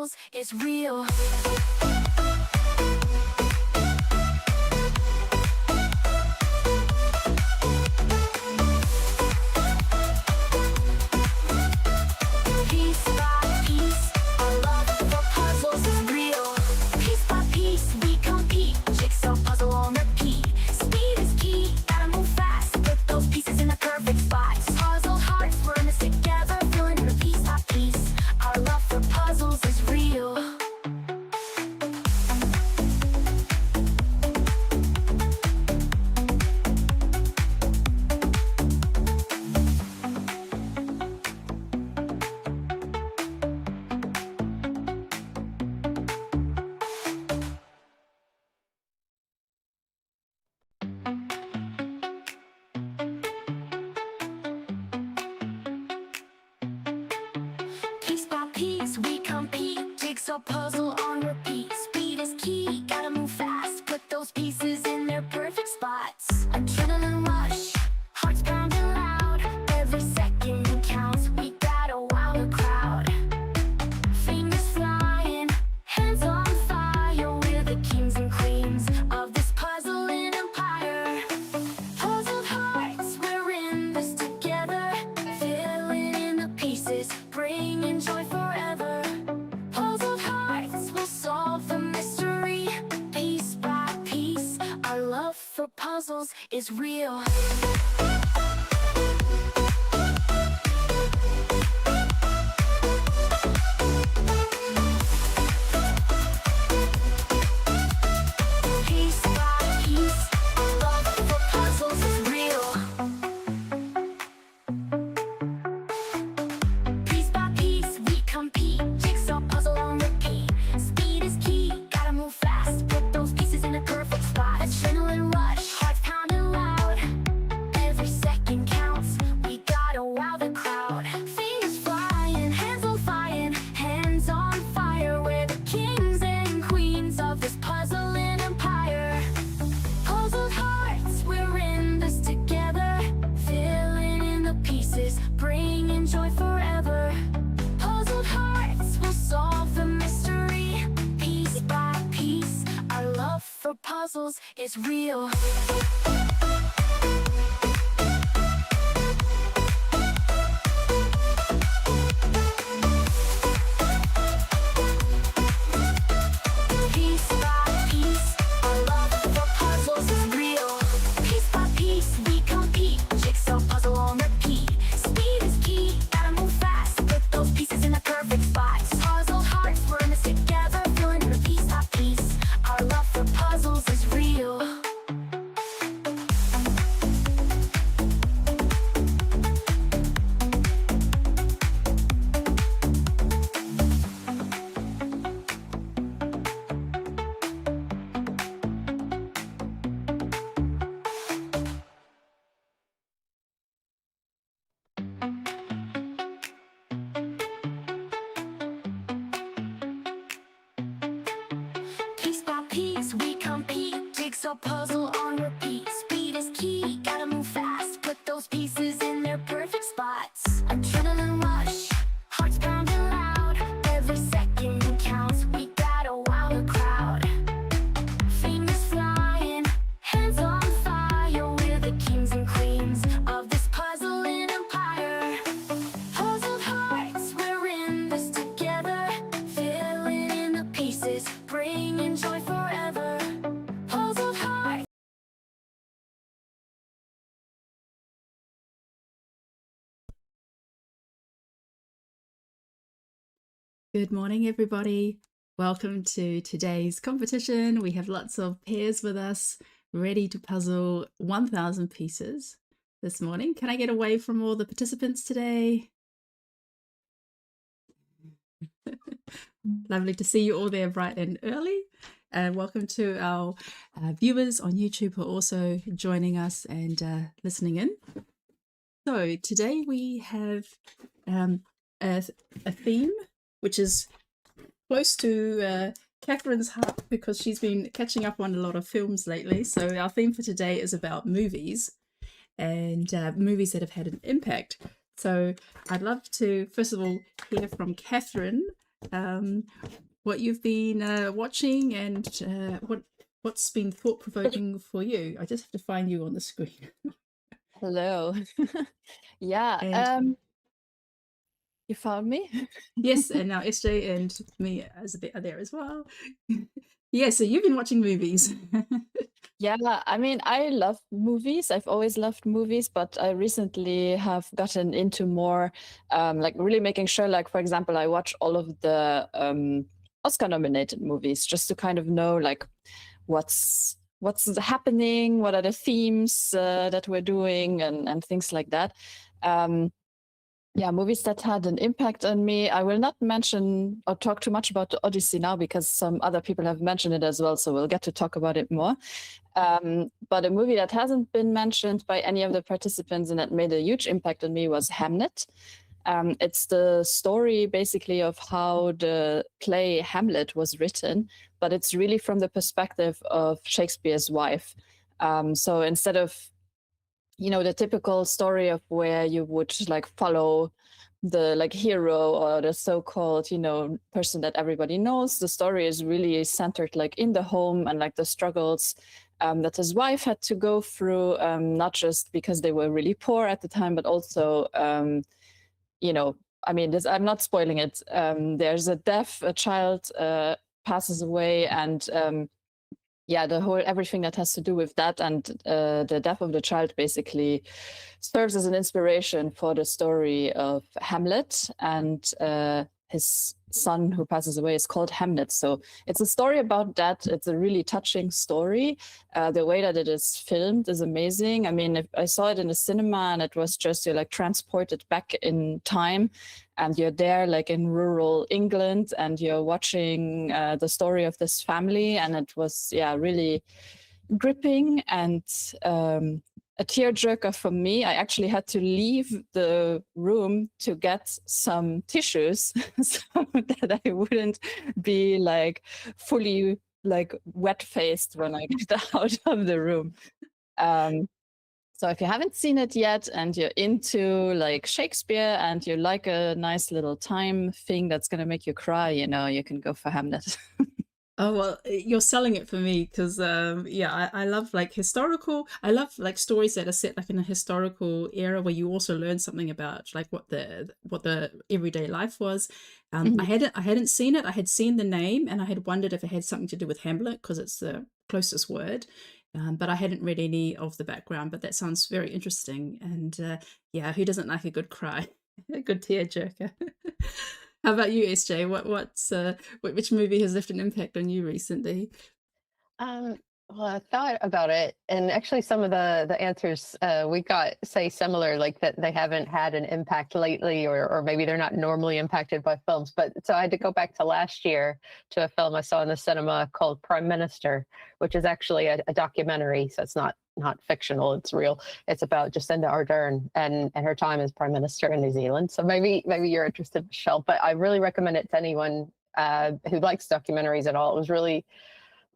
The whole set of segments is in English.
puzzles is real. Piece by piece, our love for puzzles is real. Piece by piece, we compete. Jigsaw puzzle on repeat. Speed is key, gotta move fast. Put those pieces in the perfect spots. Puzzle hearts, we're in this together. Feeling it piece by piece. Our love for puzzles is real. Piece by piece, we compete. Jigsaw puzzle on repeat. Speed is key, gotta move fast. Put those pieces in their perfect spots. Adrenaline rush, hearts pounding loud. Every second counts, we gotta wow the crowd. Fingers flying, hands on fire. We're the kings and queens of this puzzling empire. Puzzled hearts, we're in this together. Filling in the pieces, bringing joy forever. Puzzled hearts will solve the mystery. Piece by piece, our love for puzzles is real. Piece by piece, our love for puzzles is real. Piece by piece, we compete. Jigsaw puzzle on repeat. Speed is key, gotta move fast. Put those pieces in a perfect spot. Adrenaline rush, hearts pounding loud. Every second counts, we gotta wow the crowd. Fingers flying, hands on fire, hands on fire. We're the kings and queens of this puzzling empire. Puzzled hearts, we're in this together. Filling in the pieces, bringing joy forever. Puzzled hearts will solve the mystery. Piece by piece, our love for puzzles is real. Piece by piece, our love for puzzles is real. Piece by piece, we compete. Jigsaw puzzle on repeat. Speed is key, gotta move fast. Put those pieces in the perfect spots. Puzzled hearts, we're in this together. Feeling it piece by piece. Our love for puzzles is real. Piece by piece, we compete. Jigsaw puzzle on repeat. Speed is key, gotta move fast. Put those pieces in their perfect spots. Adrenaline rush, hearts pounding loud. Every second counts, we gotta wow the crowd. Fingers flying, hands on fire. We're the kings and queens of this puzzling empire. Puzzled hearts, we're in this together. Filling in the pieces, bringing joy forever. Puzzled hearts. Good morning, everybody. Welcome to today's competition. We have lots of pairs with us, ready to puzzle 1,000 pieces this morning. Can I get away from all the participants today? Lovely to see you all there bright and early. And welcome to our viewers on YouTube who are also joining us and listening in. So today we have a theme which is close to Catherine's heart because she's been catching up on a lot of films lately. So our theme for today is about movies and movies that have had an impact. So I'd love to, first of all, hear from Catherine um, what you've been watching and what's been thought provoking for you. I just have to find you on the screen. Hello. Yeah, And you found me? yes, and now SJ and me as a bit are there as well. Yeah, so you've been watching movies. Yeah, I mean, I love movies. I've always loved movies, but I recently have gotten into more, like really making sure, like, for example, I watch all of the Oscar-nominated movies just to kind of know, like, what's happening, what are the themes that we're doing, and things like that. Um, Yeah, movies that had an impact on me. I will not mention or talk too much about the Odyssey now because some other people have mentioned it as well, so we'll get to talk about it more. But a movie that hasn't been mentioned by any of the participants and that made a huge impact on me was Hamlet. It's the story basically of how the play Hamlet was written, but it's really from the perspective of Shakespeare's wife. So instead of the typical story of where you would like follow the like hero or the so-called person that everybody knows, the story is really centered like in the home and like the struggles that his wife had to go through, not just because they were really poor at the time, but also I mean, I'm not spoiling it. There's a child passes away, and yeah, the whole everything that has to do with that and the death of the child basically serves as an inspiration for the story of Hamlet, and his son who passes away is called Hamlet. So it's a story about that. It's a really touching story. The way that it is filmed is amazing. I mean, I saw it in the cinema, and it was just you're like transported back in time, and you're there like in rural England, and you're watching the story of this family, and it was really gripping and a tearjerker for me. I actually had to leave the room to get some tissues so that I wouldn't be like fully like wet faced when I get out of the room. So if you haven't seen it yet and you're into like Shakespeare and you like a nice little time thing that's going to make you cry, you can go for Hamlet. Oh well, you're selling it for me because yeah, I love like I love like stories that are set like in a historical era where you also learn something about like what the everyday life was. Mhm. I hadn't seen it. I had seen the name and I had wondered if it had something to do with Hamlet because it's the closest word. But I hadn't read any of the background. But that sounds very interesting. And yeah, who doesn't like a good cry, a good tearjerker? How about you, SJ? Which movie has left an impact on you recently? Um, well, I thought about it, and actually, some of the answers we got say similar, like that they haven't had an impact lately, or maybe they're not normally impacted by films. But so I had to go back to last year to a film I saw in the cinema called Prime Minister, which is actually a documentary, so it's not fictional, it's real. It's about Jacinda Ardern and her time as Prime Minister in New Zealand. So maybe you're interested, Michelle, but I really recommend it to anyone who likes documentaries at all. It was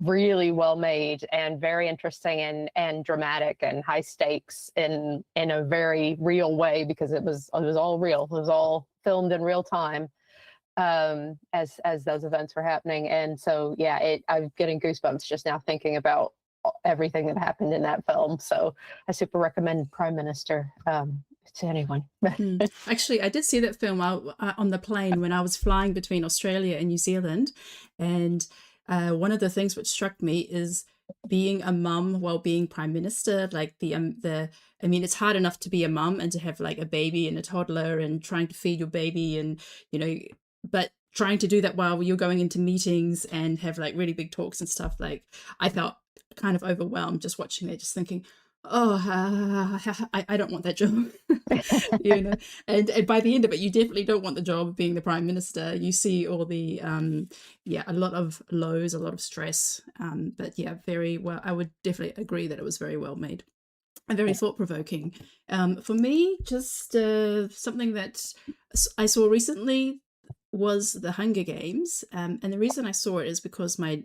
really well made and very interesting and dramatic and high stakes in a very real way because it was all real. It was all filmed in real time as those events were happening. And so yeah, I'm getting goosebumps just now thinking about everything that happened in that film. So I super recommend Prime Minister to anyone. Actually, I did see that film on the plane when I was flying between Australia and New Zealand, and one of the things which struck me is being a mum while being prime minister. Like I mean, it's hard enough to be a mum and to have like a baby and a toddler and trying to feed your baby and but trying to do that while you're going into meetings and have like really big talks and stuff. Like I felt kind of overwhelmed just watching it, just thinking, oh, I don't want that job. And by the end of it, you definitely don't want the job of being the prime minister. You see all the a lot of lows, a lot of stress, but yeah, very well. I would definitely agree that it was very well made and very thought-provoking. For me, just something that I saw recently was the Hunger Games, and the reason I saw it is because my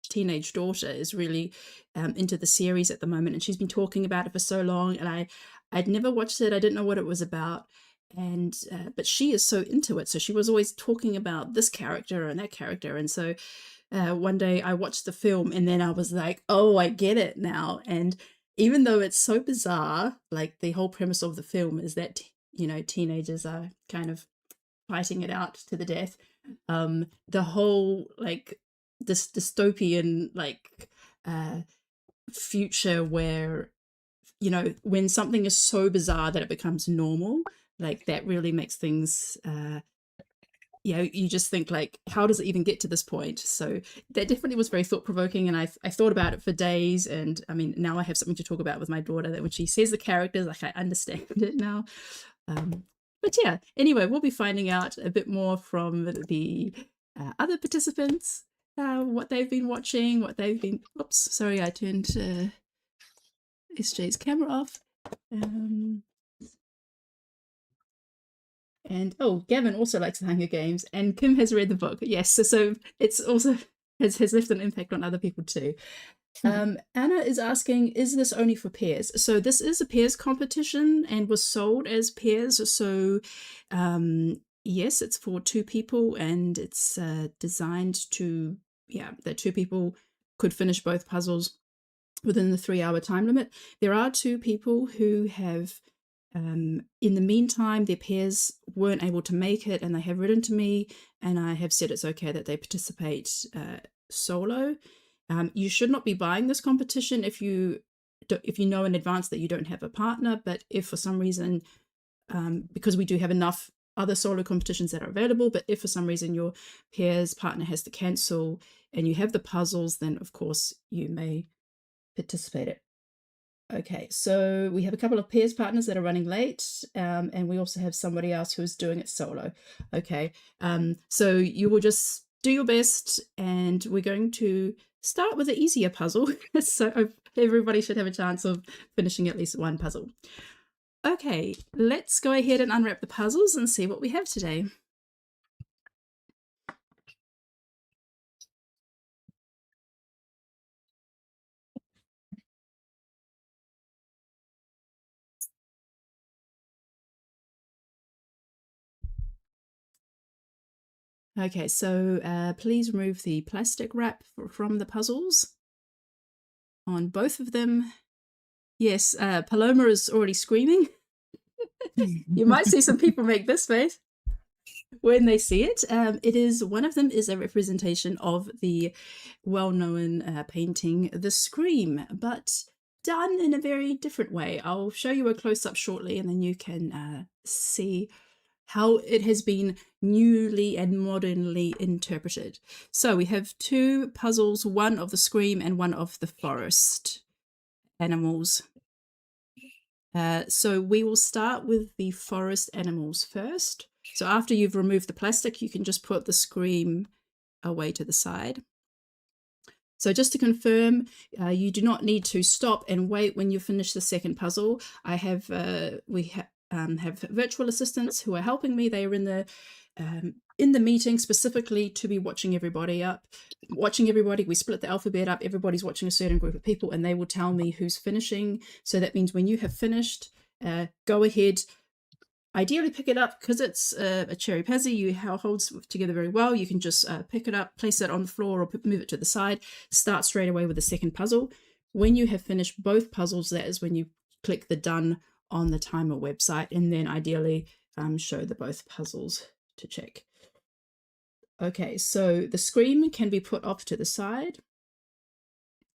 teenage daughter is really into the series at the moment, and she's been talking about it for so long, and I'd never watched it. I didn't know what it was about, and but she is so into it, so she was always talking about this character and that character. And so one day I watched the film and then I was like, oh, I get it now. And even though it's so bizarre, like the whole premise of the film is that teenagers are kind of fighting it out to the death, the whole like this dystopian like future where when something is so bizarre that it becomes normal, like that really makes things you just think like, how does it even get to this point? So that definitely was very thought-provoking, and I thought about it for days. And I mean, now I have something to talk about with my daughter, that when she says the characters, like I understand it now. But yeah, anyway, we'll be finding out a bit more from the other participants, what they've been watching, what they've been... Oops, sorry, I turned SJ's camera off. And oh, Gavin also likes the Hunger Games, and Kim has read the book. Yes, so it's also has left an impact on other people too. Anna is asking, is this only for pairs? So this is a pairs competition and was sold as pairs. So yes, it's for 2 people, and it's designed to, that 2 people could finish both puzzles within the 3-hour time limit. There are 2 people who have, in the meantime, their pairs weren't able to make it, and they have written to me, and I have said it's okay that they participate solo. You should not be buying this competition if you know in advance that you don't have a partner. But if for some reason, because we do have enough other solo competitions that are available, but if for some reason your pair's partner has to cancel and you have the puzzles, then of course you may participate it. Okay, so we have a couple of pairs partners that are running late, and we also have somebody else who's doing it solo. Okay, so you will just do your best, and we're going to start with an easier puzzle. So everybody should have a chance of finishing at least one puzzle. Okay, let's go ahead and unwrap the puzzles and see what we have today. Okay, so please remove the plastic wrap from the puzzles on both of them. Yes, Paloma is already screaming. You might see some people make this face when they see it. One of them is a representation of the well-known painting The Scream, but done in a very different way. I'll show you a close-up shortly, and then you can see how it has been newly and modernly interpreted. So we have 2 puzzles, one of the Scream and one of the forest animals. So we will start with the forest animals first. So after you've removed the plastic, you can just put the Scream away to the side. So just to confirm, you do not need to stop and wait when you finish the second puzzle. I have we have virtual assistants who are helping me. They are in the meeting specifically to be watching everybody. We split the alphabet up. Everybody's watching a certain group of people, and they will tell me who's finishing. So that means when you have finished, go ahead. Ideally pick it up, because it's a cherry pazzy, you holds together very well. You can just pick it up, place it on the floor, or move it to the side. Start straight away with the second puzzle. When you have finished both puzzles, that is when you click the done on the timer website, and then ideally show the both puzzles to check. Okay, so the Scream can be put off to the side.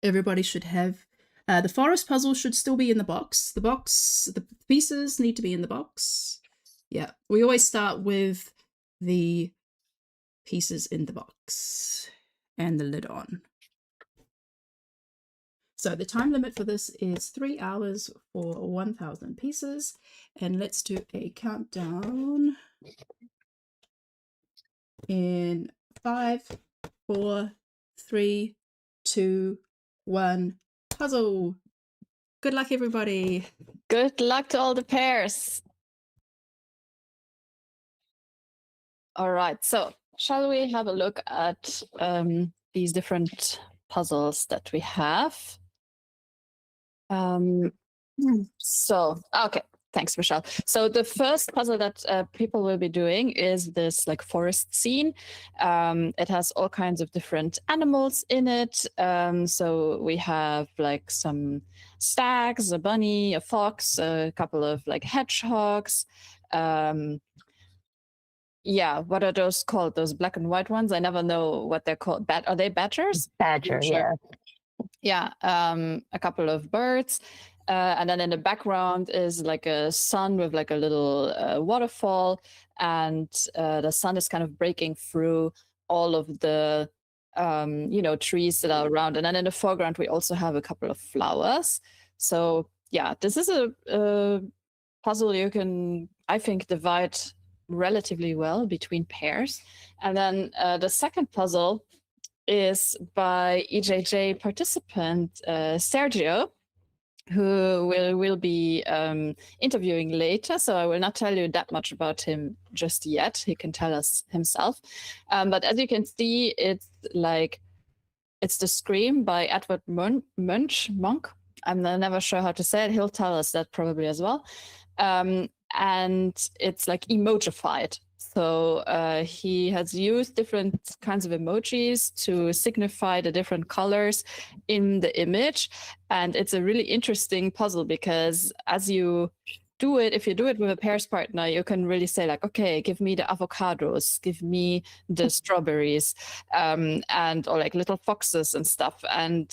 Everybody should have the forest puzzle should still be in the box. The pieces need to be in the box. Yeah, we always start with the pieces in the box and the lid on. So the time limit for this is 3 hours for 1,000 pieces. And let's do a countdown in 5, 4, 3, 2, 1, puzzle. Good luck, everybody. Good luck to all the pairs. All right, so shall we have a look at these different puzzles that we have? So, okay, Thanks, Michelle. So the first puzzle that people will be doing is this like forest scene. It has all kinds of different animals in it. So we have like some stags, a bunny, a fox, a couple of like hedgehogs. Yeah, what are those called? Those black and white ones? I never know what they're called. Are they badgers? Badger, Sure. yeah. Yeah, a couple of birds. And then in the background is like a sun with like a little waterfall. And the sun is kind of breaking through all of the, trees that are around. And then in the foreground, we also have a couple of flowers. So yeah, this is a puzzle you can, I think, divide relatively well between pairs. And then the second puzzle is by EJJ participant Sergio, who will be interviewing later. So I will not tell you that much about him just yet. He can tell us himself. But as you can see, it's The Scream by Edward Monk. I'm never sure how to say it. He'll tell us that probably as well. And it's like emojified. So he has used different kinds of emojis to signify the different colors in the image. And it's a really interesting puzzle because as you do it, if you do it with a pairs partner, you can really say like, okay, give me the avocados, give me the strawberries, and or like little foxes and stuff. And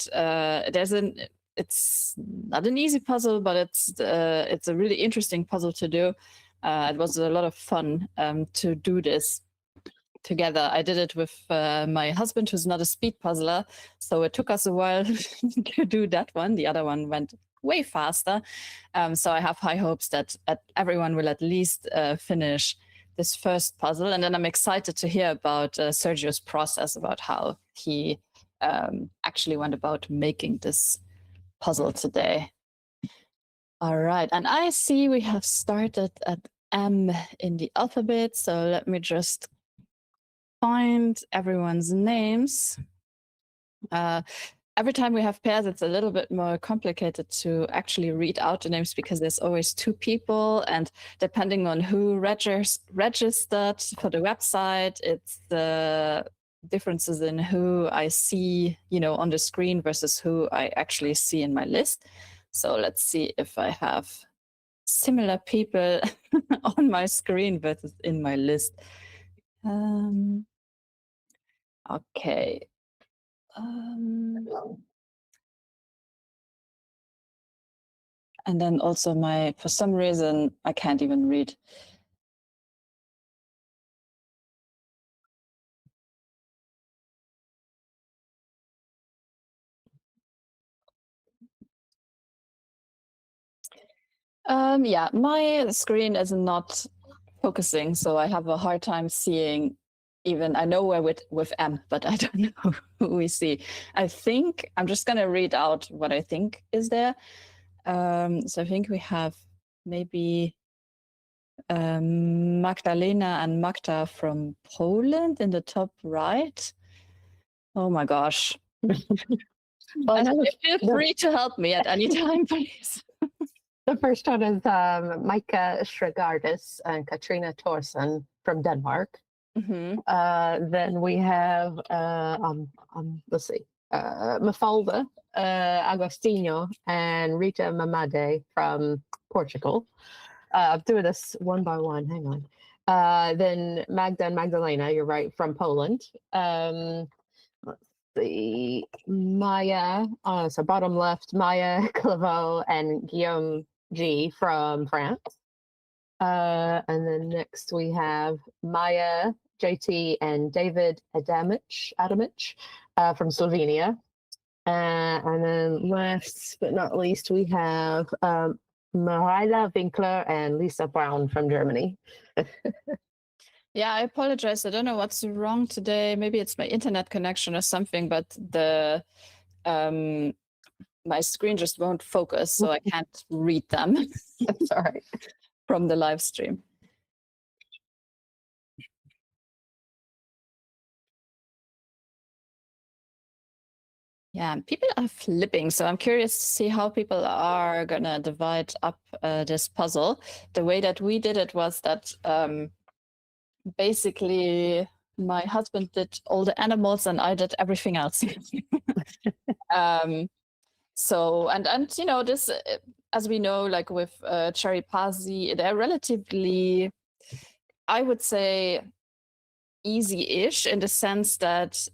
it's not an easy puzzle, but it's a really interesting puzzle to do. It was a lot of fun to do this together. I did it with my husband, who's not a speed puzzler, so it took us a while to do that one. The other one went way faster. So I have high hopes that everyone will at least finish this first puzzle. And then I'm excited to hear about Sergio's process, about how he actually went about making this puzzle today. All right, and I see we have started at M in the alphabet, so let me just find everyone's names. Every time we have pairs, it's a little bit more complicated to actually read out the names because there's always two people, and depending on who registered for the website, it's the differences in who I see, on the screen versus who I actually see in my list. So let's see if I have similar people on my screen versus in my list. Okay. And then also for some reason, I can't even read. Yeah, my screen is not focusing, so I have a hard time seeing. Even I know where with M, but I don't know who we see. I think I'm just gonna read out what I think is there. So I think we have maybe Magdalena and Magda from Poland in the top right. Oh my gosh. Well, Feel free to help me at any time, please. the first one is Micah Shrigardis and Katrina Thorsen from Denmark. Mm-hmm. Then we have let's see, Mafalda Agostinho and Rita Mamade from Portugal. I'm doing this one by one. Hang on. Then Magda and Magdalena, you're right, from Poland. Let's see, Maya. So bottom left, Maya Claveau and Guillaume G from France. And then next we have Maya, JT, and David Adamich from Slovenia. And then last but not least, we have Marila Winkler and Lisa Brown from Germany. Yeah, I apologize. I don't know what's wrong today. Maybe it's my internet connection or something, but my screen just won't focus, so I can't read them. That's all right. From the live stream. Yeah, and people are flipping, so I'm curious to see how people are gonna divide up this puzzle. The way that we did it was that basically my husband did all the animals and I did everything else. So and you know this, as we know, like with cherry pazzi, they're relatively, I would say, easy-ish in the sense that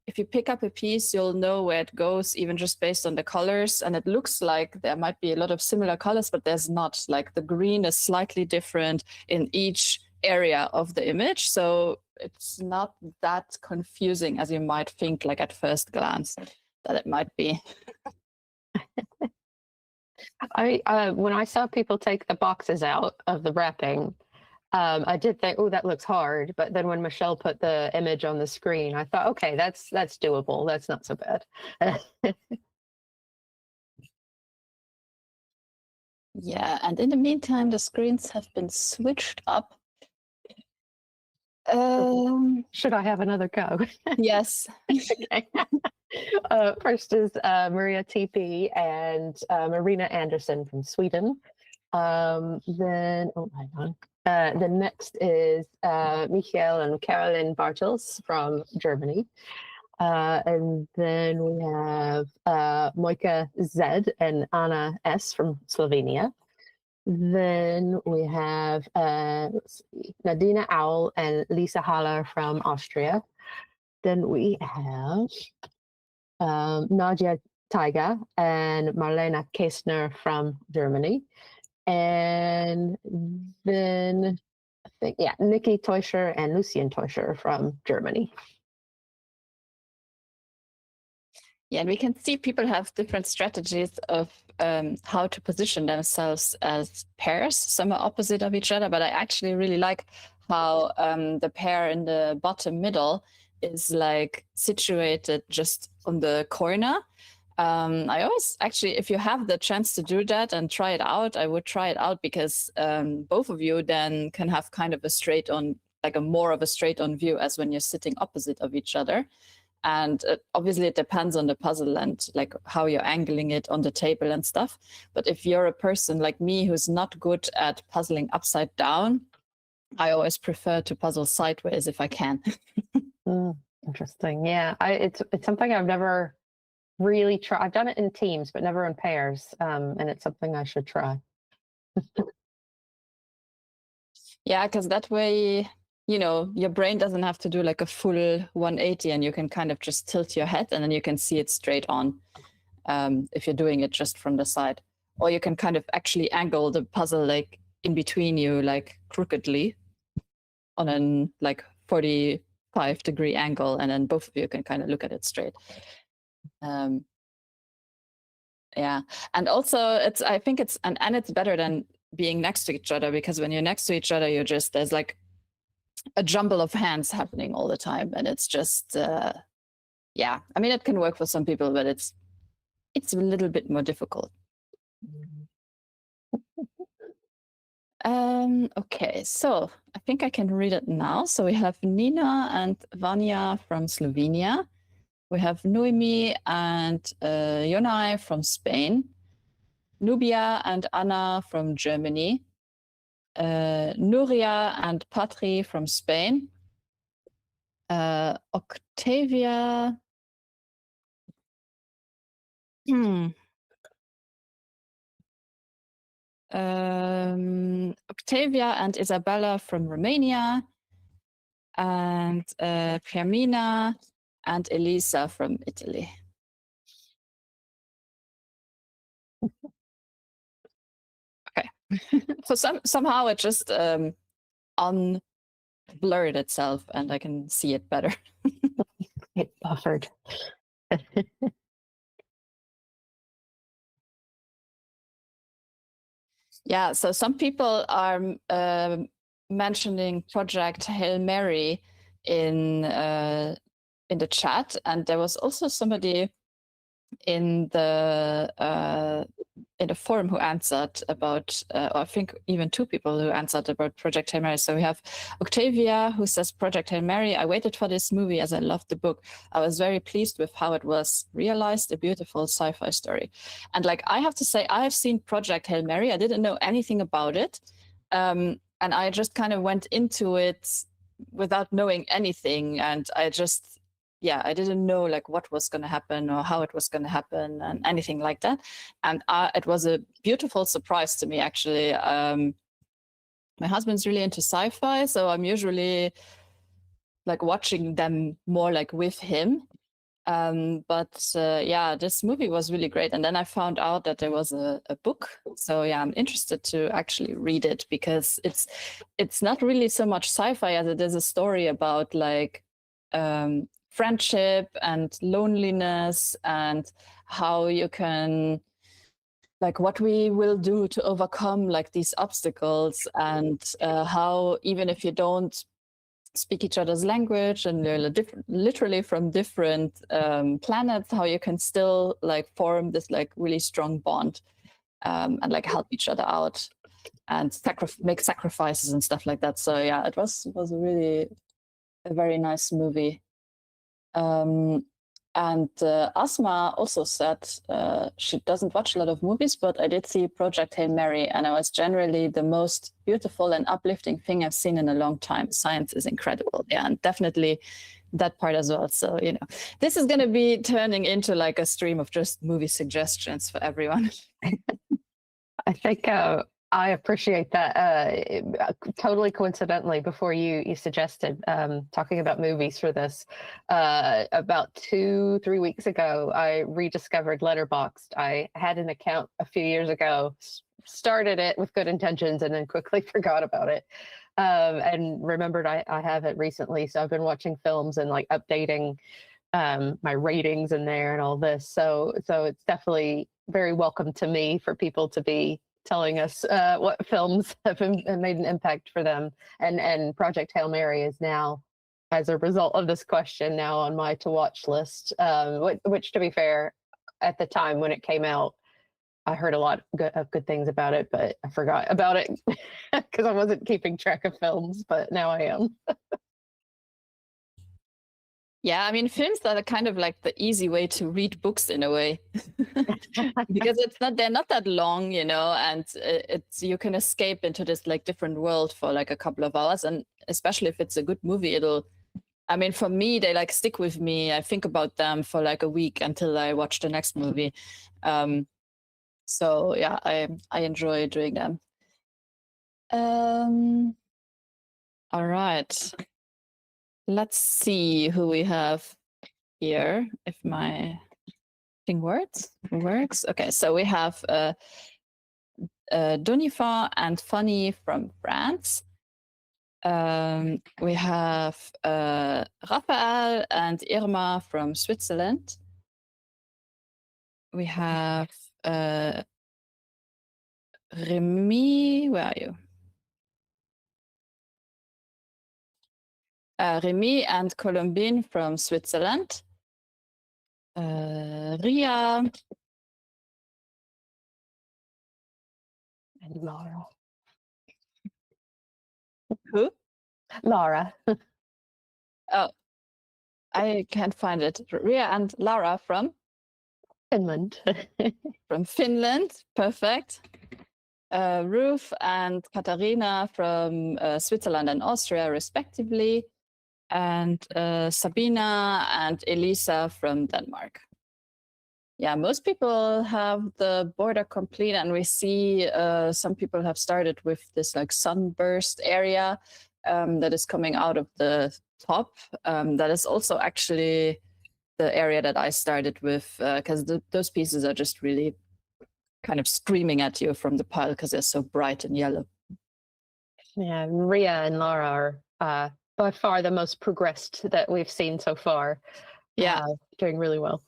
if you pick up a piece, you'll know where it goes, even just based on the colors. And it looks like there might be a lot of similar colors, but there's not. Like the green is slightly different in each area of the image. So it's not that confusing as you might think, like at first glance, that it might be. When I saw people take the boxes out of the wrapping, I did think, oh, that looks hard. But then when Michelle put the image on the screen, I thought, okay, that's doable. That's not so bad. Yeah, and in the meantime, the screens have been switched up. Should I have another go? Yes. Okay. First is Maria TP and Marina Anderson from Sweden. Then, oh, hang on. The next is Michael and Carolyn Bartels from Germany. And then we have Mojka Z and Anna S from Slovenia. Then we have let's see, Nadina Owl and Lisa Haller from Austria. Then we have Nadia Taiga and Marlena Kestner from Germany. And then I think, yeah, Nikki Teuscher and Lucien Teuscher from Germany. Yeah, and we can see people have different strategies of how to position themselves as pairs. Some are opposite of each other, but I actually really like how the pair in the bottom middle is like situated just on the corner. I always actually, if you have the chance to do that and try it out, I would try it out because both of you then can have kind of a straight on, like a more of a straight on view as when you're sitting opposite of each other. And obviously it depends on the puzzle and like how you're angling it on the table and stuff. But if you're a person like me who's not good at puzzling upside down, I always prefer to puzzle sideways if I can. Interesting. Yeah, it's something I've never really tried. I've done it in teams, but never in pairs. And it's something I should try. Yeah, because that way, you know, your brain doesn't have to do like a full 180 and you can kind of just tilt your head and then you can see it straight on if you're doing it just from the side. Or you can kind of actually angle the puzzle like in between you, like crookedly on an like 45-degree angle, and then both of you can kind of look at it straight. Yeah, and also I think it's better than being next to each other, because when you're next to each other, you're just, there's like a jumble of hands happening all the time, and it's just yeah, I mean, it can work for some people, but it's a little bit more difficult. Okay, so I think I can read it now. So we have Nina and Vanya from Slovenia. We have Noemi and Jonai from Spain. Nubia and Anna from Germany. Nuria and Patri from Spain. Octavia. Octavia and Isabella from Romania. And Fermina and Elisa from Italy. Okay. So somehow it just unblurred itself and I can see it better. It buffered. Yeah, so some people are mentioning Project Hail Mary in the chat, and there was also somebody in the forum who answered about, or I think even two people who answered about Project Hail Mary. So we have Octavia, who says, Project Hail Mary, I waited for this movie as I loved the book. I was very pleased with how it was realized, a beautiful sci-fi story. And like, I have to say, I have seen Project Hail Mary. I didn't know anything about it. And I just kind of went into it without knowing anything. And I didn't know like what was going to happen or how it was going to happen and anything like that. And it was a beautiful surprise to me, actually. My husband's really into sci-fi, so I'm usually like watching them more like with him. But this movie was really great. And then I found out that there was a book. So yeah, I'm interested to actually read it, because it's not really so much sci-fi as it is a story about like friendship and loneliness, and how you can, like, what we will do to overcome like these obstacles, and how even if you don't speak each other's language and they're literally from different planets, how you can still like form this like really strong bond, and like help each other out and make sacrifices and stuff like that. So yeah, it was a very nice movie. And Asma also said she doesn't watch a lot of movies, but I did see Project Hail Mary, and it was generally the most beautiful and uplifting thing I've seen in a long time. Science is incredible. Yeah, and definitely that part as well. So, you know, this is going to be turning into like a stream of just movie suggestions for everyone. I think I appreciate that. Totally coincidentally, before you suggested talking about movies for this, about 2-3 weeks ago, I rediscovered Letterboxd. I had an account a few years ago, started it with good intentions, and then quickly forgot about it. And remembered I have it recently. So I've been watching films and like updating my ratings in there and all this. So it's definitely very welcome to me for people to be telling us what films have made an impact for them. And Project Hail Mary is now, as a result of this question, now on my to watch list, which to be fair, at the time when it came out, I heard a lot of good things about it, but I forgot about it because I wasn't keeping track of films, but now I am. Yeah, I mean, films are kind of like the easy way to read books in a way, because they're not that long, you know, and you can escape into this like different world for like a couple of hours. And especially if it's a good movie, I mean, for me, they like stick with me. I think about them for like a week until I watch the next movie. So yeah, I enjoy doing them. All right. Let's see who we have here, if my thing works. Okay, so we have Donifa and Fanny from France. We have Raphael and Irma from Switzerland. We have Remy, where are you? Remy and Colombine from Switzerland. Ria. And Laura. Who? Laura. Oh, I can't find it. Ria and Lara from? Finland. From Finland, perfect. Ruth and Katharina from Switzerland and Austria, respectively. And Sabina and Elisa from Denmark. Yeah, most people have the border complete, and we see some people have started with this like sunburst area that is coming out of the top. That is also actually the area that I started with, because those pieces are just really kind of screaming at you from the pile because they're so bright and yellow. Yeah, Ria and Laura are by far the most progressed that we've seen so far. Yeah, doing really well.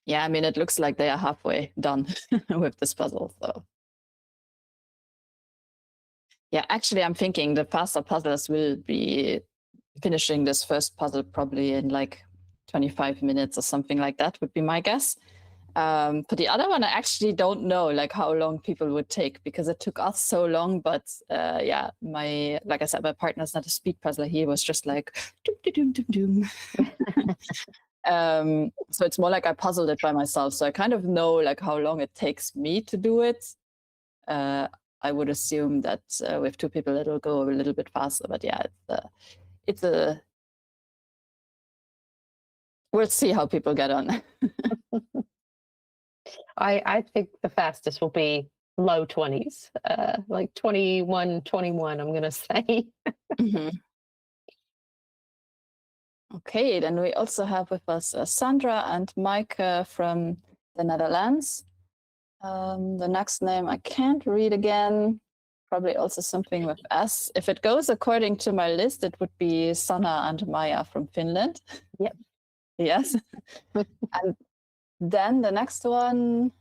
Yeah, I mean, it looks like they are halfway done with this puzzle. So yeah, actually, I'm thinking the faster puzzlers will be finishing this first puzzle probably in like 25 minutes or something like that would be my guess. For the other one, I actually don't know like how long people would take because it took us so long. But yeah, like I said, my partner's not a speed puzzler. He was just like doom, doom, doom, doom. So it's more like I puzzled it by myself. So I kind of know like how long it takes me to do it. I would assume that with two people it'll go a little bit faster. But yeah, we'll see how people get on. I think the fastest will be low 20s, like 21, 21, I'm going to say. Mhm. Okay, then we also have with us Sandra and Mike from the Netherlands. The next name I can't read again. Probably also something with S. If it goes according to my list, it would be Sanna and Maya from Finland. Yep. Yes. And then the next one.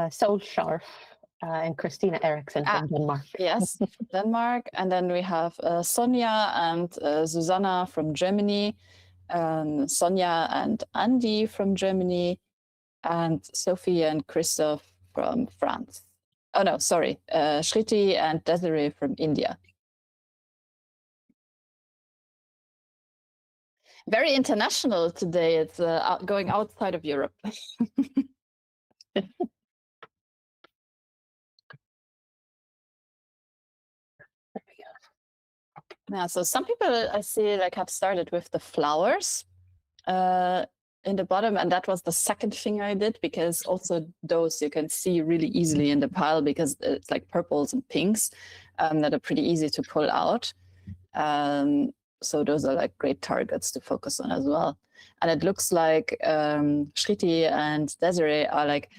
Sol Scharf and Christina Eriksson from Denmark. Yes, Denmark. And then we have Sonja and Susanna from Germany, Sonja and Andy from Germany, and Sophie and Christoph from France. Oh, no, sorry. Shriti and Desiree from India. Very international today. It's going outside of Europe. Yeah, so some people I see like have started with the flowers in the bottom, and that was the second thing I did because also those you can see really easily in the pile because it's like purples and pinks that are pretty easy to pull out. So those are like great targets to focus on as well. And it looks like Shriti and Desiree are like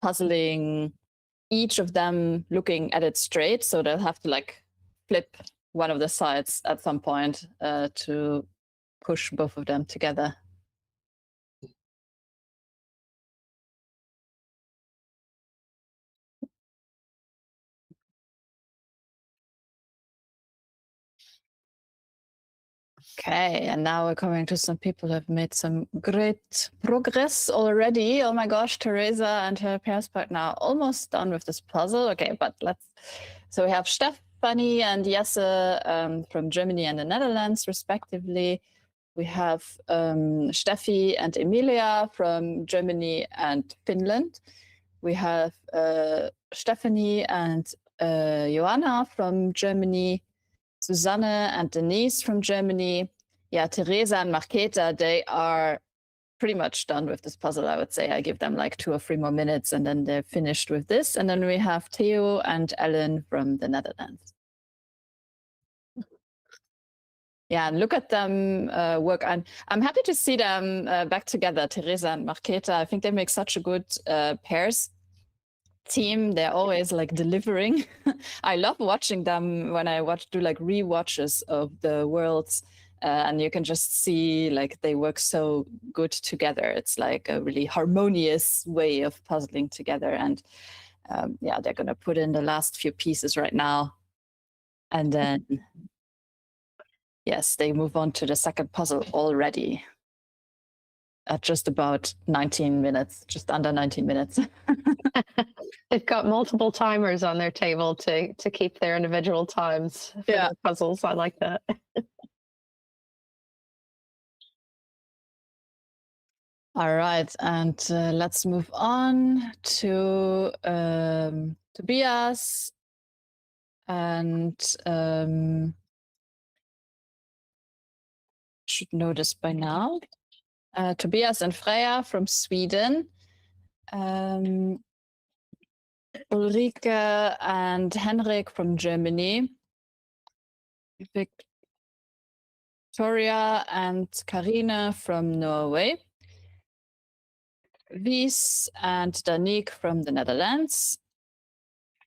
puzzling each of them looking at it straight. So they'll have to like flip one of the sides at some point to push both of them together. Okay, and now we're coming to some people who have made some great progress already. Oh my gosh, Teresa and her pairs partner are almost done with this puzzle. Okay, but so we have Stephanie and Jesse from Germany and the Netherlands, respectively. We have Steffi and Emilia from Germany and Finland. We have Stephanie and Joanna from Germany, Susanne and Denise from Germany. Yeah, Teresa and Marketa, they are pretty much done with this puzzle, I would say. I give them like 2 or 3 more minutes and then they're finished with this. And then we have Theo and Ellen from the Netherlands. Yeah, and look at them work. And I'm happy to see them back together, Teresa and Marketa. I think they make such a good pairs team. They're always like delivering. I love watching them when I do like rewatches of the worlds, and you can just see like they work so good together. It's like a really harmonious way of puzzling together. And yeah, they're gonna put in the last few pieces right now, and then yes, they move on to the second puzzle already at just about 19 minutes, just under 19 minutes. They've got multiple timers on their table to keep their individual times for Yeah. the puzzles. I like that. All right, and let's move on to Tobias and should know this by now. Tobias and Freya from Sweden. Ulrike and Henrik from Germany. Victoria and Karina from Norway. Wies and Danique from the Netherlands.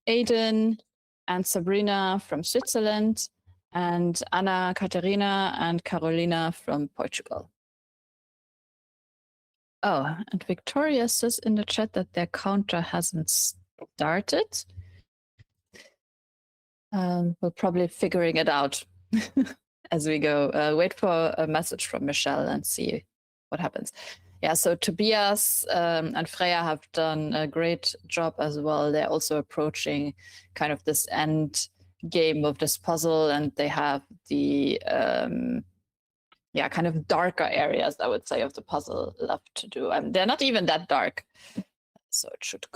Aiden and Sabrina from Switzerland. And Anna, Katerina, and Carolina from Portugal. Oh, and Victoria says in the chat that their counter hasn't started. We're probably figuring it out. as we go. Wait for a message from Michelle and see what happens. Yeah, so Tobias and Freya have done a great job as well. They're also approaching kind of this end game of this puzzle, and they have the kind of darker areas, I would say, of the puzzle left to do. And they're not even that dark, so it should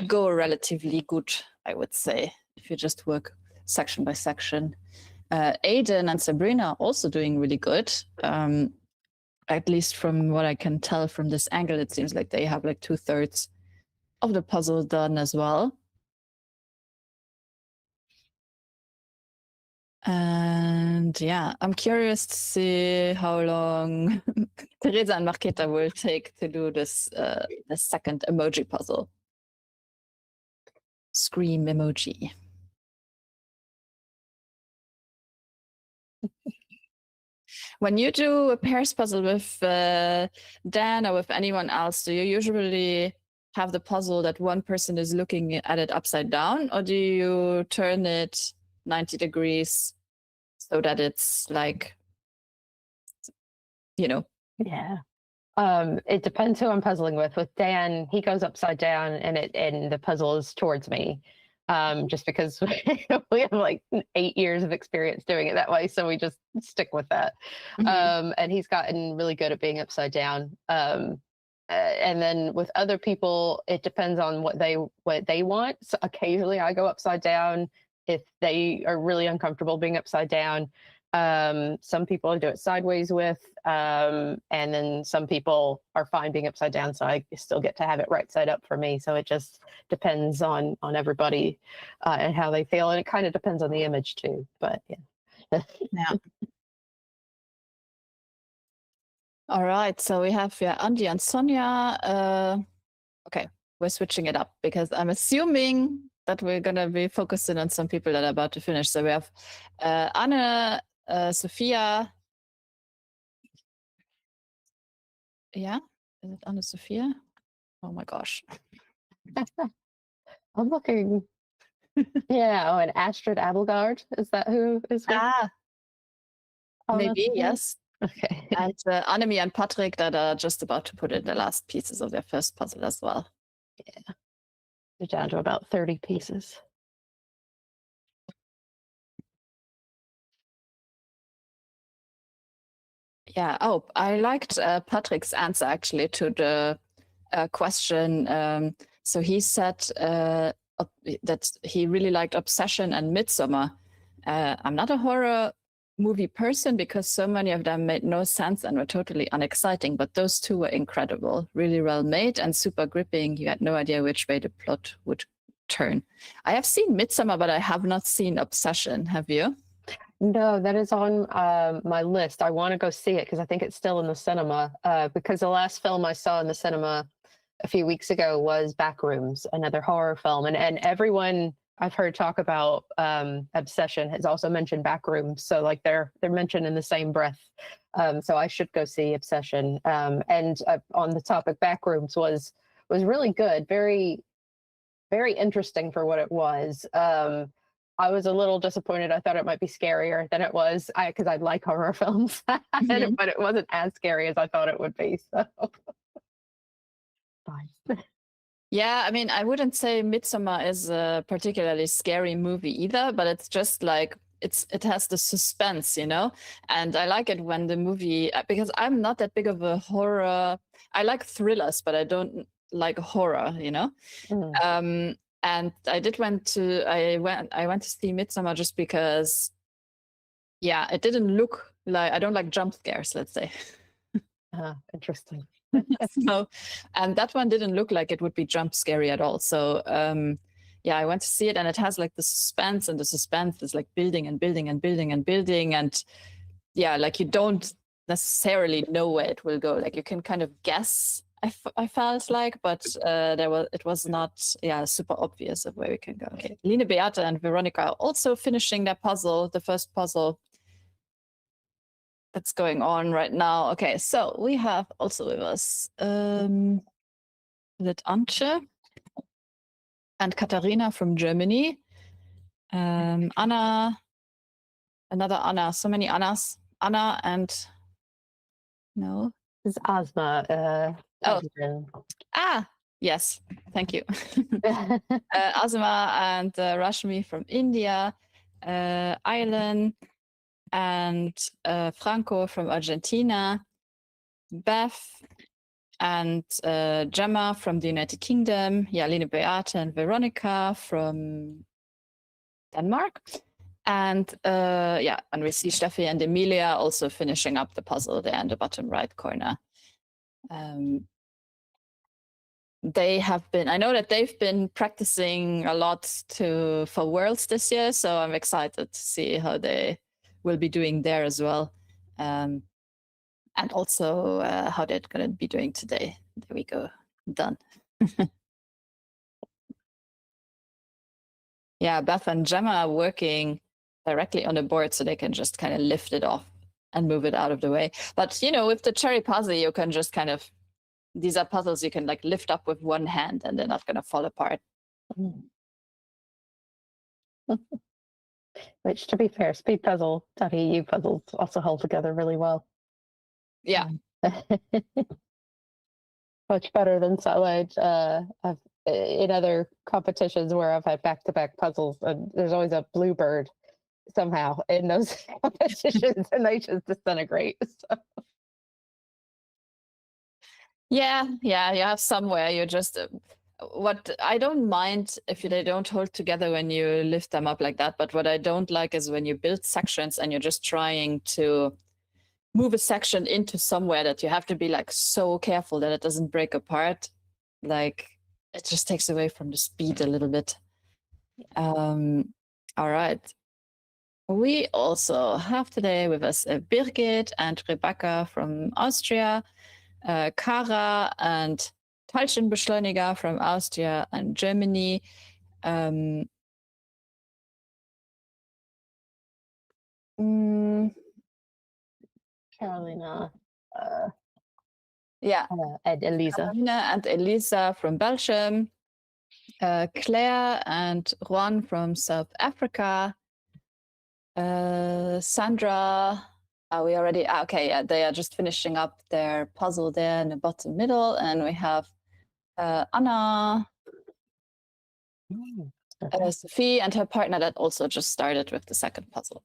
go relatively good, I would say, if you just work section by section. Aiden and Sabrina are also doing really good. At least from what I can tell from this angle, it seems like they have like 2/3 of the puzzle done as well. And yeah, I'm curious to see how long Teresa and Marketa will take to do this the second emoji puzzle. Scream emoji. When you do a pairs puzzle with Dan or with anyone else, do you usually have the puzzle that one person is looking at it upside down, or do you turn it 90 degrees so that it's like, Yeah. It depends who I'm puzzling with. With Dan, he goes upside down and the puzzle is towards me. Just because we have like 8 years of experience doing it that way, so we just stick with that. And he's gotten really good at being upside down. And then with other people, it depends on what they want. So occasionally I go upside down if they are really uncomfortable being upside down. Some people I do it sideways with, and then some people are fine being upside down, so I still get to have it right side up for me. So it just depends on everybody and how they feel, and it kind of depends on the image too. But yeah. Yeah. All right, so we have Andy and Sonia. Okay, we're switching it up because I'm assuming that we're gonna be focusing on some people that are about to finish. So we have Anna, Sophia. Yeah, is it Anna Sophia? Oh my gosh. I'm looking. Yeah. Oh, and Astrid Abelgard, is that who is with? Maybe, yes. Okay. And Annemie and Patrick that are just about to put in the last pieces of their first puzzle as well. Yeah. They're down to about 30 pieces. Yeah. Oh, I liked Patrick's answer actually to the question. So he said that he really liked Obsession and Midsummer. I'm not a horror movie person because so many of them made no sense and were totally unexciting, but those two were incredible, really well made and super gripping. You had no idea which way the plot would turn. I have seen Midsummer, but I have not seen Obsession. Have you? No, that is on my list. I want to go see it because I think it's still in the cinema. Because the last film I saw in the cinema a few weeks ago was Backrooms, another horror film, and everyone I've heard talk about Obsession has also mentioned Backrooms, so like they're mentioned in the same breath. So I should go see Obsession. And on the topic, Backrooms was really good, very very interesting for what it was. I was a little disappointed. I thought it might be scarier than it was, because I like horror films, but it wasn't as scary as I thought it would be. So. Fine. Yeah, I mean, I wouldn't say Midsummer is a particularly scary movie either, but it's just like it has the suspense, you know? And I like it when the movie, because I'm not that big of a horror. I like thrillers, but I don't like horror, you know? And I went to see Midsummer just because, yeah, it didn't look like, I don't like jump scares, let's say. Interesting. So, and that one didn't look like it would be jump scary at all. So yeah, I went to see it, and it has like the suspense, and the suspense is like building and building and building and building, and yeah, like you don't necessarily know where it will go. Like you can kind of guess. I felt like, but it was not super obvious of where we can go. Okay, Line, Beate, and Veronica are also finishing their puzzle, the first puzzle that's going on right now. Okay, so we have also with us is it Antje and Katharina from Germany. Anna Another Anna. So many Annas. Anna and no. This is Ozma. Oh. Hydrogen. Yes. Thank you. Azma and Rashmi from India, Ireland, and Franco from Argentina, Beth and Gemma from the United Kingdom, Yaline, Beate, and Veronica from Denmark. And and we see Steffi and Emilia also finishing up the puzzle there in the bottom right corner. I know that they've been practicing a lot for Worlds this year, so I'm excited to see how they will be doing there as well. And also how they're going to be doing today. There we go. Done. Yeah, Beth and Gemma are working directly on the board so they can just kind of lift it off and move it out of the way. But, with the cherry puzzle, you can just kind of, these are puzzles you can like lift up with one hand and they're not going to fall apart. Which, to be fair, speed puzzle.eu puzzles also hold together really well. Yeah. Much better than I've in other competitions where I've had back-to-back puzzles, and there's always a bluebird somehow in those competitions, and they just disintegrate. So. Yeah, you have somewhere you just what I don't mind if they don't hold together when you lift them up like that, but what I don't like is when you build sections and you're just trying to move a section into somewhere that you have to be like so careful that it doesn't break apart. Like it just takes away from the speed a little bit. All right. We also have today with us Birgit and Rebecca from Austria, Kara and Teilchenbeschleuniger from Austria and Germany. Carolina. And Elisa. Carolina and Elisa from Belgium. Claire and Juan from South Africa. Sandra, we already, they are just finishing up their puzzle there in the bottom middle. And we have Anna, Sophie and her partner that also just started with the second puzzle.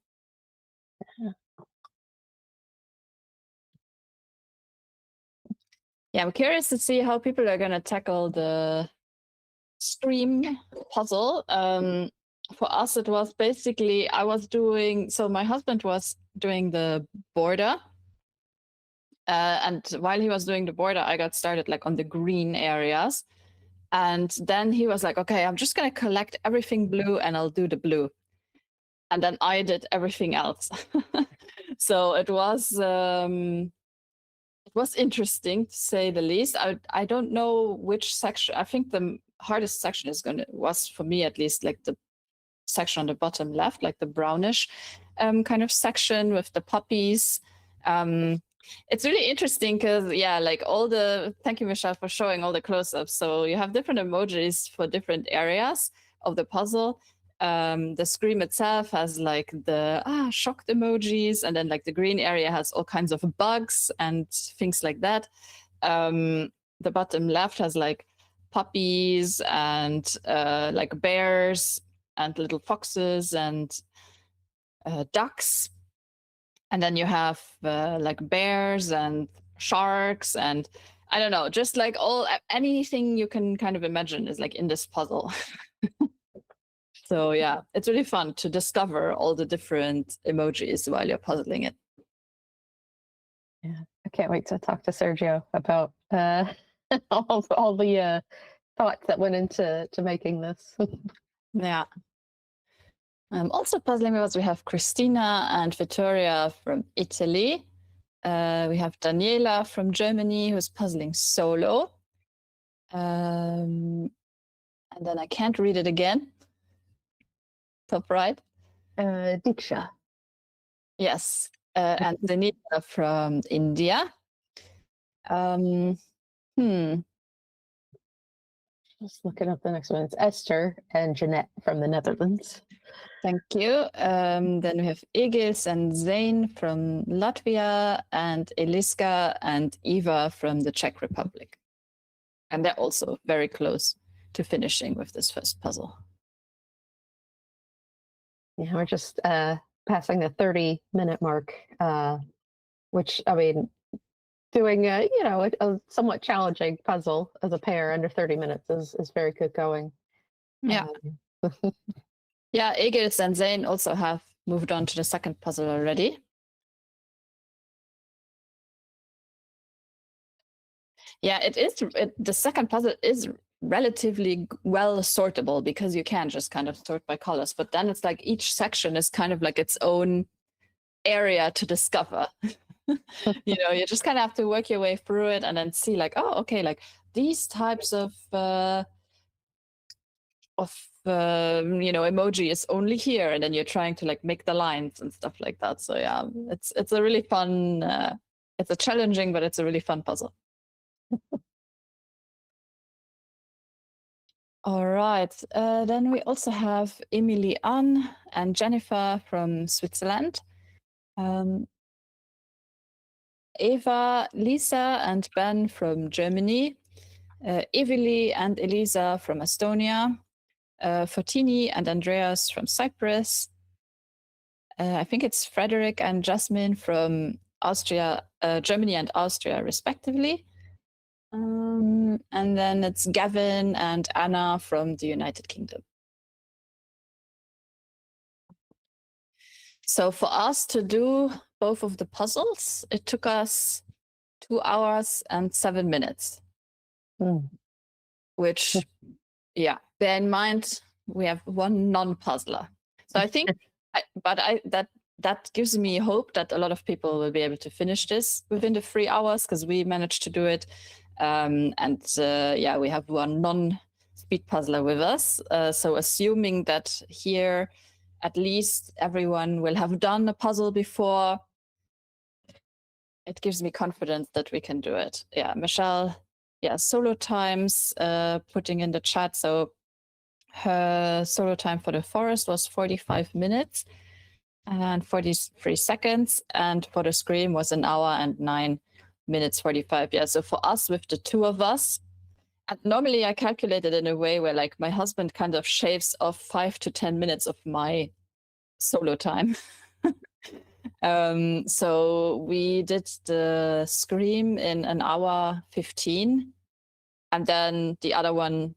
Yeah, I'm curious to see how people are going to tackle the stream puzzle. For us, it was basically, my husband was doing the border. And while he was doing the border, I got started like on the green areas. And then he was like, okay, I'm just going to collect everything blue and I'll do the blue. And then I did everything else. So it was interesting to say the least. I don't know which section. I think the hardest section was for me at least like the section on the bottom left, like the brownish kind of section with the puppies. It's really interesting because thank you, Michelle, for showing all the close-ups. So you have different emojis for different areas of the puzzle. The screen itself has like the shocked emojis, and then like the green area has all kinds of bugs and things like that. The bottom left has like puppies and like bears and little foxes and ducks. And then you have like bears and sharks and I don't know, just like anything you can kind of imagine is like in this puzzle. So yeah, it's really fun to discover all the different emojis while you're puzzling it. Yeah, I can't wait to talk to Sergio about all the thoughts that went into making this. Yeah. Also puzzling with us, we have Christina and Vittoria from Italy. We have Daniela from Germany, who's puzzling solo. And then I can't read it again. Top right. Diksha. Yes. And Denita from India. Just looking up the next one. It's Esther and Jeanette from the Netherlands. Thank you. Then we have Egils and Zane from Latvia, and Eliska and Eva from the Czech Republic. And they're also very close to finishing with this first puzzle. Yeah, we're just passing the 30-minute mark, which, I mean, doing a somewhat challenging puzzle as a pair under 30 minutes is very good going. Yeah. Yeah, Egils and Zane also have moved on to the second puzzle already. Yeah, the second puzzle is relatively well sortable because you can just kind of sort by colors, but then it's like each section is kind of like its own area to discover. You just kind of have to work your way through it and then see like, oh, okay, like these types of emoji is only here, and then you're trying to like make the lines and stuff like that. So yeah, it's a really fun, it's a challenging, but it's a really fun puzzle. All right, then we also have Emily Ann and Jennifer from Switzerland. Eva, Lisa, and Ben from Germany. Evili and Elisa from Estonia. Fortini and Andreas from Cyprus. I think it's Frederick and Jasmine from Austria, Germany and Austria, respectively. And then it's Gavin and Anna from the United Kingdom. So for us to do both of the puzzles, it took us 2 hours and 7 minutes. Which, yeah, bear in mind, we have one non-puzzler. So I think, that gives me hope that a lot of people will be able to finish this within the 3 hours, because we managed to do it. We have one non-speed puzzler with us. So assuming that here, at least everyone will have done a puzzle before, it gives me confidence that we can do it. Yeah, Michelle, solo times, putting in the chat. So her solo time for the forest was 45 minutes and 43 seconds. And for the scream was 1 hour and 9 minutes 45. Yeah, so for us, with the two of us, and normally I calculate it in a way where like my husband kind of shaves off 5 to 10 minutes of my solo time. So we did the scream in 1 hour 15, and then the other one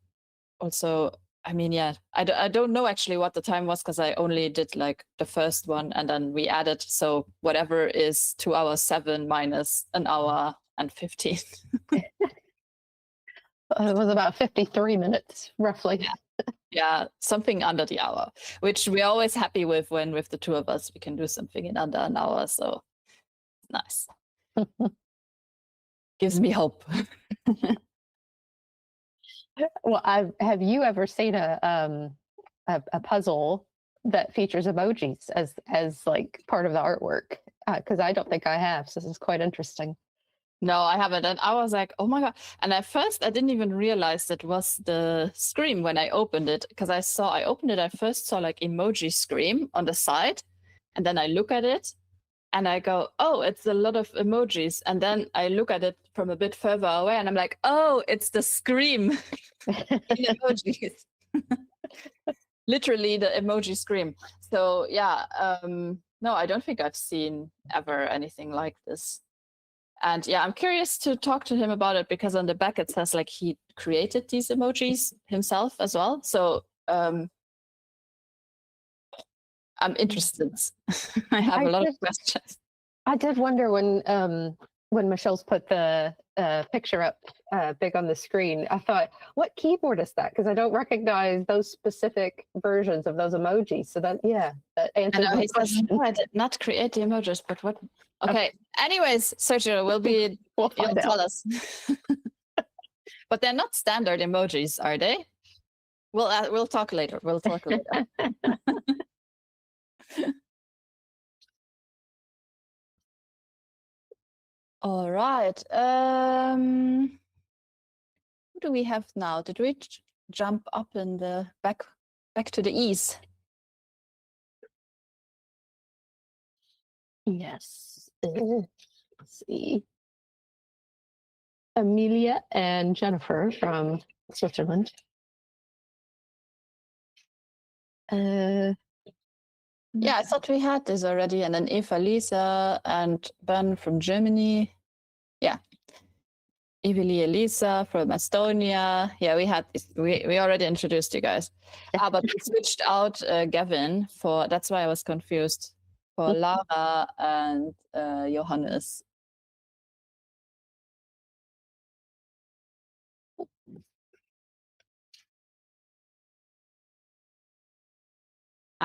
also, I mean, yeah, I don't know actually what the time was, because I only did like the first one and then we added, so whatever is 2 hours 7 minus 1 hour and 15. It was about 53 minutes, roughly. Yeah, something under the hour, which we're always happy with when with the two of us, we can do something in under 1 hour. So nice. Gives me hope. Well, have you ever seen a puzzle that features emojis as like part of the artwork? Because I don't think I have. So this is quite interesting. No, I haven't. And I was like, oh my God. And at first I didn't even realize it was the scream when I opened it, because I opened it, I first saw like emoji scream on the side. And then I look at it and I go, oh, it's a lot of emojis. And then I look at it from a bit further away and I'm like, oh, it's the scream in emojis. Literally the emoji scream. So yeah, no, I don't think I've seen ever anything like this. And yeah, I'm curious to talk to him about it, because on the back it says like he created these emojis himself as well. So I'm interested. I have a lot of questions. I did wonder when Michelle's put the picture up big on the screen, I thought, what keyboard is that? Because I don't recognize those specific versions of those emojis. So that answers my question. No, I did not create the emojis, but what? Okay. Anyways, Sergio, We'll you'll find tell out. us. But they're not standard emojis, are they? We'll talk later. We'll talk later. All right. Who do we have now? Did we jump up in the back to the east? Yes. Let's see. Amelia and Jennifer from Switzerland. Yeah, I thought we had this already. And then Eva Lisa and Ben from Germany. Yeah. Evili Elisa from Estonia. Yeah, we had this. We already introduced you guys. But we switched out Gavin for, that's why I was confused, for Lara and Johannes.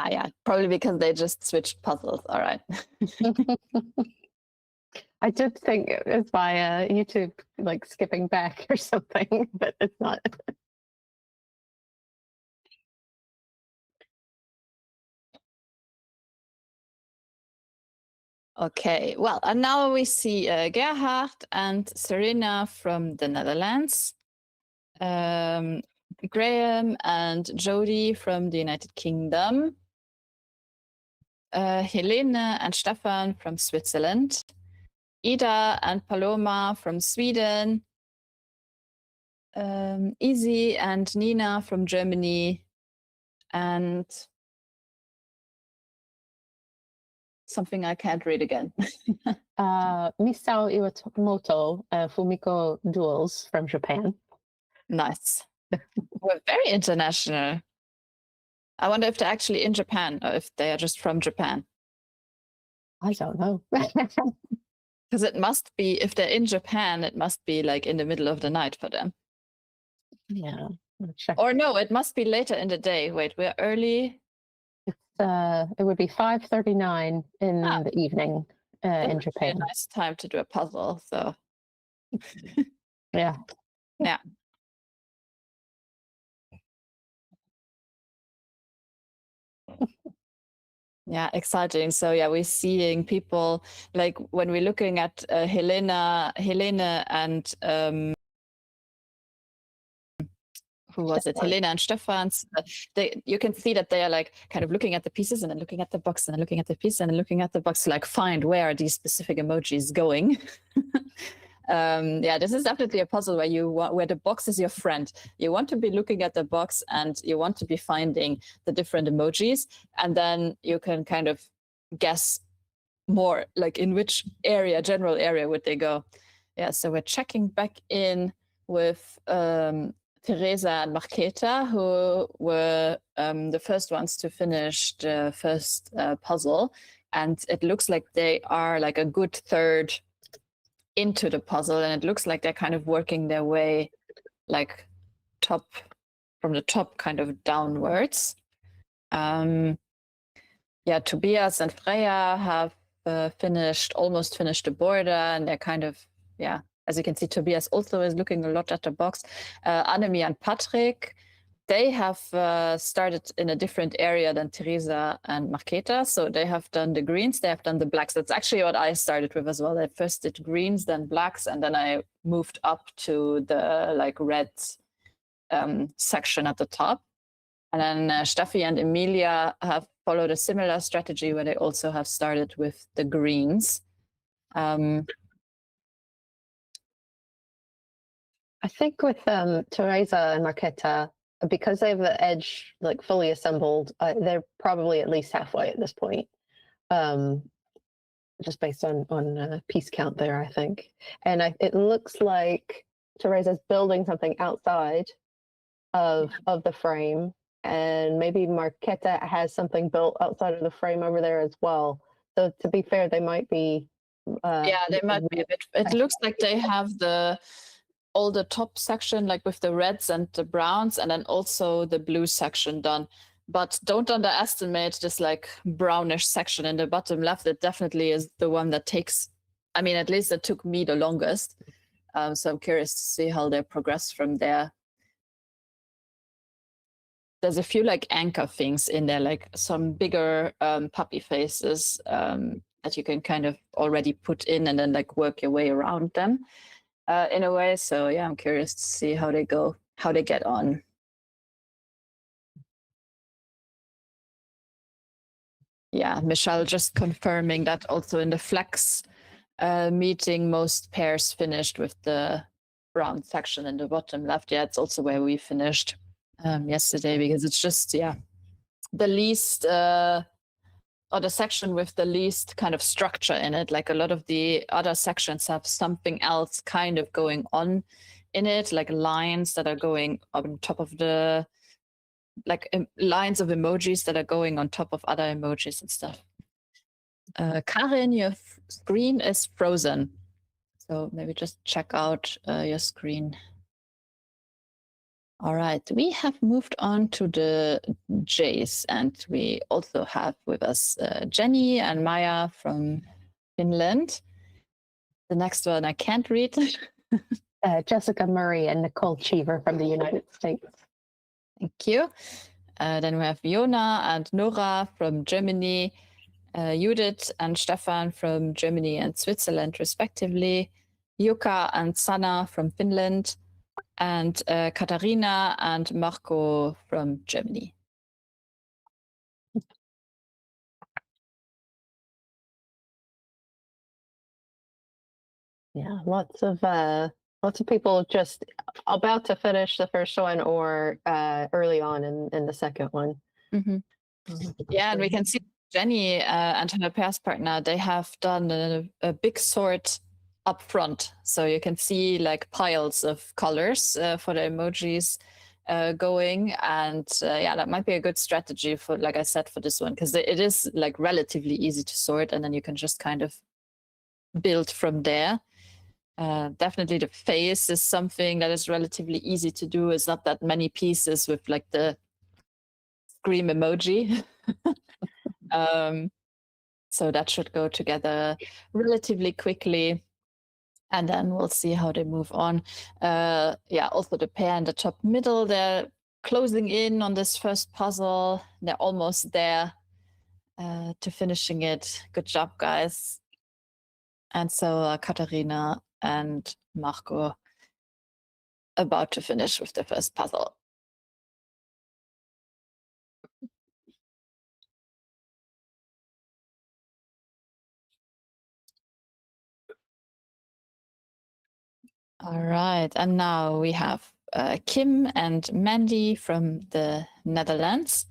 Yeah, probably because they just switched puzzles. All right. I did think it was via YouTube, like skipping back or something, but it's not. Okay, well, and now we see Gerhard and Serena from the Netherlands, Graham and Jody from the United Kingdom, Helene and Stefan from Switzerland, Ida and Paloma from Sweden, Izzy and Nina from Germany, and something I can't read again. Misao Iwamoto, Fumiko Duels from Japan. Nice. We're very international. I wonder if they're actually in Japan or if they are just from Japan. I don't know. Because it must be, if they're in Japan, it must be like in the middle of the night for them. Yeah. Check. Or no, it must be later in the day. Wait, we're early. It would be 5:39 in the evening in Japan. A nice time to do a puzzle. So yeah. Yeah. Yeah, exciting. So yeah, we're seeing people like when we're looking at Helene and who was it? Helena and Stefan's. You can see that they are like kind of looking at the pieces and then looking at the box and then looking at the piece and then looking at the box to like find where are these specific emojis going. Yeah, this is definitely a puzzle where the box is your friend. You want to be looking at the box and you want to be finding the different emojis, and then you can kind of guess more like in which area, general area would they go. Yeah, so we're checking back in with Teresa and Marketa, who were the first ones to finish the first puzzle. And it looks like they are like a good third into the puzzle. And it looks like they're kind of working their way like from the top kind of downwards. Yeah, Tobias and Freya have almost finished the border, and they're kind of, yeah, as you can see, Tobias also is looking a lot at the box. Annemie and Patrick, they have started in a different area than Teresa and Marketa. So they have done the greens, they have done the blacks. That's actually what I started with as well. I first did greens, then blacks, and then I moved up to the like red section at the top. And then Steffi and Emilia have followed a similar strategy where they also have started with the greens. I think with Teresa and Marketa, because they have the edge like fully assembled, they're probably at least halfway at this point. Just based on piece count there, I think. And it looks like Teresa's building something outside of the frame, and maybe Marketa has something built outside of the frame over there as well. So to be fair, they might be. Yeah, they might be a bit. It looks like they have all the top section, like with the reds and the browns, and then also the blue section done. But don't underestimate this like brownish section in the bottom left. It definitely is the one that takes, I mean, at least it took me the longest. So I'm curious to see how they progress from there. There's a few like anchor things in there, like some bigger puppy faces that you can kind of already put in and then like work your way around them in a way. So yeah, I'm curious to see how they go, how they get on. yeah, Michelle just confirming that also in the flex meeting, most pairs finished with the brown section in the bottom left. Yeah, it's also where we finished yesterday, because it's just, yeah, the least or the section with the least kind of structure in it. Like a lot of the other sections have something else kind of going on in it, like lines that are going on top of the, like lines of emojis that are going on top of other emojis and stuff. Karin, your screen is frozen. So maybe just check out your screen. All right, we have moved on to the J's, and we also have with us Jenny and Maya from Finland. The next one I can't read. Jessica Murray and Nicole Cheever from the United States. Thank you. Then we have Jona and Nora from Germany, Judith and Stefan from Germany and Switzerland, respectively, Yuka and Sana from Finland, and Katharina and Marco from Germany. Yeah, lots of people just about to finish the first one or early on in the second one. Mm-hmm. Yeah, and we can see Jenny and her pairs partner, they have done a big sort up front. So you can see like piles of colors for the emojis going. And yeah, that might be a good strategy for, like I said, for this one, because it is like relatively easy to sort, and then you can just kind of build from there. Definitely the face is something that is relatively easy to do. It's not that many pieces with like the scream emoji. So that should go together relatively quickly, and then we'll see how they move on. Yeah, also the pair in the top middle, they're closing in on this first puzzle. They're almost there to finishing it. Good job, guys. And so Katharina and Marco about to finish with the first puzzle. All right, and now we have Kim and Mandy from the Netherlands,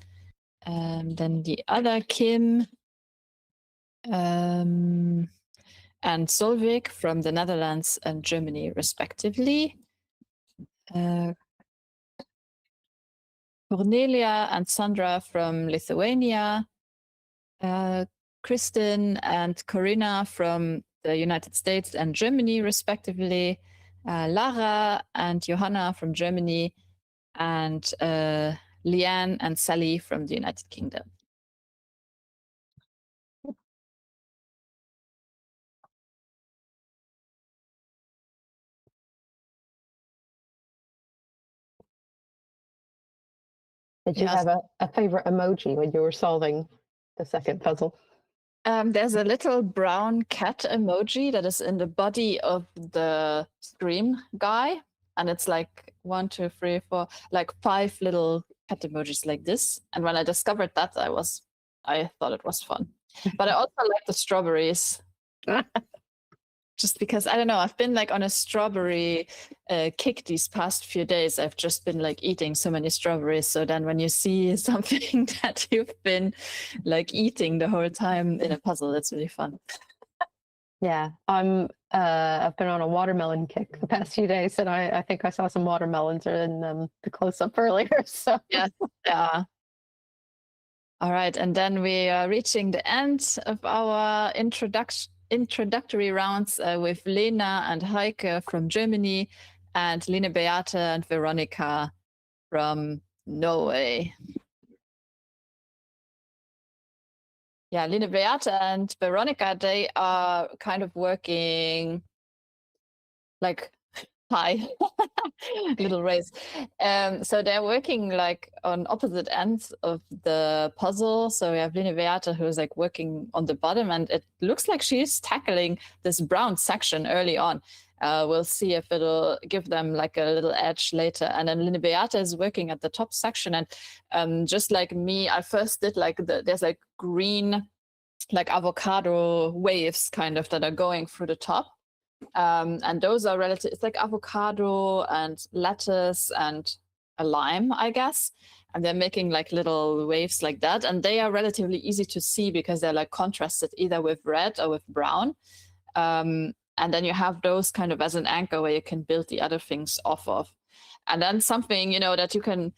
and then the other Kim and Solvik from the Netherlands and Germany, respectively. Cornelia and Sandra from Lithuania, Kristen and Corinna from the United States and Germany, respectively, Lara and Johanna from Germany, and Leanne and Sally from the United Kingdom. Did you have a favorite emoji when you were solving the second puzzle? There's a little brown cat emoji that is in the body of the Scream guy. And it's like 1, 2, 3, 4, like 5 little cat emojis like this. And when I discovered that, I thought it was fun. But I also like the strawberries. Just because, I don't know, I've been like on a strawberry kick these past few days. I've just been like eating so many strawberries. So then when you see something that you've been like eating the whole time in a puzzle, it's really fun. Yeah, I've been on a watermelon kick the past few days, and I think I saw some watermelons in the close-up earlier. So yeah. All right, and then we are reaching the end of our introductory rounds with Lena and Heike from Germany, and Line Beate and Veronica from Norway. Yeah, Line Beate and Veronica, they are kind of working like little race. So they're working like on opposite ends of the puzzle. So we have Line Beate, who's like working on the bottom, and it looks like she's tackling this brown section early on. We'll see if it'll give them like a little edge later. And then Beata is working at the top section, and just like me, I first did like there's like green, like avocado waves kind of that are going through the top. And those are relative, it's like avocado and lettuce and a lime, I guess. And they're making like little waves like that. And they are relatively easy to see because they're like contrasted either with red or with brown. And then you have those kind of as an anchor where you can build the other things off of. And then something, you know, that you can,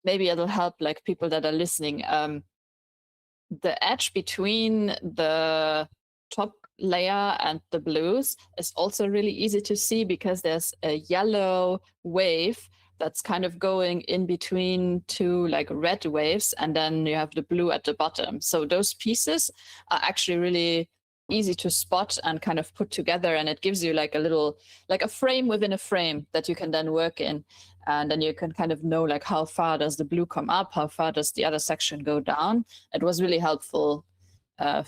maybe it'll help like people that are listening. The edge between the top layer and the blues is also really easy to see because there's a yellow wave that's kind of going in between two like red waves, and then you have the blue at the bottom. So those pieces are actually really easy to spot and kind of put together, and it gives you like a little, like a frame within a frame that you can then work in. And then you can kind of know like how far does the blue come up, how far does the other section go down. It was really helpful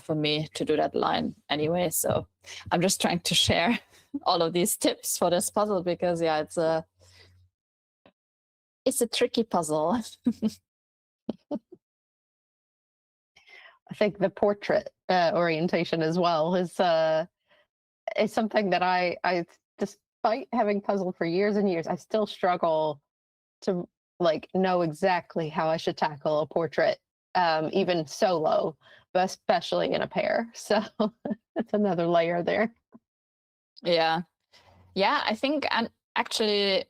for me to do that line anyway. So I'm just trying to share all of these tips for this puzzle because yeah, it's a tricky puzzle. I think the portrait orientation as well is something that I despite having puzzled for years and years, I still struggle to like know exactly how I should tackle a portrait, even solo, but especially in a pair. So it's another layer there. Yeah, I think, and actually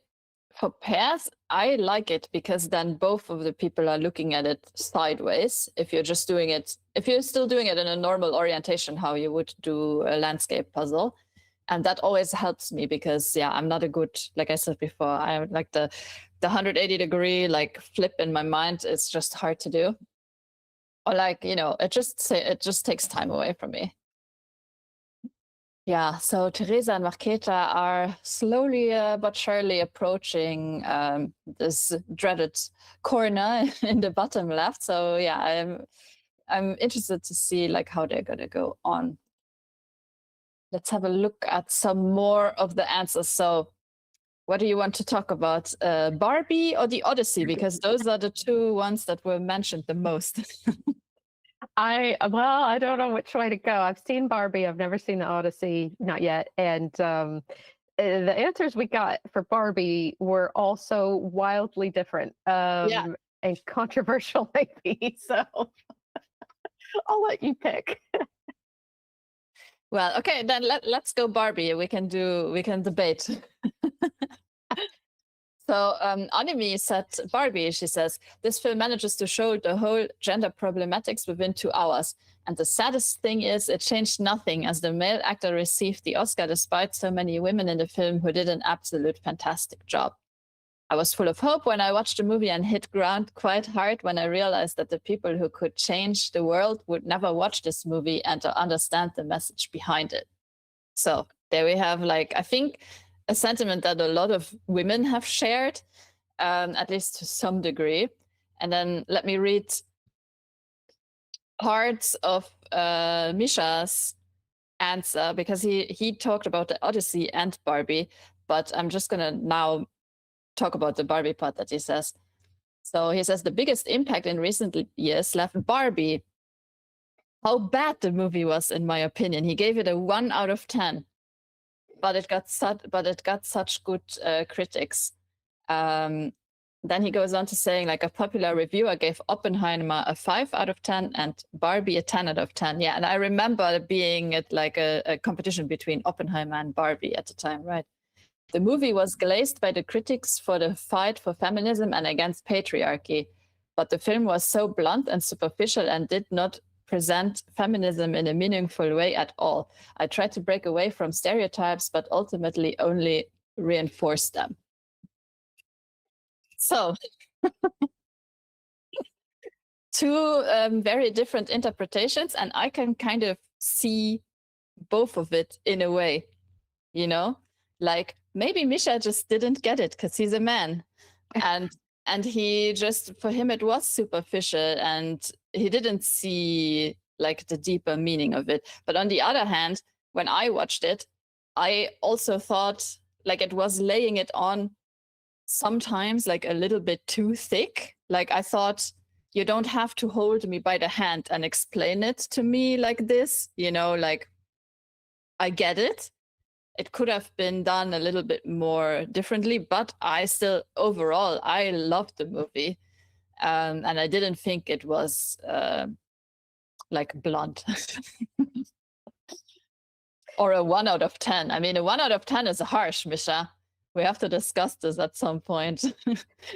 for pairs, I like it because then both of the people are looking at it sideways. If you're just doing it, if you're still doing it in a normal orientation, how you would do a landscape puzzle. And that always helps me because yeah, I'm not a good, like I said before, I like the 180-degree like flip in my mind. It's just hard to do. Or like, you know, it just takes time away from me. Yeah, so Teresa and Marketa are slowly but surely approaching this dreaded corner in the bottom left. So yeah, I'm interested to see like how they're gonna go on. Let's have a look at some more of the answers. So what do you want to talk about, Barbie or the Odyssey? Because those are the two ones that were mentioned the most. I don't know which way to go. I've seen Barbie. I've never seen the Odyssey, not yet. And the answers we got for Barbie were also wildly different and controversial, maybe. So I'll let you pick. Well, okay, then let's go Barbie. We can debate. So Anime said Barbie, she says, this film manages to show the whole gender problematics within 2 hours. And the saddest thing is it changed nothing as the male actor received the Oscar despite so many women in the film who did an absolute fantastic job. I was full of hope when I watched the movie and hit ground quite hard when I realized that the people who could change the world would never watch this movie and to understand the message behind it. So there we have, like, I think a sentiment that a lot of women have shared, at least to some degree. And then let me read parts of Misha's answer because he talked about the Odyssey and Barbie, but I'm just gonna now talk about the Barbie part that he says. So he says the biggest impact in recent years left Barbie. How bad the movie was, in my opinion. He gave it a 1 out of 10. But it got such good critics. Then he goes on to saying, like, a popular reviewer gave Oppenheimer a 5 out of 10 and Barbie a 10 out of 10. Yeah, and I remember being at like a competition between Oppenheimer and Barbie at the time, right? The movie was glazed by the critics for the fight for feminism and against patriarchy, but the film was so blunt and superficial and did not present feminism in a meaningful way at all. I tried to break away from stereotypes, but ultimately only reinforced them. So, two very different interpretations, and I can kind of see both of it in a way, you know? Like, maybe Misha just didn't get it because he's a man. And he just, for him, it was superficial and he didn't see like the deeper meaning of it. But on the other hand, when I watched it, I also thought like it was laying it on sometimes like a little bit too thick. Like I thought, you don't have to hold me by the hand and explain it to me like this, like I get it. It could have been done a little bit more differently, but I still, overall, I loved the movie. And I didn't think it was like blunt. Or a 1 out of 10. I mean, a 1 out of 10 is harsh, Misha. We have to discuss this at some point.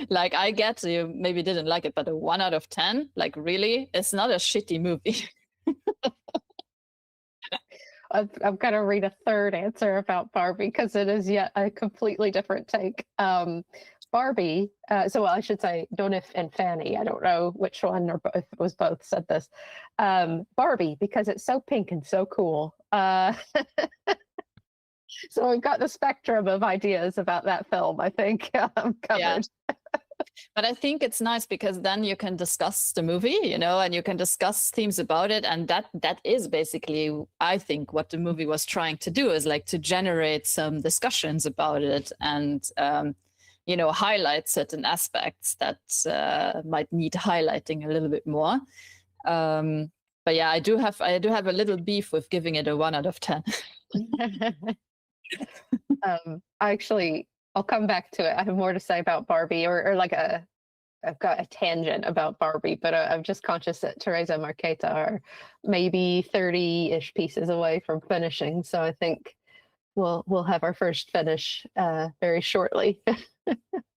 Like, I get you maybe didn't like it, but a 1 out of 10, like, really? It's not a shitty movie. I've got to read a third answer about Barbie because it is yet a completely different take. Barbie, well, I should say Donif and Fanny. I don't know which one or if it was both said this. Barbie, because it's so pink and so cool. So we've got the spectrum of ideas about that film, I think, covered. Yeah. But I think it's nice because then you can discuss the movie, and you can discuss themes about it. And that is basically, I think, what the movie was trying to do, is like to generate some discussions about it and, highlight certain aspects that might need highlighting a little bit more. But yeah, I do have a little beef with giving it a 1 out of 10. I'll come back to it. I have more to say about Barbie, or like I've got a tangent about Barbie, but I'm just conscious that Teresa Marqueta are maybe 30-ish pieces away from finishing. So I think we'll have our first finish very shortly.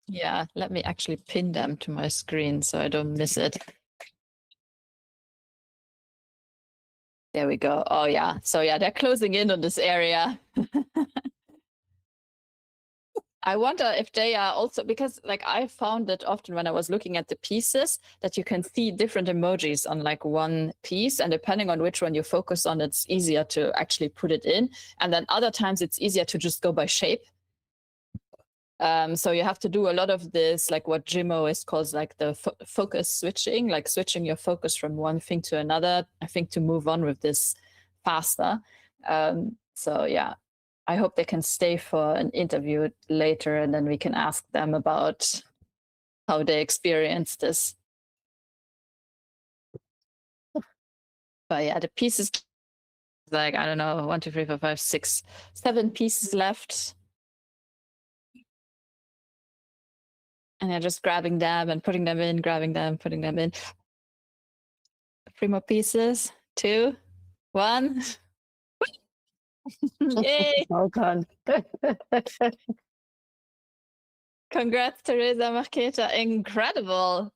Yeah, let me actually pin them to my screen so I don't miss it. There we go. Oh yeah. So yeah, they're closing in on this area. I wonder if they are also, because like I found that often when I was looking at the pieces that you can see different emojis on like one piece, and depending on which one you focus on, it's easier to actually put it in. And then other times it's easier to just go by shape. So you have to do a lot of this, like what Jimo calls like the focus switching, like switching your focus from one thing to another, I think, to move on with this faster. So yeah, I hope they can stay for an interview later, and then we can ask them about how they experienced this. But yeah, the pieces, like, I don't know, 1, 2, 3, 4, 5, 6, 7 pieces left. And they're just grabbing them and putting them in, grabbing them, putting them in. 3 more pieces. 2, 1. Yay! Well done. Congrats, Teresa Marqueta. Incredible.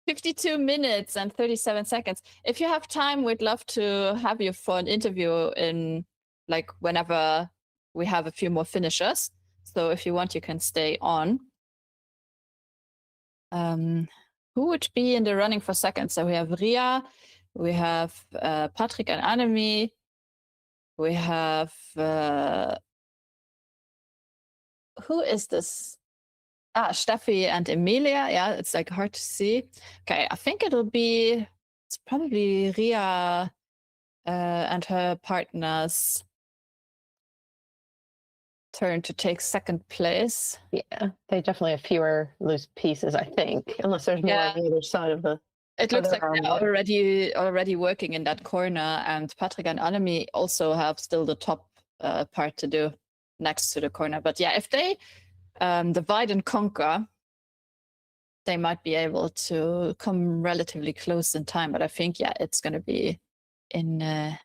52 minutes and 37 seconds. If you have time, we'd love to have you for an interview in like whenever we have a few more finishers. So if you want, you can stay on. Who would be in the running for second? So we have Ria, we have Patrick and Annemie, we have who is this? Steffi and Emilia. Yeah, it's like hard to see. Okay, I think it's probably Ria and her partner's turn to take second place. Yeah, they definitely have fewer loose pieces, I think, unless there's more on the other side of the. It looks like they're already working in that corner, and Patrick and Annemie also have still the top part to do next to the corner. But yeah, if they divide and conquer, they might be able to come relatively close in time. But I think, yeah, it's going to be in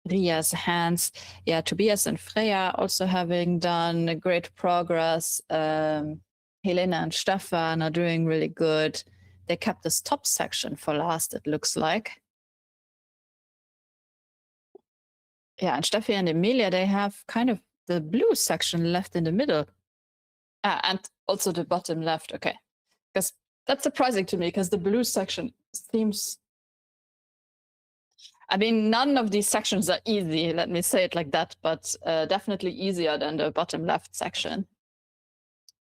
Ria's hands. Yeah, Tobias and Freya also having done great progress. Helena and Stefan are doing really good. They kept this top section for last, it looks like. Yeah, and Steffi and Emilia, they have kind of the blue section left in the middle. And also the bottom left, okay. Because that's surprising to me, because the blue section seems... I mean, none of these sections are easy, let me say it like that, but definitely easier than the bottom left section.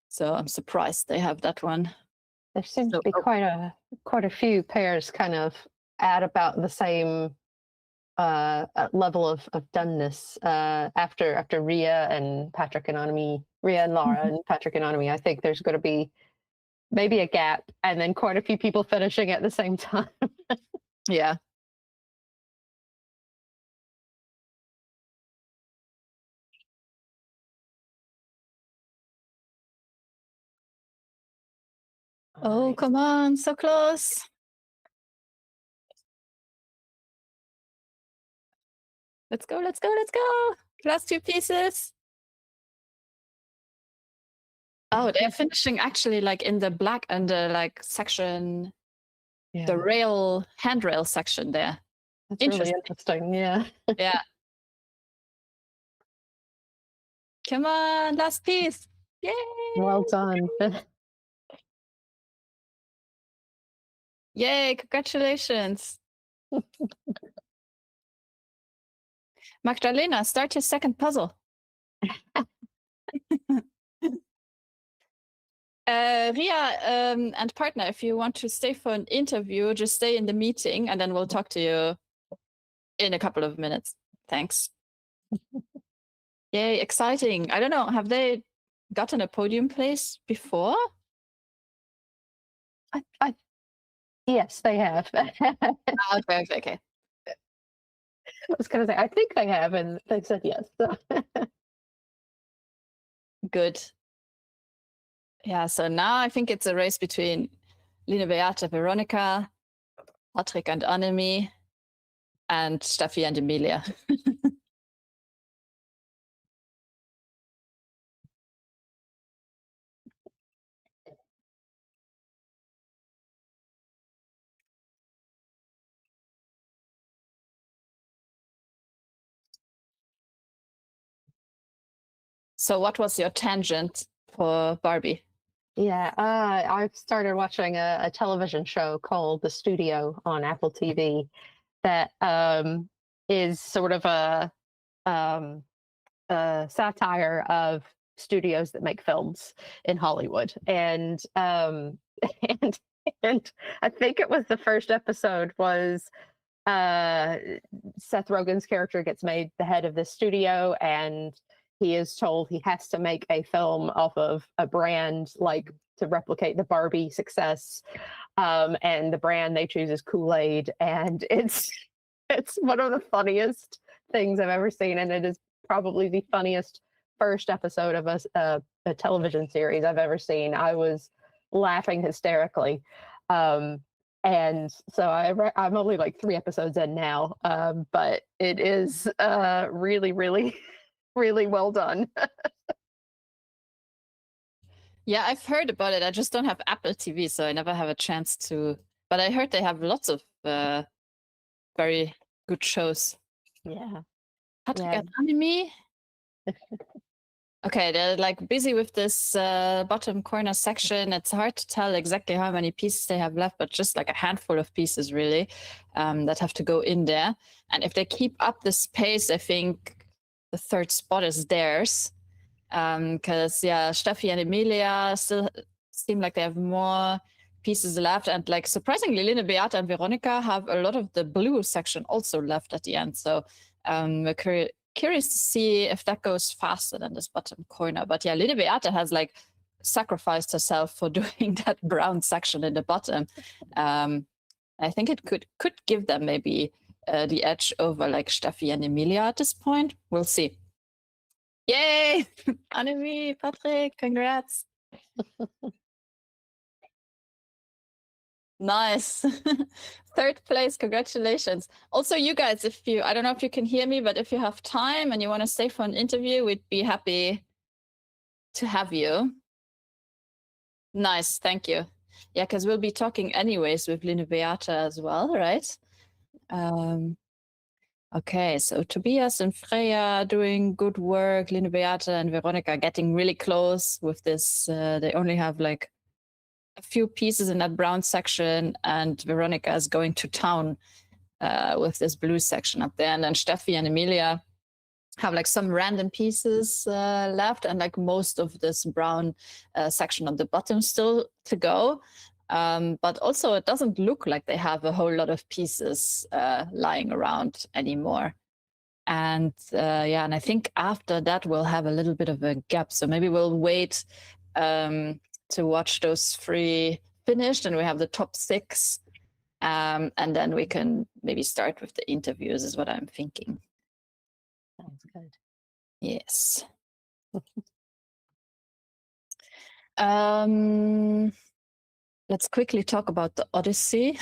So I'm surprised they have that one. There seems to be quite a few pairs kind of at about the same level of doneness after Rhea and Patrick and Anami, Rhea and Laura and Patrick and Anami. I think there's going to be maybe a gap, and then quite a few people finishing at the same time. Yeah. Oh, Alright. come on, so close. Let's go, let's go, let's go. Last two pieces. Oh, they're finishing actually like in the black and the like section, Yeah, the rail, handrail section there. that's really interesting. interesting. Yeah. Yeah. Come on, last piece. Yay! Well done. Yay, congratulations. Magdalena, start your second puzzle. Ria and partner, if you want to stay for an interview, just stay in the meeting and then we'll talk to you in a couple of minutes. Thanks. Yay, exciting. I don't know, have they gotten a podium place before? Yes, they have. Okay. I was going to say, I think they have, and they said yes. Good. Yeah, so now I think it's a race between Line, Beate, Veronica, Patrick and Annemie, and Steffi and Emilia. So what was your tangent for Barbie? Yeah, I've started watching a television show called The Studio on Apple TV that is sort of a satire of studios that make films in Hollywood, and and and I think it was the first episode was Seth Rogen's character gets made the head of this studio, and he is told he has to make a film off of a brand like to replicate the Barbie success. And the brand they choose is Kool-Aid, and it's one of the funniest things I've ever seen, and it is probably the funniest first episode of a television series I've ever seen. I was laughing hysterically. And so I'm only like 3 episodes in now, but it is really, really, really well done. Yeah, I've heard about it. I just don't have Apple TV, so I never have a chance to. But I heard they have lots of very good shows. Yeah. Patrick Yeah. and Annemie. Okay, they're like busy with this bottom corner section. It's hard to tell exactly how many pieces they have left, but just like a handful of pieces really that have to go in there. And if they keep up this pace, I think the third spot is theirs. Because yeah, Steffi and Emilia still seem like they have more pieces left. And like surprisingly, Line, Beate and Veronica have a lot of the blue section also left at the end. So we're curious to see if that goes faster than this bottom corner. But yeah, Line, Beate has like sacrificed herself for doing that brown section in the bottom. I think it could give them maybe the edge over like Steffi and Emilia at this point. We'll see. Yay! Annemie, Patrick, congrats. Nice. Third place, congratulations. Also, you guys, if you, I don't know if you can hear me, but if you have time and you want to stay for an interview, we'd be happy to have you. Nice, thank you. Yeah, because we'll be talking anyways with Line, Beate as well, right? Okay, so Tobias and Freya doing good work. Line, Beate and Veronica getting really close with this. They only have like a few pieces in that brown section, and Veronica is going to town with this blue section up there. And then Steffi and Emilia have like some random pieces left, and like most of this brown section on the bottom still to go. But also, it doesn't look like they have a whole lot of pieces lying around anymore. And yeah, and I think after that we'll have a little bit of a gap. So maybe we'll wait to watch those 3 finished, and we have the top 6, and then we can maybe start with the interviews. Is what I'm thinking. Sounds good. Yes. Let's quickly talk about the Odyssey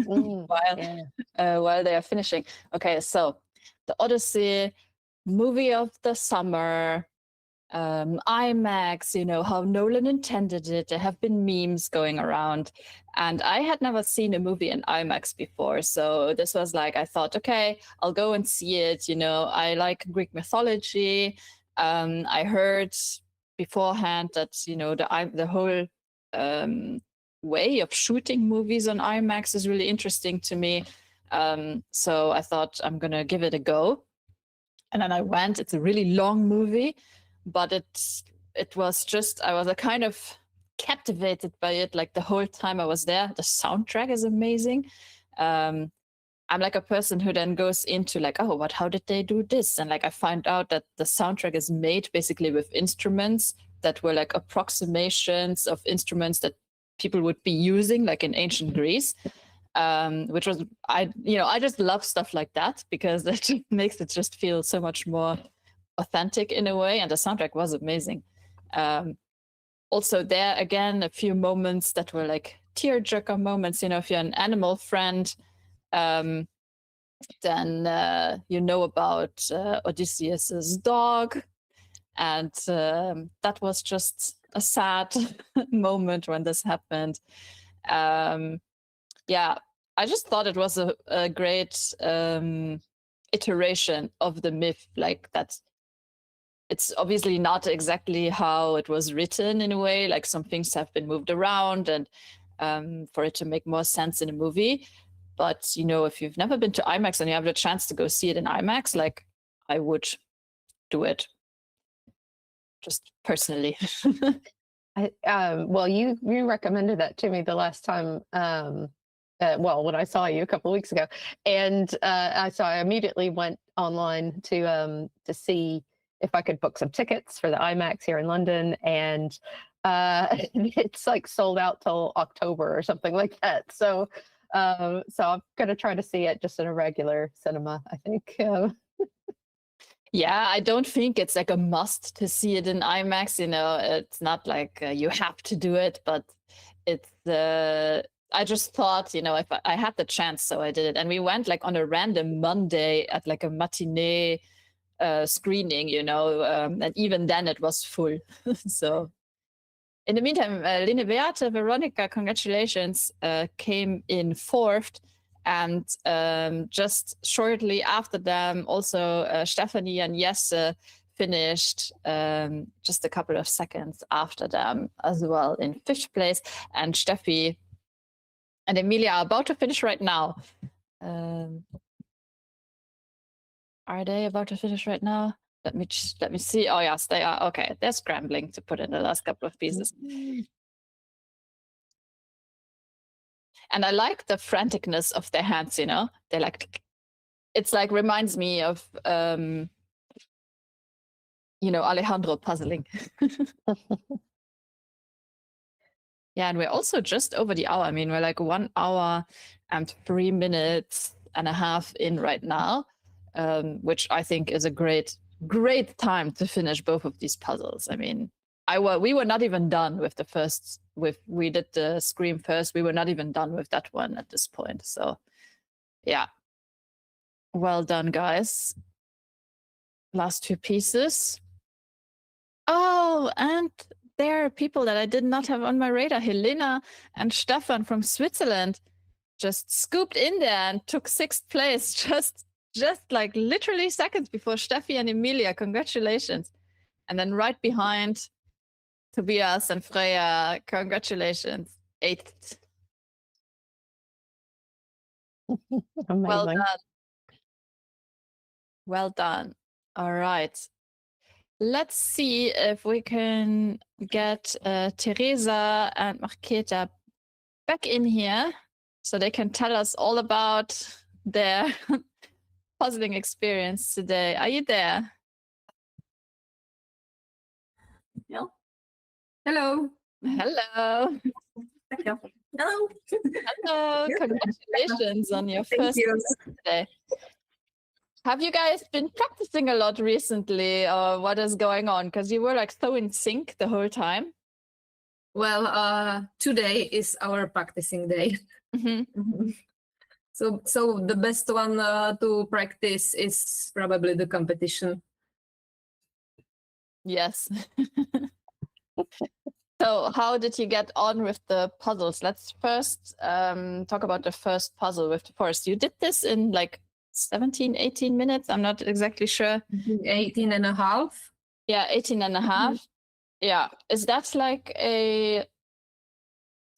while they are finishing. Okay, so the Odyssey, movie of the summer, IMAX, you know, how Nolan intended it. There have been memes going around, and I had never seen a movie in IMAX before. So this was like, I thought, okay, I'll go and see it. You know, I like Greek mythology. I heard beforehand that, you know, the whole way of shooting movies on IMAX is really interesting to me. So I thought I'm going to give it a go. And then I went. It's a really long movie, but it was just, I was a kind of captivated by it like the whole time I was there. The soundtrack is amazing. I'm like a person who then goes into like, oh, but how did they do this? And like I find out that the soundtrack is made basically with instruments that were like approximations of instruments that people would be using like in ancient Greece. Which was, I just love stuff like that because it makes it just feel so much more authentic in a way. And the soundtrack was amazing. Also there again, a few moments that were like tearjerker moments. You know, if you're an animal friend, then you know about Odysseus's dog. And that was just a sad moment when this happened. Yeah, I just thought it was a great iteration of the myth, like that. It's obviously not exactly how it was written in a way, like some things have been moved around and for it to make more sense in a movie. But, you know, if you've never been to IMAX and you have the chance to go see it in IMAX, like I would do it. Just personally. Well, you recommended that to me the last time. Well, when I saw you a couple of weeks ago, and so I immediately went online to see if I could book some tickets for the IMAX here in London, and it's like sold out till October or something like that. So, so I'm gonna try to see it just in a regular cinema, I think. Yeah, I don't think it's like a must to see it in IMAX. You know, it's not like you have to do it, but it's I just thought, you know, if I had the chance, so I did it. And we went like on a random Monday at like a matinee screening, you know, and even then it was full. So in the meantime, Lene Beate, Veronica, congratulations, came in 4th. And just shortly after them, also Stephanie and Jesse finished just a couple of seconds after them as well in 5th place. And Steffi and Emilia are about to finish right now. Are they about to finish right now? Let me see. Oh yes, they are. Okay, they're scrambling to put in the last couple of pieces. And I like the franticness of their hands, you know? They're like, it's like reminds me of, you know, Alejandro puzzling. Yeah, and we're also just over the hour. I mean, we're like 1 hour and 3 minutes and a half in right now, which I think is a great time to finish both of these puzzles. I mean, we were not even done with the first. We did the Scream first. We were not even done with that one at this point. So, yeah, well done, guys. Last 2 pieces. Oh, and there are people that I did not have on my radar. Helena and Stefan from Switzerland just scooped in there and took 6th place, just like literally seconds before Steffi and Emilia. Congratulations. And then right behind, Tobias and Freya, congratulations. 8th. Amazing. Well done. Well done. All right. Let's see if we can get Teresa and Marketa back in here so they can tell us all about their puzzling experience today. Are you there? Yeah. Hello. Hello. Hello. Hello. Hello. Yeah. Congratulations on your Thank first you. today. Have you guys been practicing a lot recently, or what is going on? Because you were like so in sync the whole time. Well, today is our practicing day. Mhm. So the best one to practice is probably the competition. Yes. So how did you get on with the puzzles? Let's first talk about the first puzzle with the forest. You did this in like 17, 18 minutes. I'm not exactly sure. 18 and a half. Yeah, 18 and a half. Yeah. Is that like a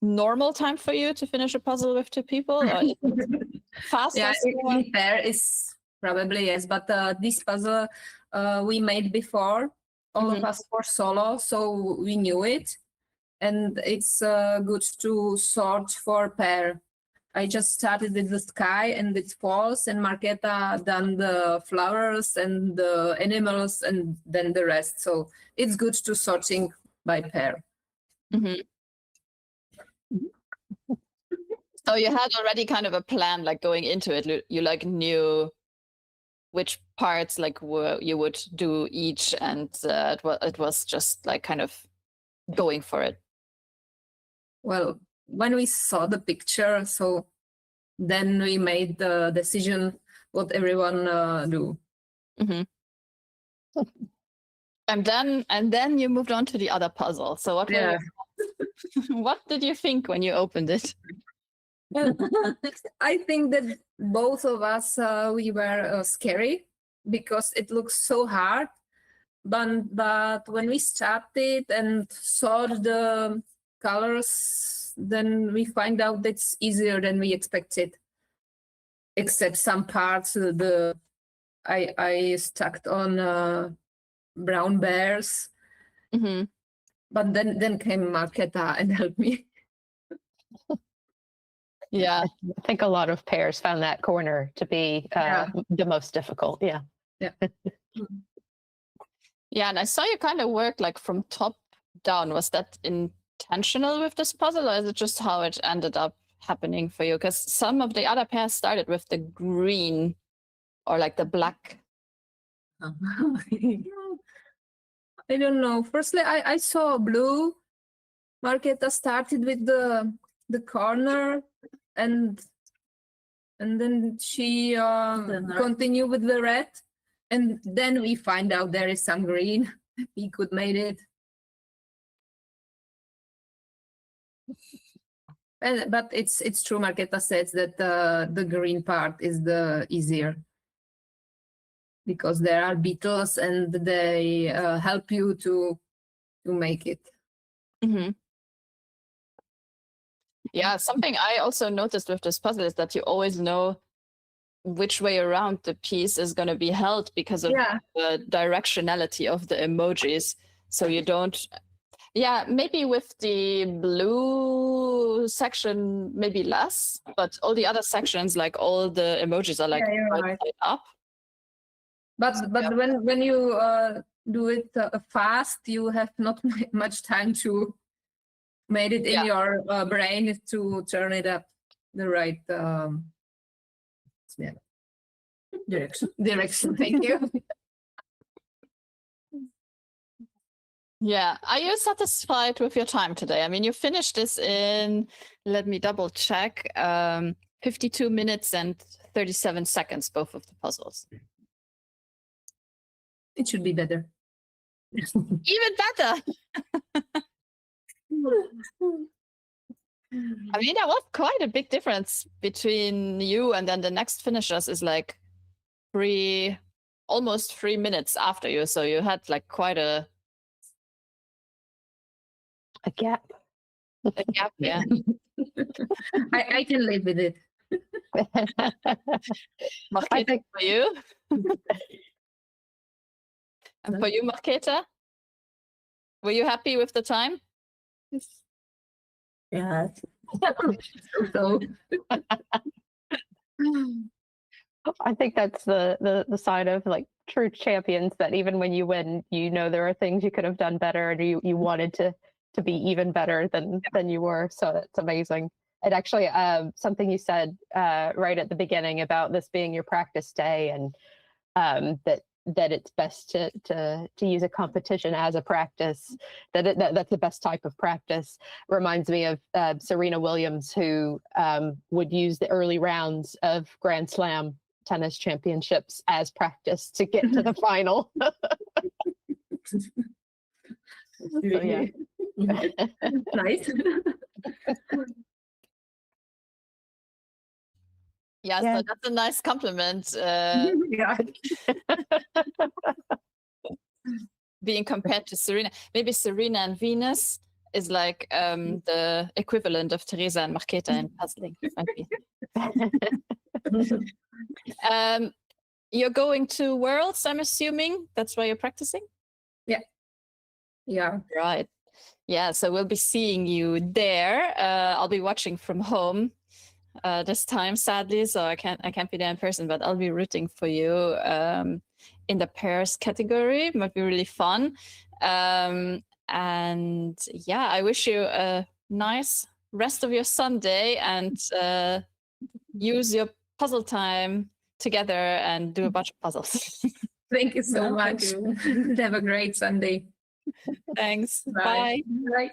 normal time for you to finish a puzzle with two people? Or is it fast Yeah, or slower? in pair is probably yes, but this puzzle we made before. All of us were solo, so we knew it, and it's good to sort for pair. I just started with the sky and it falls, and Marketa done the flowers and the animals, and then the rest. So it's good to sorting by pair. Mhm. So you had already kind of a plan, like going into it. You like knew which parts like you would do each, and it was just like kind of going for it. Well, when we saw the picture, so then we made the decision what everyone do. Mhm. And then you moved on to the other puzzle. So what Yeah. what did you think when you opened it? I think that both of us we were scary because it looks so hard. But when we started and saw the colors, then we find out it's easier than we expected. Except some parts, I stuck on brown bears, Mhm. but then came Marketa and helped me. Yeah. I think a lot of pairs found that corner to be Yeah. the most difficult. Yeah. Yeah, and I saw you kind of work like from top down. Was that intentional with this puzzle, or is it just how it ended up happening for you? Because some of the other pairs started with the green or like the black. I don't know. Firstly, I saw blue. Marketa started with the corner, and then she continued with the red, and then we find out there is some green. We could made it. But it's true. Marketa says that the green part is the easier because there are beetles and they help you to make it. Mm-hmm. Yeah, something I also noticed with this puzzle is that you always know which way around the piece is going to be held because of the directionality of the emojis. So you don't, maybe with the blue section, maybe less, but all the other sections, like all the emojis are like right side up. But when you do it fast, you have not much time to make it in your brain to turn it up the right direction. Thank you. Yeah. Are you satisfied with your time today? I mean, you finished this in, let me double check, 52 minutes and 37 seconds, both of the puzzles. It should be better. Even better. I mean, that was quite a big difference between you and then the next finishers is like almost 3 minutes after you. So you had like quite a gap. A gap, yeah. I can live with it. Marketa, for you? And for you, Marketa? Were you happy with the time? Yeah. So I think that's the sign of like true champions, that even when you win, you know there are things you could have done better, and you wanted to be even better than you were. So that's amazing. And actually, something you said right at the beginning about this being your practice day, and that it's best to use a competition as a practice, that's the best type of practice, reminds me of Serena Williams, who would use the early rounds of Grand Slam tennis championships as practice to get to the final. So, yeah. nice. Yeah, Yeah. so that's a nice compliment. Yeah. Being compared to Serena. Maybe Serena and Venus is like the equivalent of Teresa and Marketa in puzzling. You're going to Worlds, I'm assuming. That's why you're practicing? Yeah. Right. Yeah, so we'll be seeing you there. I'll be watching from home this time, sadly, so I can't be there in person, but I'll be rooting for you in the pairs category. Might be really fun. And yeah, I wish you a nice rest of your Sunday, and use your puzzle time together and do a bunch of puzzles. Thank you so Yeah, much. thank you. Have a great Sunday. Thanks. Bye. Bye.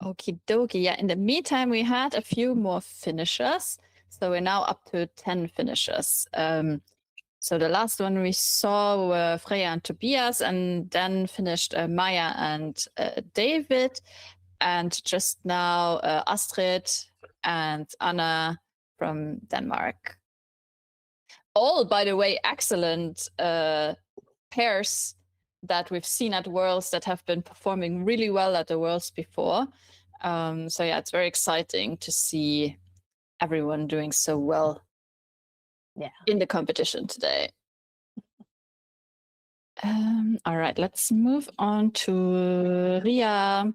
Okie dokie. Yeah, in the meantime, we had a few more finishers. So we're now up to 10 finishers. So the last one we saw were Freya and Tobias, and then finished Maya and David. And just now Astrid and Anna from Denmark. All, by the way, excellent pairs that we've seen at Worlds that have been performing really well at the Worlds before. So yeah, it's very exciting to see everyone doing so well in the competition today. All right, let's move on to Ria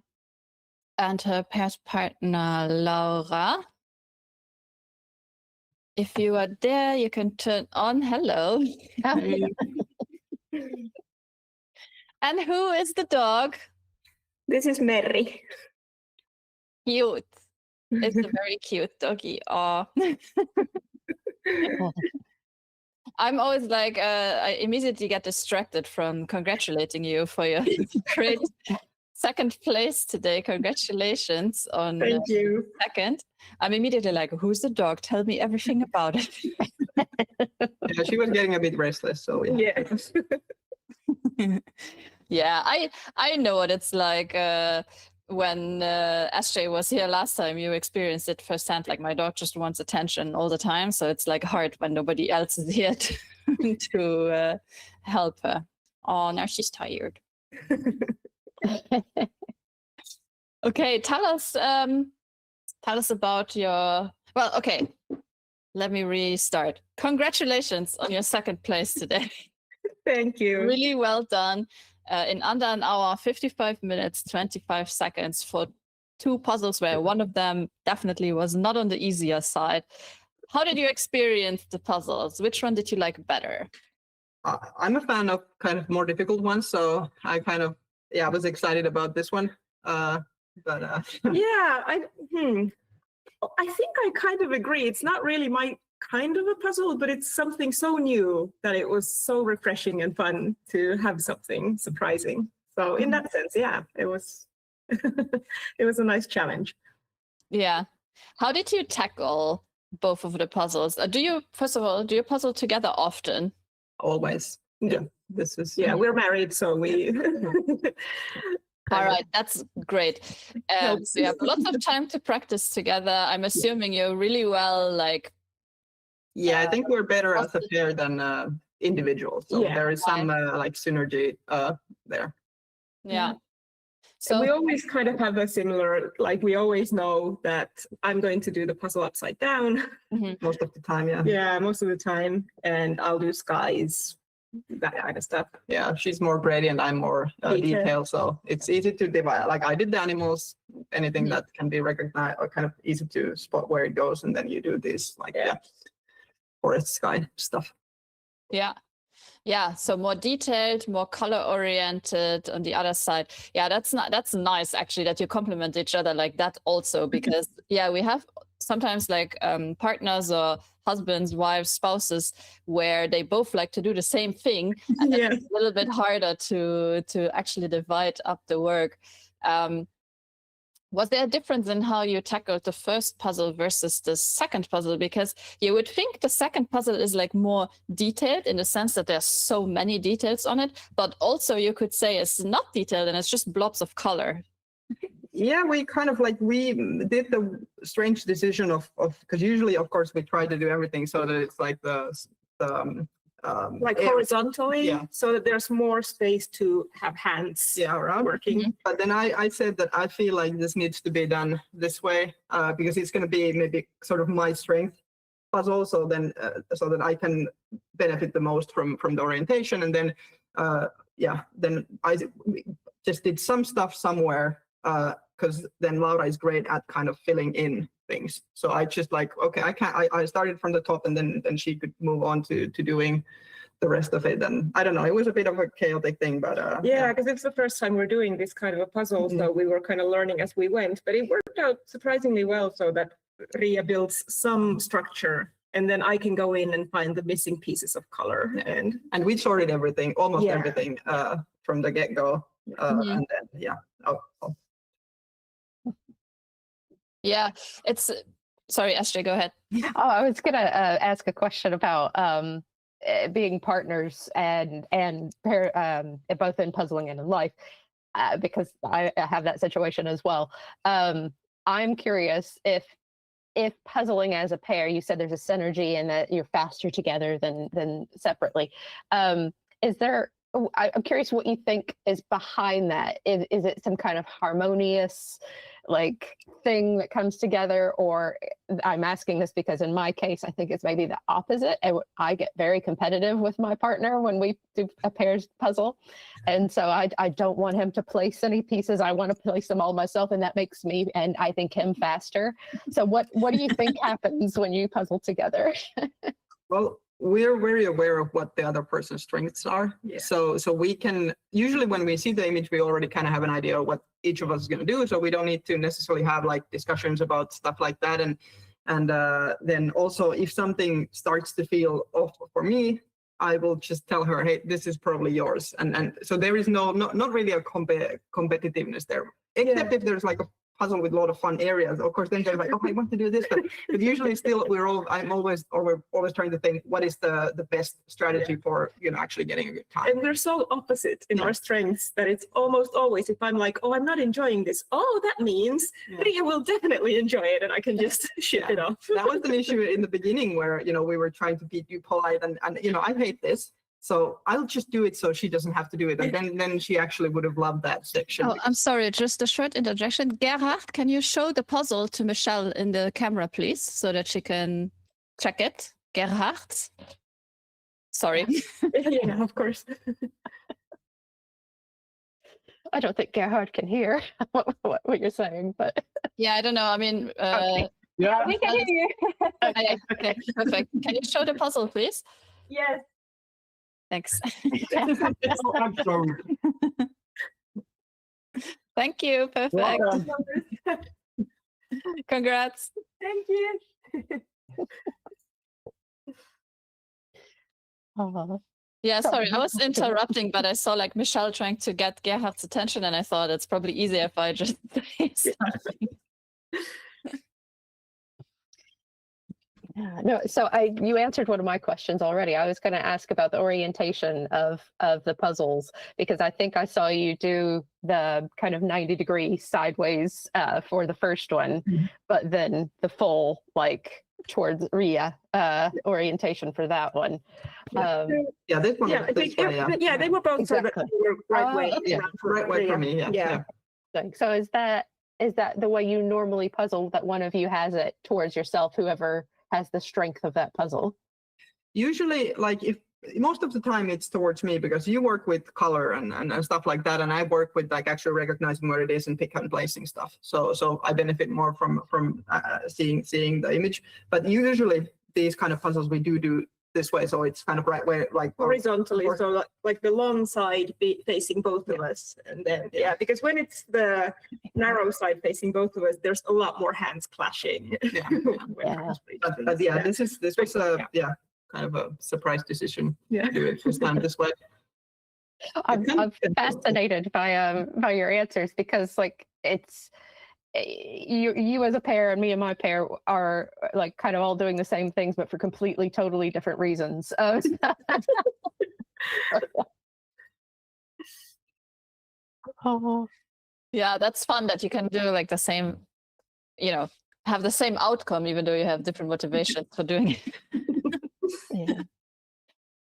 and her pairs partner, Laura. If you are there, you can turn on. Hello. And who is the dog? This is Merri. Cute. It's a very cute doggy. Aw. I'm always like, I immediately get distracted from congratulating you for your great second place today. Congratulations on Thank you. second. I'm immediately like, who's the dog? Tell me everything about it. Yeah, she was getting a bit restless, so yeah. Yes. Yeah, I know what it's like. When SJ was here last time, you experienced it firsthand. Like, my dog just wants attention all the time, so it's like hard when nobody else is here to help her. Oh, now she's tired. Okay, tell us about your. Well, okay, let me restart. Congratulations on your second place today. Thank you. Really well done. In under an hour, 55 minutes, 25 seconds for two puzzles where one of them definitely was not on the easier side. How did you experience the puzzles? Which one did you like better? I'm a fan of kind of more difficult ones, so I kind of was excited about this one. Yeah, I think I kind of agree. It's not really my kind of a puzzle, but it's something so new that it was so refreshing and fun to have something surprising. So in that sense, yeah, it was it was a nice challenge. Yeah. How did you tackle both of the puzzles? Do you puzzle together often? Always. Yeah. This is We're married, so we All right, that's great. So you have lots of time to practice together. I'm assuming you're really well, like. Yeah, I think we're better as a pair than individuals. So there is some like synergy there. Yeah. So we always kind of have a similar, like, we always know that I'm going to do the puzzle upside down. Most of the time, yeah. Yeah, most of the time. And I'll do skies that kind of stuff. Yeah, she's more Brady and I'm more Detail. detail, so it's easy to divide. Like I did the animals, anything that can be recognized, or kind of easy to spot where it goes, and then you do this like forest sky stuff. Yeah. Yeah, so more detailed, more color oriented on the other side. Yeah, that's nice actually that you complement each other like that also, because yeah, we have sometimes like partners or husbands, wives, spouses where they both like to do the same thing, and it's a little bit harder to actually divide up the work. Was there a difference in how you tackled the first puzzle versus the second puzzle? Because you would think the second puzzle is like more detailed in the sense that there's so many details on it, but also you could say it's not detailed and it's just blobs of color. Yeah, we kind of like, we did the strange decision of because usually, of course, we try to do everything so that it's like like horizontally, yeah, so that there's more space to have hands around working. But then I said that I feel like this needs to be done this way because it's going to be maybe sort of my strength puzzle, so then so that I can benefit the most from the orientation. And then then I just did some stuff somewhere because then Laura is great at kind of filling in things. So I just like, okay, I started from the top, and then she could move on to doing the rest of it. And I don't know, it was a bit of a chaotic thing, but yeah, because it's the first time we're doing this kind of a puzzle, so we were kind of learning as we went, but it worked out surprisingly well, so that Ria builds some structure, and then I can go in and find the missing pieces of color. And we sorted everything, almost everything from the get-go. And then Yeah, it's sorry, Astrid, go ahead. Oh, I was gonna ask a question about being partners and both in puzzling and in life, because I have that situation as well. I'm curious if puzzling as a pair, you said there's a synergy and that you're faster together than separately. Is there? I'm curious what you think is behind that. Is it some kind of harmonious like thing that comes together, or I'm asking this because in my case I think it's maybe the opposite. I get very competitive with my partner when we do a pairs puzzle, and so I don't want him to place any pieces. I want to place them all myself, and that makes me and I think him faster. So what do you think happens when you puzzle together? Well, we're very aware of what the other person's strengths are. Yeah. So we can, usually when we see the image, we already kind of have an idea of what each of us is going to do. So we don't need to necessarily have like discussions about stuff like that. And then also if something starts to feel off for me, I will just tell her, hey, this is probably yours. And so there is not really a competitiveness there, except if there's like a puzzle with a lot of fun areas. Of course, then they're like, oh, I want to do this, but usually still we're always trying to think what is the best strategy for actually getting a good time. And we're so opposite in our strengths that it's almost always, if I'm like, oh, I'm not enjoying this, oh, that means Ria will definitely enjoy it, and I can just ship it off. That was an issue in the beginning where we were trying to be polite and I hate this. So I'll just do it so she doesn't have to do it. And then she actually would have loved that section. Oh, I'm sorry, just a short interjection. Gerhard, can you show the puzzle to Michelle in the camera, please, so that she can check it? Gerhard? Sorry. Yeah, of course. I don't think Gerhard can hear what you're saying, but yeah, I don't know. I mean, yeah, we can hear you. Okay, perfect. Can you show the puzzle, please? Yes. Thanks. Thank you. Perfect. Congrats. Thank you. Yeah, sorry, I was interrupting, but I saw like Michelle trying to get Gerhard's attention, and I thought it's probably easier if I just say something. No, so you answered one of my questions already. I was going to ask about the orientation of the puzzles, because I think I saw you do the kind of 90-degree sideways for the first one, but then the full like towards Ria orientation for that one. This one. Yeah, they were both exactly. sort of right way. Right way for me. Yeah. So is that the way you normally puzzle, that one of you has it towards yourself, whoever has the strength of that puzzle? Usually, like most of the time it's towards me because you work with color and stuff like that, and I work with like actually recognizing where it is and pick and placing stuff. So I benefit more from seeing the image. But usually these kind of puzzles we do this way, so it's kind of right where like horizontally, so like the long side facing both of us, and then because when it's the narrow side facing both of us, there's a lot more hands clashing. Yeah. Yeah. But this was a kind of a surprise decision. To do it this time this way. I'm fascinated by your answers because like it's you as a pair and me and my pair are like kind of all doing the same things but for completely totally different reasons. Yeah, that's fun that you can do like the same, have the same outcome even though you have different motivations for doing it. Yeah.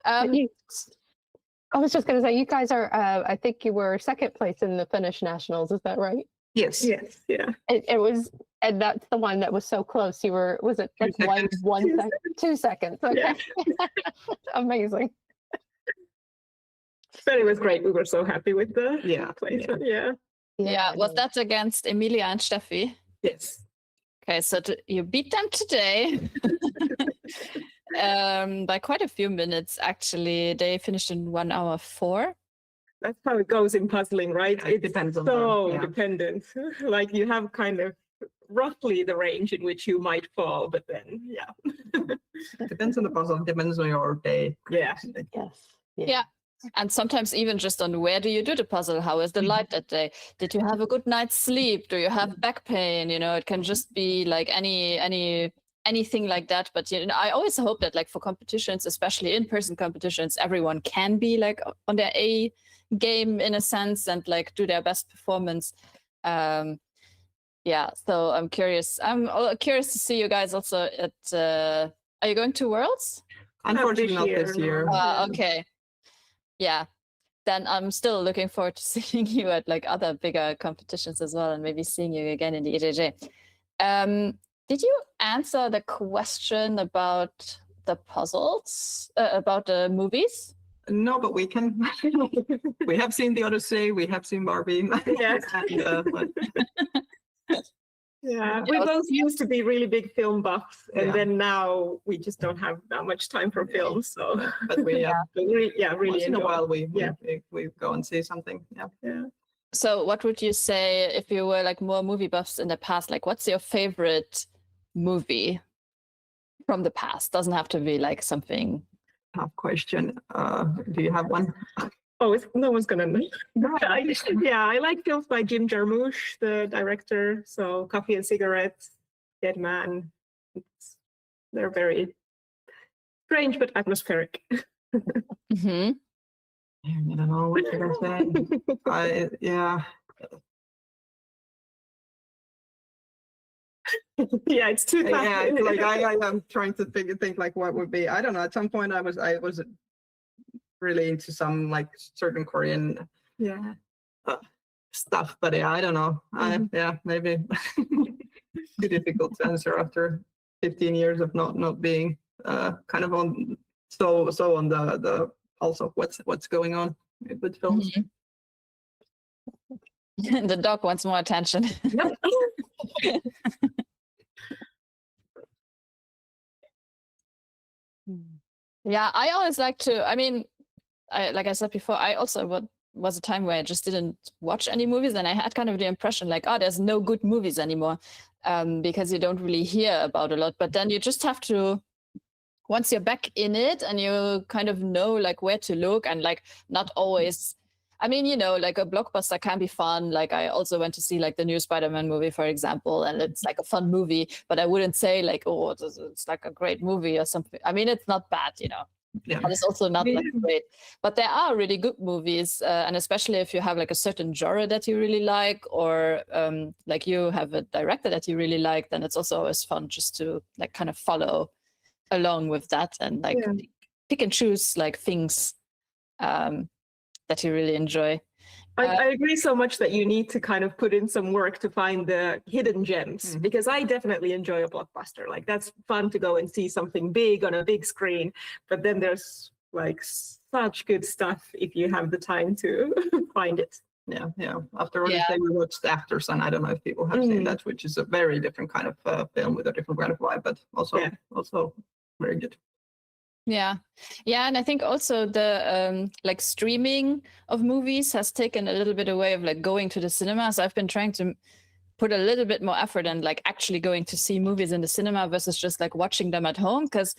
Um, I was just going to say, you guys are, I think you were second place in the Finnish nationals. Is that right? Yes. Yes, yeah. It was, and that's the one that was so close. You were, was it like 1 second? 2 seconds. Okay. Yeah. Amazing. But it was great. We were so happy with the placement. yeah, was that against Emilia and Steffi? Yes. Okay, so you beat them today by quite a few minutes, actually. They finished in 1 hour 4. That's how it goes in puzzling, right? It depends on so dependent. Like you have kind of roughly the range in which you might fall, but then Depends on the puzzle, depends on your day. Yeah. Yes. Yeah. And sometimes even just on where do you do the puzzle? How is the light that day? Did you have a good night's sleep? Do you have back pain? It can just be like anything like that. But I always hope that like for competitions, especially in-person competitions, everyone can be like on their A game in a sense and like do their best performance. So I'm curious to see you guys also at are you going to Worlds? Unfortunately not this year. Okay. Yeah, then I'm still looking forward to seeing you at like other bigger competitions as well, and maybe seeing you again in the EJJ. Did you answer the question about the puzzles, about the movies? No, but we can. We have seen The Odyssey. We have seen Barbie. Yes. Yeah, we both used to be really big film buffs, and then now we just don't have that much time for films. So, but we really once in a enjoy. while we go and see something. Yeah. So, what would you say if you were like more movie buffs in the past? Like, what's your favorite movie from the past? Doesn't have to be like something. Tough question. Do you have one? Oh, no one's gonna know. I like films by Jim Jarmusch, the director. So Coffee and Cigarettes, Dead Man. They're very strange but atmospheric. Mm-hmm. I don't know what to say. Yeah, it's too tough. Yeah, it's like I'm trying to think like what would be. I don't know. At some point, I was really into some like certain Korean stuff, but I don't know. Maybe too difficult to answer after 15 years of not being kind of on so on the also what's going on with films. Mm-hmm. The dog wants more attention. Yeah, I always like to. I mean, like I said before, I also was a time where I just didn't watch any movies, and I had kind of the impression like, oh, there's no good movies anymore, because you don't really hear about a lot. But then you just have to, once you're back in it and you kind of know like where to look, and like not always. I mean, like a blockbuster can be fun. Like I also went to see like the new Spider-Man movie, for example, and it's like a fun movie, but I wouldn't say like, oh, it's like a great movie or something. I mean, it's not bad, but it's also not like great. But there are really good movies, and especially if you have like a certain genre that you really like, or like you have a director that you really like, then it's also always fun just to like kind of follow along with that and like pick and choose like things that you really enjoy. I agree so much that you need to kind of put in some work to find the hidden gems, because I definitely enjoy a blockbuster. Like that's fun to go and see something big on a big screen, but then there's like such good stuff if you have the time to find it. Yeah. After release day, we watched After Sun. I don't know if people have seen that, which is a very different kind of film with a different kind of vibe, but also very good. Yeah, and I think also the like streaming of movies has taken a little bit away of like going to the cinema. So I've been trying to put a little bit more effort in like actually going to see movies in the cinema versus just like watching them at home, because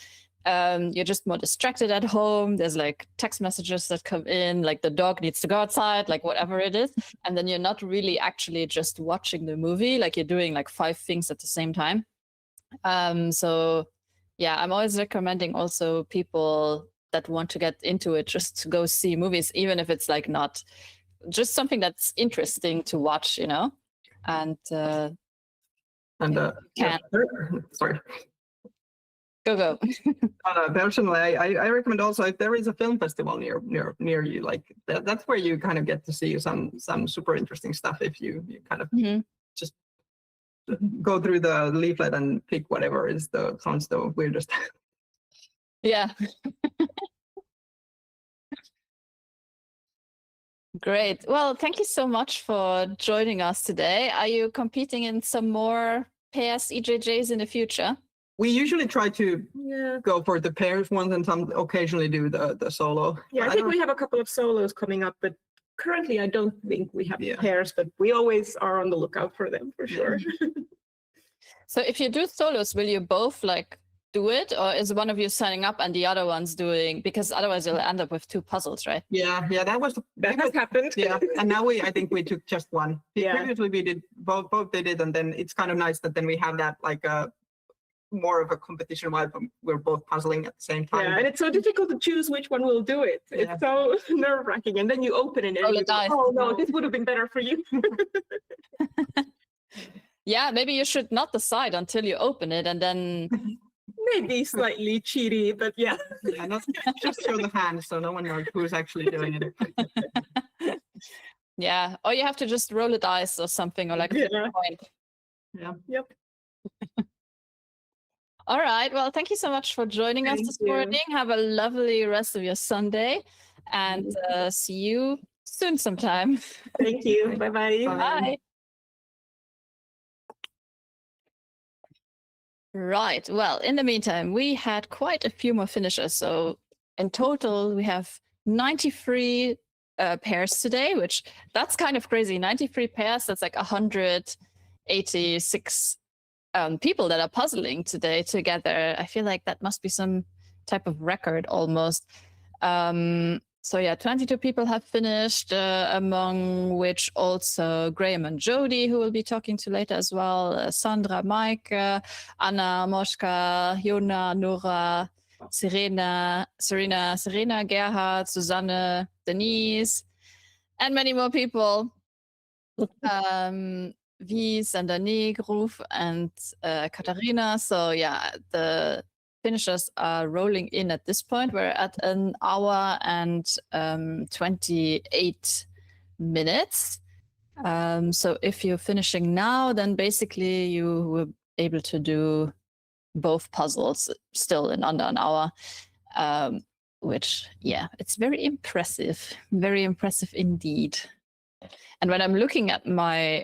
you're just more distracted at home. There's like text messages that come in, like the dog needs to go outside, like whatever it is, and then you're not really actually just watching the movie, like you're doing like 5 things at the same time. So yeah, I'm always recommending also people that want to get into it just to go see movies, even if it's like not just something that's interesting to watch, you know. And sorry, go. Personally, I recommend also, if there is a film festival near you, like that's where you kind of get to see some super interesting stuff. If you kind of just go through the leaflet and pick whatever sounds the weirdest. Yeah. Great. Well, thank you so much for joining us today. Are you competing in some more pairs EJJs in the future? We usually try to go for the pairs ones, and some occasionally do the solo. Yeah, I think we have a couple of solos coming up, but currently I don't think we have pairs, but we always are on the lookout for them for sure. So if you do solos, will you both like do it, or is one of you signing up and the other one's doing, because otherwise you'll end up with 2 puzzles, right? Yeah, that has happened. Yeah, and now I think we took just one. Previously we did both did it, and then it's kind of nice that then we have that like more of a competition vibe. We're both puzzling at the same time. Yeah, and it's so difficult to choose which one will do it. It's so nerve-wracking, and then you open it and you go, oh no, this would have been better for you. Yeah, maybe you should not decide until you open it, and then maybe slightly cheaty, but yeah. Not just show the hand so no one knows who's actually doing it. Yeah, or you have to just roll a dice or something, or like a point. Yeah. Yep. All right. Well, thank you so much for joining us this morning. Have a lovely rest of your Sunday, and see you soon sometime. Thank you. Bye-bye. Bye. Right. Well, in the meantime, we had quite a few more finishers. So in total, we have 93 pairs today, which that's kind of crazy. 93 pairs, that's like 186 people that are puzzling today together. I feel like that must be some type of record almost. So yeah, 22 people have finished, among which also Graham and Jody, who we'll be talking to later as well, Sandra, Mike, Anna, Moschka, Jona, Nora, Serena, Gerhard, Susanne, Denise, and many more people. Wies and Danig, Ruf and Katharina. So yeah, the finishers are rolling in at this point. We're at 1 hour and 28 minutes. So if you're finishing now, then basically you will be able to do both puzzles still in under an hour, which, yeah, it's very impressive indeed. And when I'm looking at my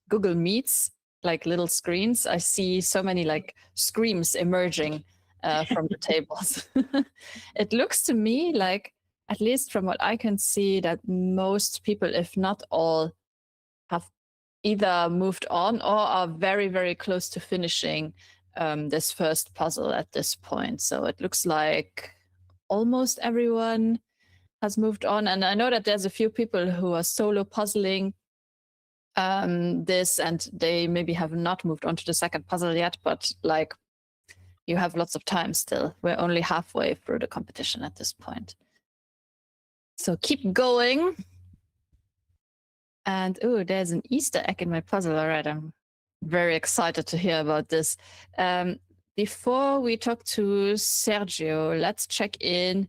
Google Meets, like little screens, I see so many like screams emerging from the tables. It looks to me like, at least from what I can see, that most people, if not all, have either moved on or are very, very close to finishing this first puzzle at this point. So it looks like almost everyone has moved on. And I know that there's a few people who are solo puzzling this, and they maybe have not moved on to the second puzzle yet, but like, you have lots of time still. We're only halfway through the competition at this point. So keep going. And oh, there's an Easter egg in my puzzle. All right, I'm very excited to hear about this. Before we talk to Sergio, let's check in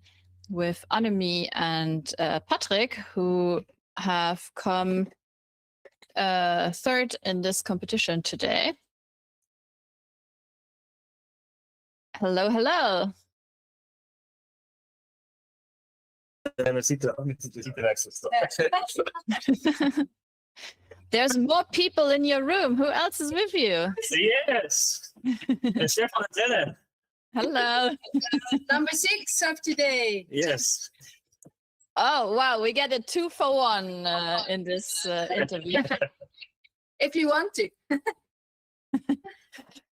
with Annemie and Patrick, who have come third in this competition today. Hello, hello. man ziet er extra stuff. There's more people in your room. Who else is with you? Yes. Stefan and Dylan. Hello. Number 6 of today. Yes. Oh, wow. We get a 2-for-1 in this interview. If you want to.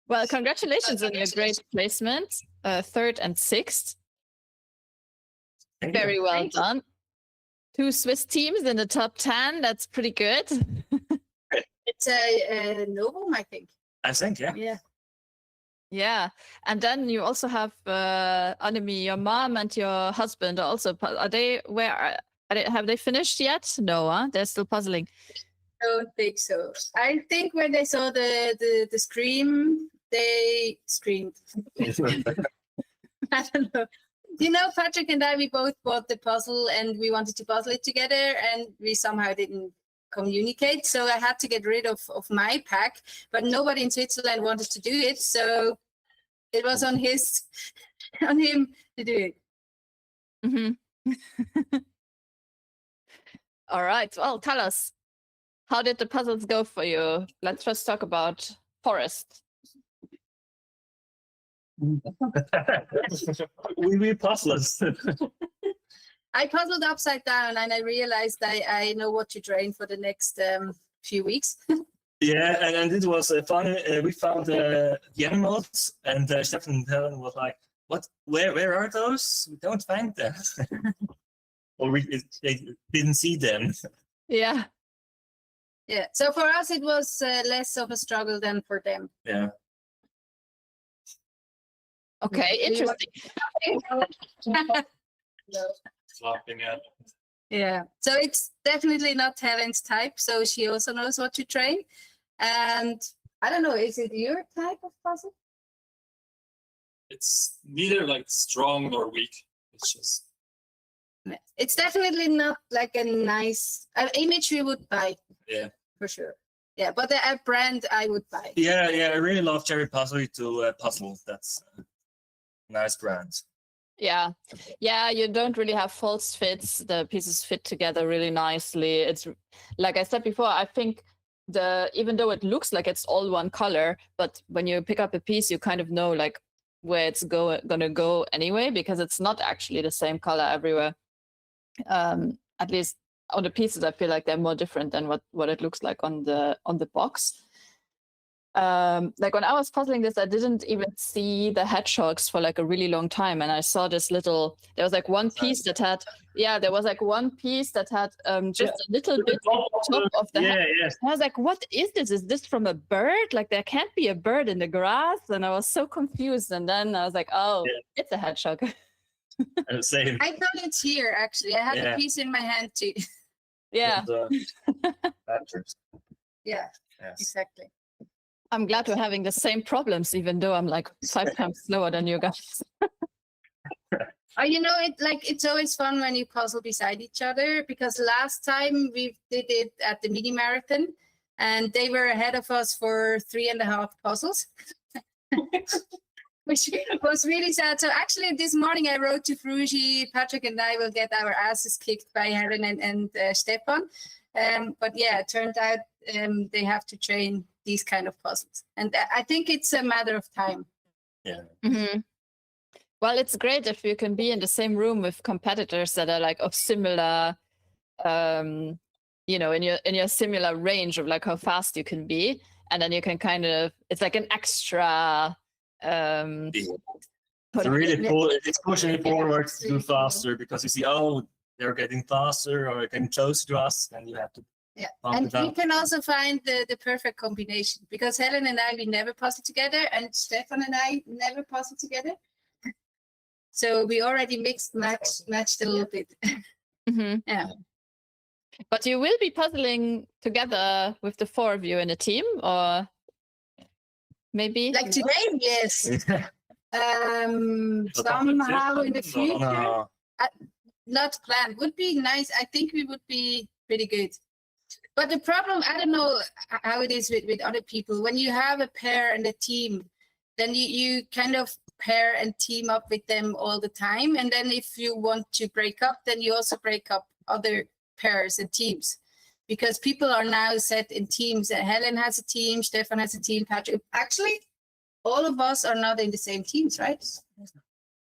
Well, congratulations on your great placement, 3rd and 6th. Very well done. 2 Swiss teams in the top 10. That's pretty good. It's a Novum, I think. I think, yeah. Yeah. Yeah. And then you also have Annemie, your mom and your husband are also. Have they finished yet? No, huh? They're still puzzling. Don't think so. I think when they saw the scream, they screamed. I don't know. You know, Patrick and I, we both bought the puzzle and we wanted to puzzle it together, and we somehow didn't communicate. So I had to get rid of my pack, but nobody in Switzerland wanted to do it. So it was on him to do it. Mm-hmm. All right. Well, tell us, how did the puzzles go for you? Let's first talk about Forest. we puzzlers. I puzzled upside down and I realized I know what to train for the next few weeks. Yeah, and it was fun. We found the animals, and Stefan and Helen was like, "What? Where are those? We don't find them." Or they didn't see them. Yeah. Yeah. So for us, it was less of a struggle than for them. Yeah. Okay, interesting. Laughing at. Yeah. So it's definitely not Helen's type. So she also knows what to train. And I don't know, is it your type of puzzle? It's neither like strong nor weak. It's just. It's definitely not like a nice image we would buy. Yeah. For sure. Yeah, but a brand I would buy. Yeah, I really love Cherry Puzzle to puzzle. That's a nice brand. Yeah. You don't really have false fits. The pieces fit together really nicely. It's like I said before, I think even though it looks like it's all one color, but when you pick up a piece, you kind of know like where it's gonna go anyway, because it's not actually the same color everywhere. At least on the pieces, I feel like they're more different than what it looks like on the box. Like when I was puzzling this, I didn't even see the hedgehogs for like a really long time, and I saw this little. There was like one piece that had, just a little bit on top of the head. Yes. I was like, "What is this? Is this from a bird? Like there can't be a bird in the grass." And I was so confused. And then I was like, "Oh, it's a hedgehog." Same. I thought it's here actually. I had a piece in my hand too. Yeah. Yeah. Yes. Exactly. I'm glad we're having the same problems, even though I'm like 5 times slower than you guys. You know, it's always fun when you puzzle beside each other, because last time we did it at the mini marathon and they were ahead of us for 3.5 puzzles. Which was really sad. So actually this morning I wrote to Fruji, Patrick and I will get our asses kicked by Helen and Stefan. But yeah, it turned out they have to train these kind of puzzles. And I think it's a matter of time. Yeah. Mm-hmm. Well, it's great if you can be in the same room with competitors that are like of similar, in your similar range of like how fast you can be. And then you can it's like an extra... It's really cool. It's pushing it forward to do faster, because you see, they're getting faster or getting closer to us, and you have to. Yeah, and you can also find the perfect combination, because Helen and I, we never puzzle together, and Stefan and I never puzzle together. So we already matched a little bit. Mm-hmm. Yeah. But you will be puzzling together with the 4 of you in a team, or maybe like today, yes. Somehow in the future, not planned. Would be nice. I think we would be pretty good. But the problem, I don't know how it is with other people. When you have a pair and a team, then you kind of pair and team up with them all the time. And then if you want to break up, then you also break up other pairs and teams. Because people are now set in teams. Helen has a team, Stefan has a team, Patrick. Actually, all of us are not in the same teams, right?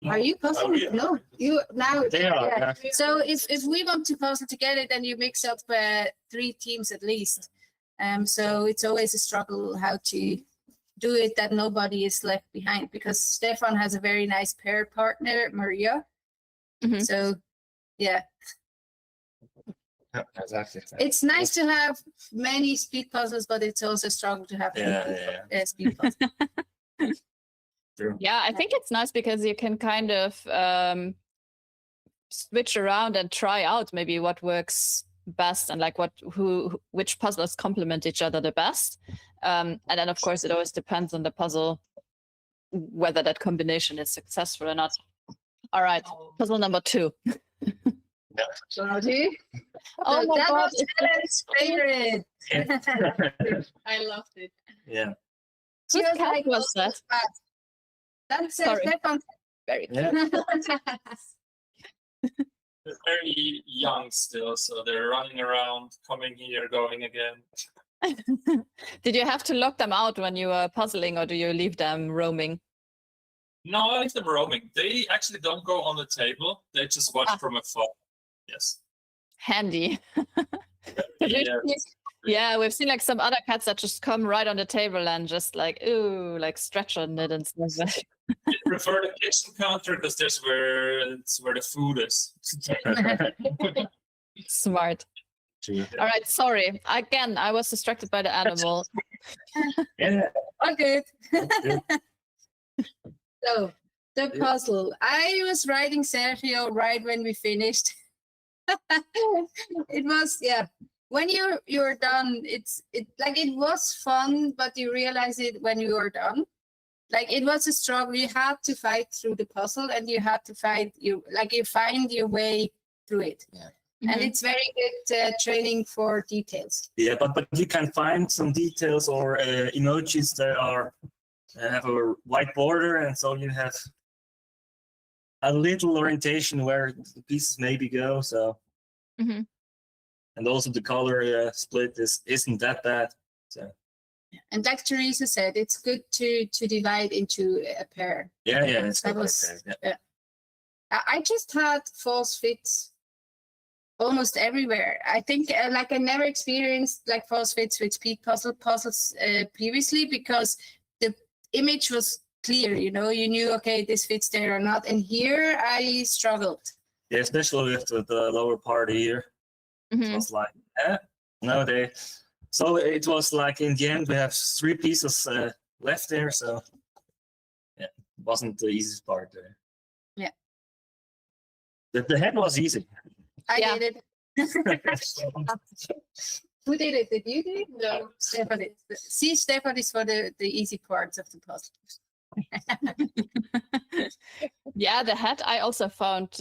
Are you puzzling? yeah. No, you now. They are, Yeah. yeah. So if we want to puzzle together, then you mix up 3 teams at least. So it's always a struggle how to do it that nobody is left behind, because Stefan has a very nice pair partner, Maria. Mhm. So yeah, Yeah, exactly. it's nice to have many speed puzzles, but it's also a struggle to have Yeah. speed puzzles. True. Yeah, I think it's nice because you can kind of switch around and try out maybe what works best and like which puzzlers complement each other the best. And then of course it always depends on the puzzle whether that combination is successful or not. All right, puzzle number 2. Claudia? Oh my that God, was Helen's favorite. I loved it. Yeah. She Whose was cat like, was "Oh, that? fast." That's Sorry. Stefan. Very Yeah. They're very young still, so they're running around, coming here, going again. Did you have to lock them out when you were puzzling, or do you leave them roaming? No, I leave them roaming. They actually don't go on the table. They just watch from afar. Yes. Handy. Yeah. Yeah, we've seen like some other cats that just come right on the table and just like, ooh, like stretch on it and stuff. I prefer the kitchen counter because it's where the food is. Smart. True. All right, sorry. Again, I was distracted by the animal. Yeah. All good. Good. So the puzzle. I was writing Sergio right when we finished. It was, yeah. When you're done, it was fun, but you realize it when you are done. Like it was a struggle. You had to fight through the puzzle, and you had to find you find your way through it. Yeah. And it's very good training for details. Yeah, but you can find some details or emojis that are have a white border, and so you have a little orientation where the pieces maybe go. So, Mhm. and also the color split isn't that bad. So And like Teresa said, it's good to divide into a pair. yeah, it's That good. was- Yeah. I just had false fits almost everywhere. I think I never experienced like false fits with speed puzzles previously, because the image was clear. You knew, okay, this fits there or not. And here I struggled. Yeah, especially with the lower part here. It Mhm. was like, no, so it was like in the end we have 3 pieces left there. So yeah, it wasn't the easiest part there. Yeah. The head was easy. I Yeah. did it. Who did it? Did you do it? No, Stefan did. See, Stefan is for the easy parts of the puzzle. Yeah, the hat I also found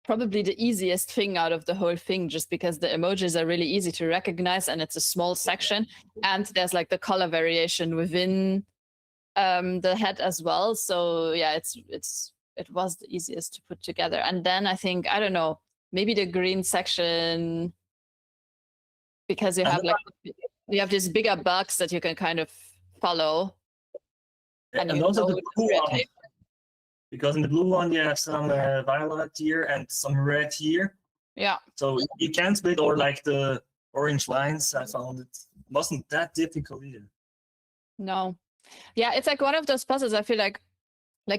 probably the easiest thing out of the whole thing, just because the emojis are really easy to recognize and it's a small section, and there's like the color variation within the hat as well. So yeah, it was the easiest to put together. And then I think, I don't know, maybe the green section, because you have these bigger bugs that you can kind of follow. And you also know the it's blue red one, tape. because in the blue one you have some violet here and some red here. Yeah. So you can split, or like the orange lines. I found it wasn't that difficult either. No. Yeah, it's like one of those puzzles, I feel like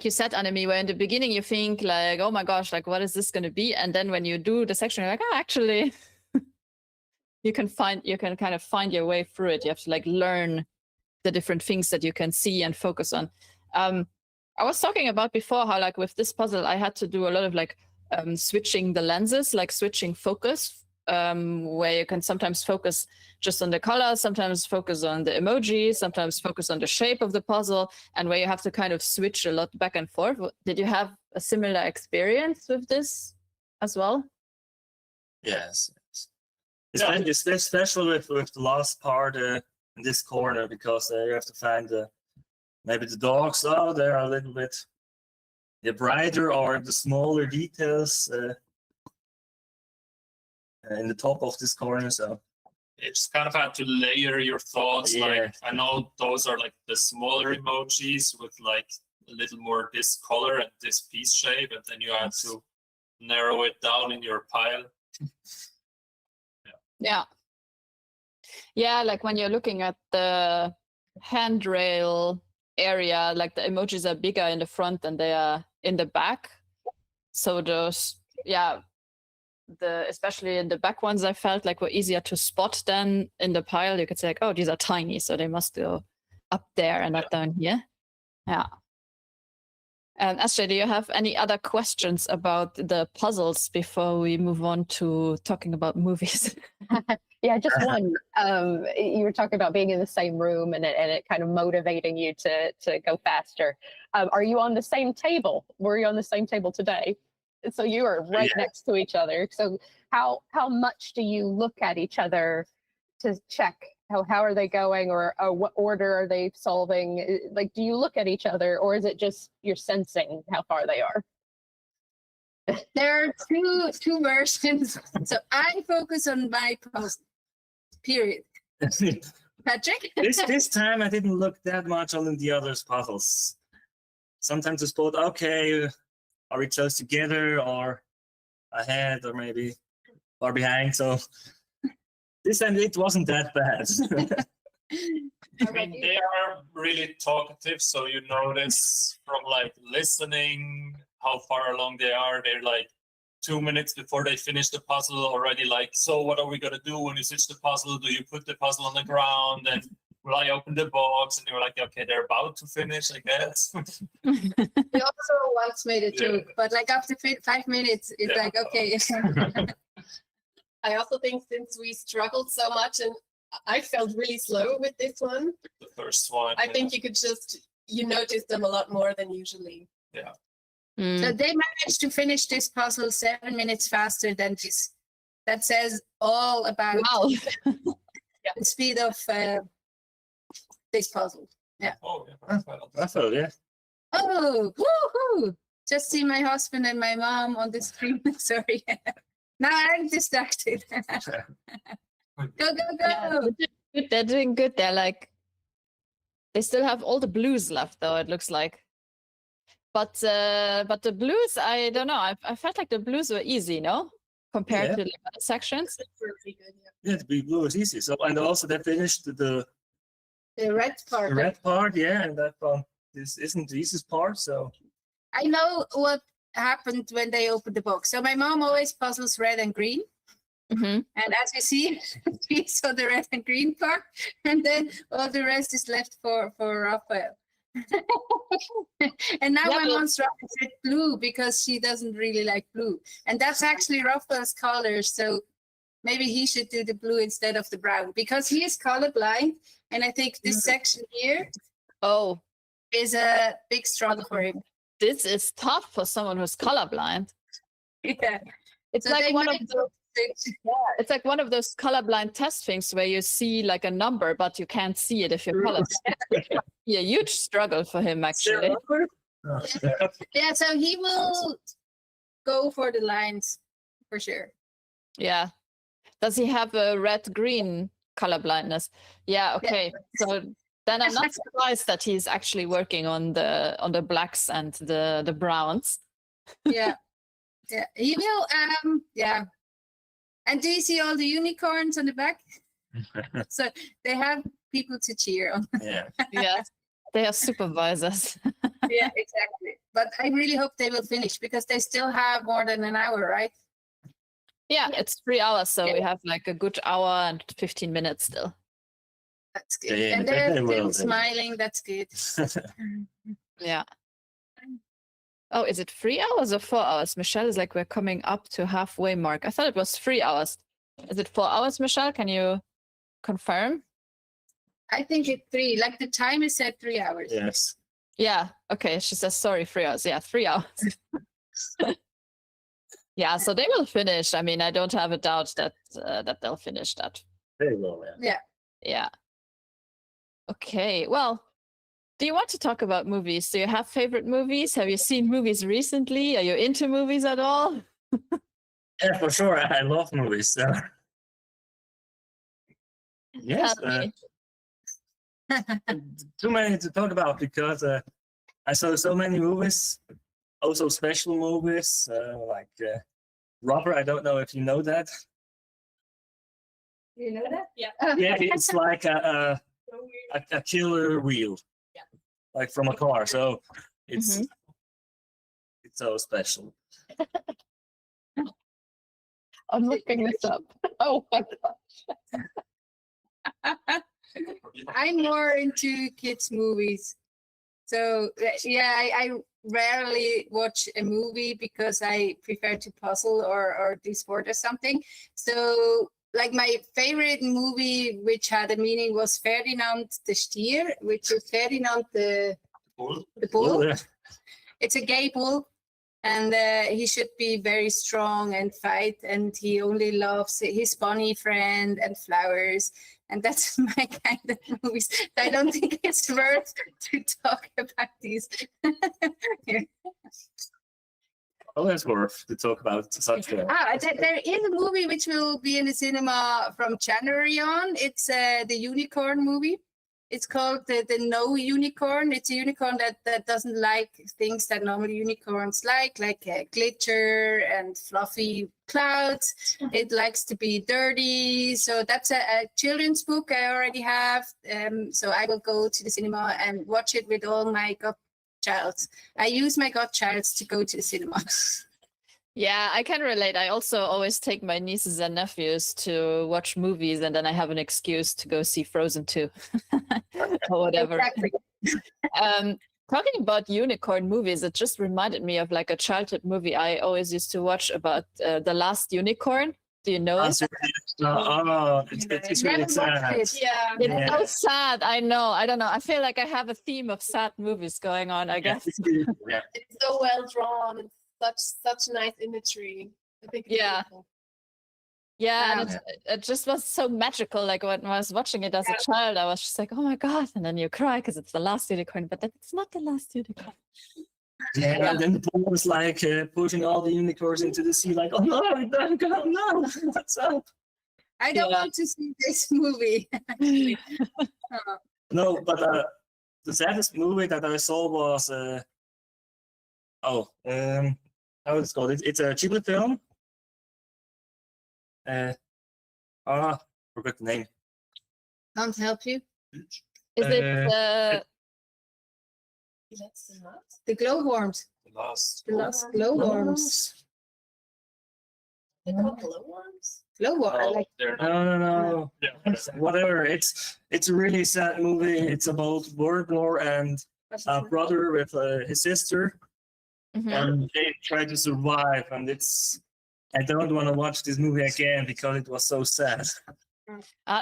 you said, Annemie, where in the beginning you think like, oh my gosh, like what is this going to be? And then when you do the section, you're like, oh, actually, you can kind of find your way through it. You have to like learn the different things that you can see and focus on. I was talking about before how like with this puzzle, I had to do a lot of like switching the lenses, like switching focus, where you can sometimes focus just on the color, sometimes focus on the emoji, sometimes focus on the shape of the puzzle, and where you have to kind of switch a lot back and forth. Did you have a similar experience with this as well? Yes. Especially with the last part in this corner, because you have to find Maybe the dogs, oh, they're a little bit brighter, or the smaller details in the top of this corner. So It's kind of had to layer your thoughts. Yeah. Like, I know those are like the smaller emojis with like a little more this color and this piece shape, and then you have to narrow it down in your pile. Yeah, like when you're looking at the handrail area, like the emojis are bigger in the front than they are in the back. So those, especially in the back ones, I felt like were easier to spot than in the pile. You could say like, oh, these are tiny, so they must go up there and not down here. Yeah. And Astrid, do you have any other questions about the puzzles before we move on to talking about movies? Yeah, just one. You were talking about being in the same room and it kind of motivating you to go faster. Are you on the same table? Were you on the same table today? So you are right next to each other. So how much do you look at each other to check how are they going, or what order are they solving? Like, do you look at each other, or is it just you're sensing how far they are? There are two versions. So I focus on my post. Period. Patrick? this time I didn't look that much on the others' puzzles. Sometimes I spot, okay, are we close together or ahead or maybe far behind? So this time it wasn't that bad. I mean, they are really talkative, so you notice from like listening how far along they are. They're like 2 minutes before they finish the puzzle already like, so what are we gonna do when you switch the puzzle? Do you put the puzzle on the ground and will I open the box? And you're like, okay, they're about to finish, I guess. We also once made a joke, but like after 5 minutes, it's like, okay. I also think since we struggled so much, and I felt really slow with this one. The first one. I think you notice them a lot more than usually. Yeah. So they managed to finish this puzzle 7 minutes faster than this. That says all about the speed of this puzzle. Yeah. Oh, yeah. Raphael, yeah. Oh, woohoo! Just see my husband and my mom on the screen. Sorry. Now I'm distracted. Go. Yeah, they're doing good. They're like, they still have all the blues left, though, it looks like. But the blues, I don't know. I felt like the blues were easy, no? Compared to the other sections. Really good, Yeah, the blue was easy. So, and also they finished the red part. red part, yeah, and that one, this isn't the easiest part, so. I know what happened when they opened the box. So my mom always puzzles red and green. And as you see, we saw the red and green part, and then all the rest is left for Raphael. And now my mom's Raphael said blue because she doesn't really like blue. And that's actually Raphael's color. So maybe he should do the blue instead of the brown because he is colorblind. And I think this section here is a big struggle for him. This is tough for someone who's colorblind. Yeah. It's So like they one of might those, it's like one of those colorblind test things where you see like a number, but you can't see it if you're colorblind. Yeah, huge struggle for him actually. Yeah, so he will go for the lines for sure. Yeah. Does he have a red-green color blindness? Yeah, okay. So then I'm not surprised that he's actually working on the blacks and the browns. Yeah. Yeah. He will yeah. And do you see all the unicorns on the back? So they have people to cheer on. Yeah. Yeah. They are supervisors. Yeah, exactly. But I really hope they will finish because they still have more than an hour, right? Yeah, it's 3 hours, so we have like a good hour and 15 minutes still. That's good. Yeah, and they they're will, still smiling. That's good. Yeah. Oh, is it 3 hours or 4 hours? Michelle is like, we're coming up to halfway mark. I thought it was 3 hours. Is it 4 hours, Michelle? Can you confirm? I think it's 3. Like the time is set 3 hours. Yes. Yeah. Okay. She says, sorry, 3 hours. Yeah, 3 hours. Yeah. So they will finish. I mean, I don't have a doubt that that they'll finish that. They will, yeah. Yeah. Yeah. Okay. Well, Do you want to talk about movies? Do you have favorite movies? Have you seen movies recently? Are you into movies at all? Yeah, for sure. I love movies. So. Yes. Tell me. Too many to talk about because I saw so many movies, also special movies like Rubber. I don't know if you know that. You know that? Yeah. Yeah, it's like a killer wheel, Yeah. like from a car. So it's Mhm. it's so special. I'm looking this up. Oh my gosh. I'm more into kids movies. So yeah, I rarely watch a movie because I prefer to puzzle or do sport or something. So like my favorite movie which had a meaning was Ferdinand the Stier, which is Ferdinand the bull. Oh, yeah. It's a gay bull, and he should be very strong and fight, and he only loves his bunny friend and flowers, and that's my kind of movies. I don't think it's worth to talk about these. Always worth to talk about such a. There is a movie which will be in the cinema from January on. It's the unicorn movie. It's called the No Unicorn. It's a unicorn that doesn't like things that normally unicorns like glitter and fluffy clouds. It likes to be dirty. So that's a children's book I already have. So I will go to the cinema and watch it with all my godchilds. I use my godchilds to go to the cinema. Yeah, I can relate. I also always take my nieces and nephews to watch movies, and then I have an excuse to go see Frozen 2 or whatever. Exactly. Talking about unicorn movies, it just reminded me of like a childhood movie I always used to watch about The Last Unicorn. Do you know it? It's really sad. Yeah. It's so sad. I know. I don't know. I feel like I have a theme of sad movies going on, I guess. Yeah. It's so well drawn and such nice imagery. I think it's Yeah. beautiful. Yeah, and it just was so magical. Like when I was watching it as a child, I was just like, oh my God. And then you cry because it's the last unicorn, but then it's not the last unicorn. Yeah, and then the bull was like pushing all the unicorns into the sea, like, oh no, don't go, no, what's up? I don't want to see this movie. Actually. No, but the saddest movie that I saw was how it's called? It's a Ghibli film. Forgot the name. Can't help you. Is it That's the last. The glowworms. The last. The last glowworms. They're called glowworms. Glowworm. Like No. Yeah. Whatever. It's a really sad movie. It's about Borgnor and a brother with his sister, and they try to survive. And I don't want to watch this movie again because it was so sad.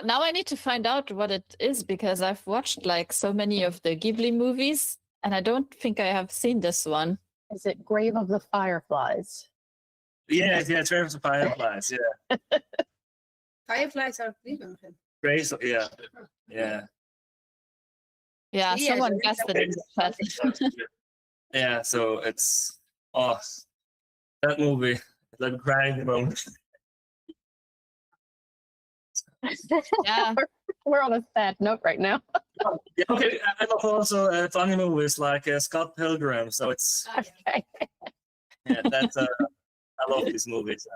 now I need to find out what it is because I've watched like so many of the Ghibli movies and I don't think I have seen this one. Is it Grave of the Fireflies? Yeah, Travis of Fireflies. Yeah, fireflies are living. Grace. Yeah. Yeah, Yeah, someone there is guessed it in the chat. Yeah. So it's that movie. Like crying moment. Yeah. We're on a sad note right now. Yeah, okay, I love also funny movies like Scott Pilgrim. So it's Okay. that's I love these movies.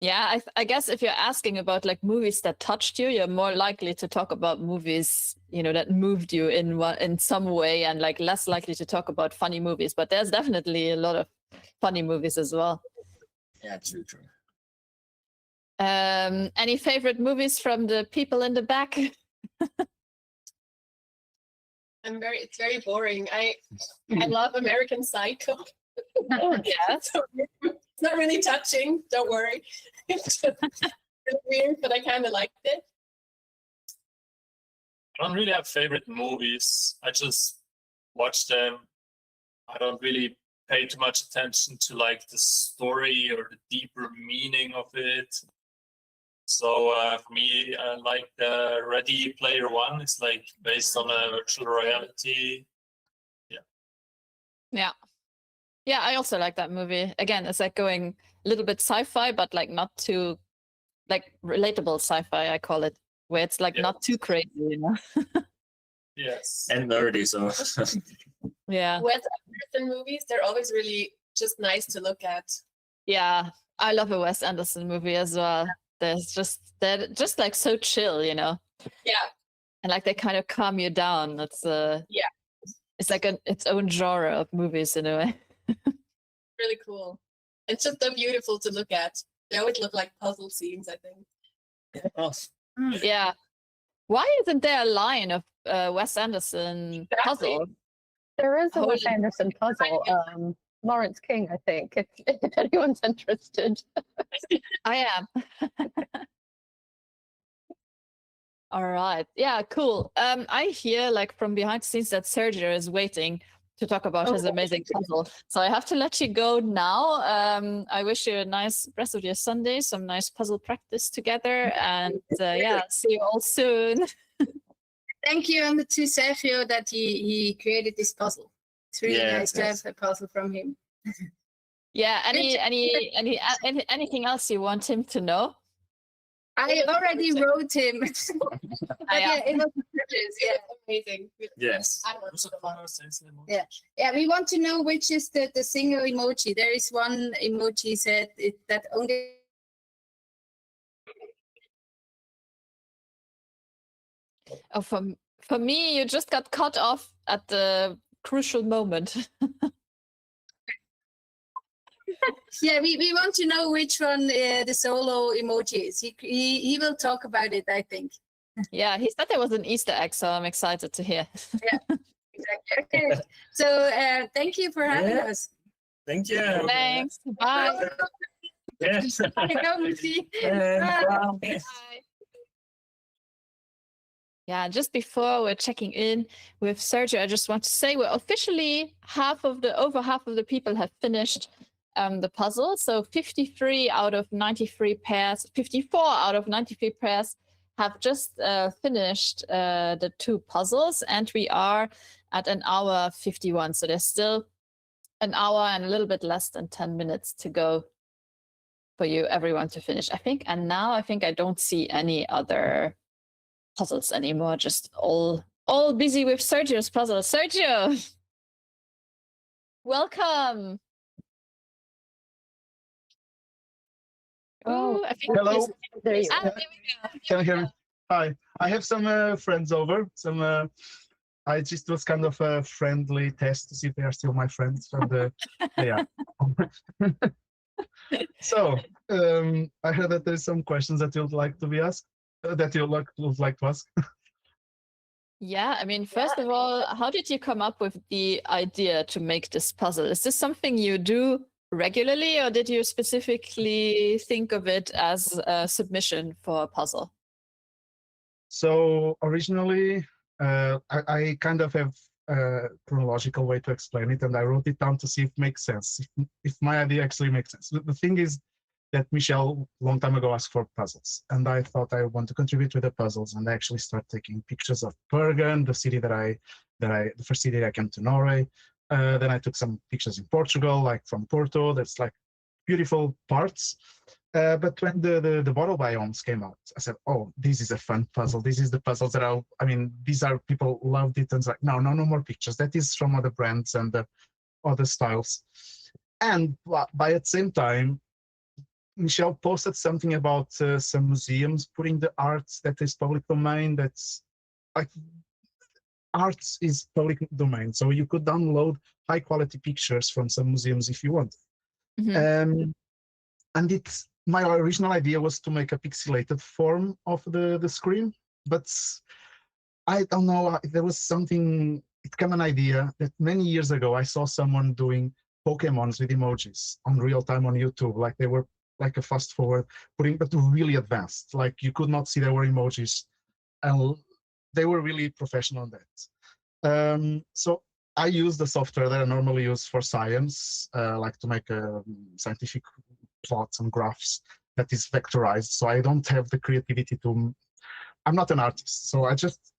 Yeah, I guess if you're asking about like movies that touched you, you're more likely to talk about movies, that moved you in some way, and like less likely to talk about funny movies. But there's definitely a lot of funny movies as well. Yeah, true. Any favorite movies from the people in the back? It's very boring. I love American Psycho. Yeah. So it's not really touching, don't worry. It's weird, but I kind of liked it. I don't really have favorite movies. I just watch them. I don't really pay too much attention to like the story or the deeper meaning of it. So for me, like the Ready Player One, it's like based on a virtual reality. Yeah. Yeah, I also like that movie. Again, it's like going a little bit sci-fi, but like not too like relatable sci-fi, I call it, where it's like not too crazy, you know. Yes. And nerdy, so Yeah. Wes Anderson movies, they're always really just nice to look at. Yeah. I love a Wes Anderson movie as well. They're just like so chill, you know. Yeah. And like they kind of calm you down. It's Yeah. It's like its own genre of movies in a way. Really cool. It's just so beautiful to look at. They always look like puzzle scenes, I think. Yeah. Why isn't there a line of Wes Anderson puzzle? There is a Hold Wes on. Anderson puzzle. Lawrence King, I think, if anyone's interested. I am. All right. Yeah, cool. I hear like from behind the scenes that Sergio is waiting to talk about his amazing puzzle. So I have to let you go now. I wish you a nice rest of your Sunday, some nice puzzle practice together, and yeah, see you all soon. Thank you to Sergio that he created this puzzle. It's really nice to have a puzzle from him. Yeah. Anything else you want him to know? I already wrote him. But yeah, it was Amazing. yes. I love them. Yeah, we want to know which is the single emoji. There is one emoji said that only. Oh, for me, you just got cut off at the crucial moment. Yeah, we want to know which one the solo emoji is. He will talk about it, I think. Yeah, he said there was an Easter egg, so I'm excited to hear. Yeah, exactly. Okay, so thank you for having us. Thank you. Thanks. Bye. Yes. Go, Lucy. Bye. Yeah, just before we're checking in with Sergio, I just want to say we're officially over half of the people have finished the puzzle. So 53 out of 93 pairs, 54 out of 93 pairs have just finished the 2 puzzles, and we are at an hour 51. So there's still an hour and a little bit less than 10 minutes to go for you, everyone, to finish, I think. And now I think I don't see any other puzzles anymore, just all busy with Sergio's puzzle. Sergio, welcome. Oh, I think hello. There you there go. we go. Can you hear me? Hi. I have some friends over. I just was kind of a friendly test to see if they are still my friends. And yeah. So I heard that there's some questions that you'd like to be asked. That you would like to ask. Yeah, I mean, first of all, how did you come up with the idea to make this puzzle? Is this something you do regularly, or did you specifically think of it as a submission for a puzzle? So originally, I kind of have a chronological way to explain it, and I wrote it down to see if it makes sense, if my idea actually makes sense. The thing is that Michelle, a long time ago, asked for puzzles, and I thought I want to contribute with the puzzles, and I actually started taking pictures of Bergen, the city the first city I came to Norway. Then I took some pictures in Portugal, like from Porto. That's like beautiful parts. But when the bottle biomes came out, I said, "Oh, this is a fun puzzle. This is the puzzles that I mean, these are people loved it." And it's like, no more pictures. That is from other brands and other styles. And by at the same time, Michelle posted something about some museums putting the arts that is public domain. That's like arts is public domain, so you could download high quality pictures from some museums if you want. Mm-hmm. And my original idea was to make a pixelated form of the screen, but I don't know, there was something, it came an idea that many years ago I saw someone doing Pokemons with emojis on real time on YouTube, like they were like a fast forward putting, but really advanced, like you could not see there were emojis, and they were really professional on that. So I use the software that I normally use for science, like to make scientific plots and graphs. that is vectorized. So I don't have the creativity to. I'm not an artist, so I just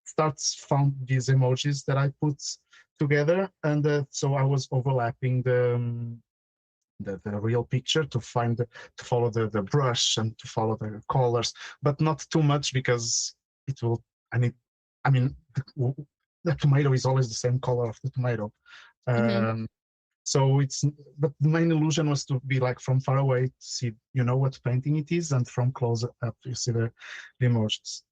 found these emojis that I put together, and so I was overlapping the real picture to follow the brush and to follow the colors, but not too much because it will. I mean, the tomato is always the same color of the tomato. So but the main illusion was to be like from far away to see, what painting it is, and from close up you see the emojis.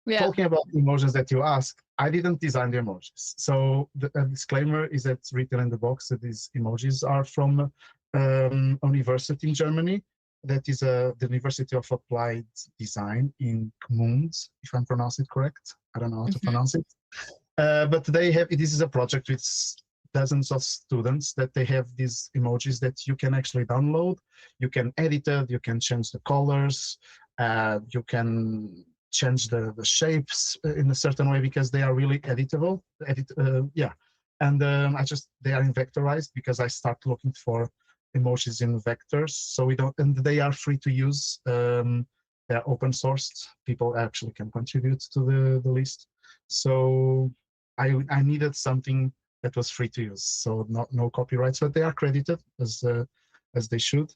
Yeah. Talking about emojis that you asked, I didn't design the emojis. So the disclaimer is that it's written in the box that these emojis are from a university in Germany. That is the University of Applied Design in Gmund, if I'm pronouncing it correct. I don't know how to pronounce it. But this is a project with dozens of students that they have these emojis that you can actually download. You can edit it, you can change the colors, you can change the shapes in a certain way because they are really editable. And they are in vectorized because I start looking for emojis in vectors. So and they are free to use. They're open sourced. People actually can contribute to the list. So I needed something that was free to use. So no copyrights, but they are credited as they should.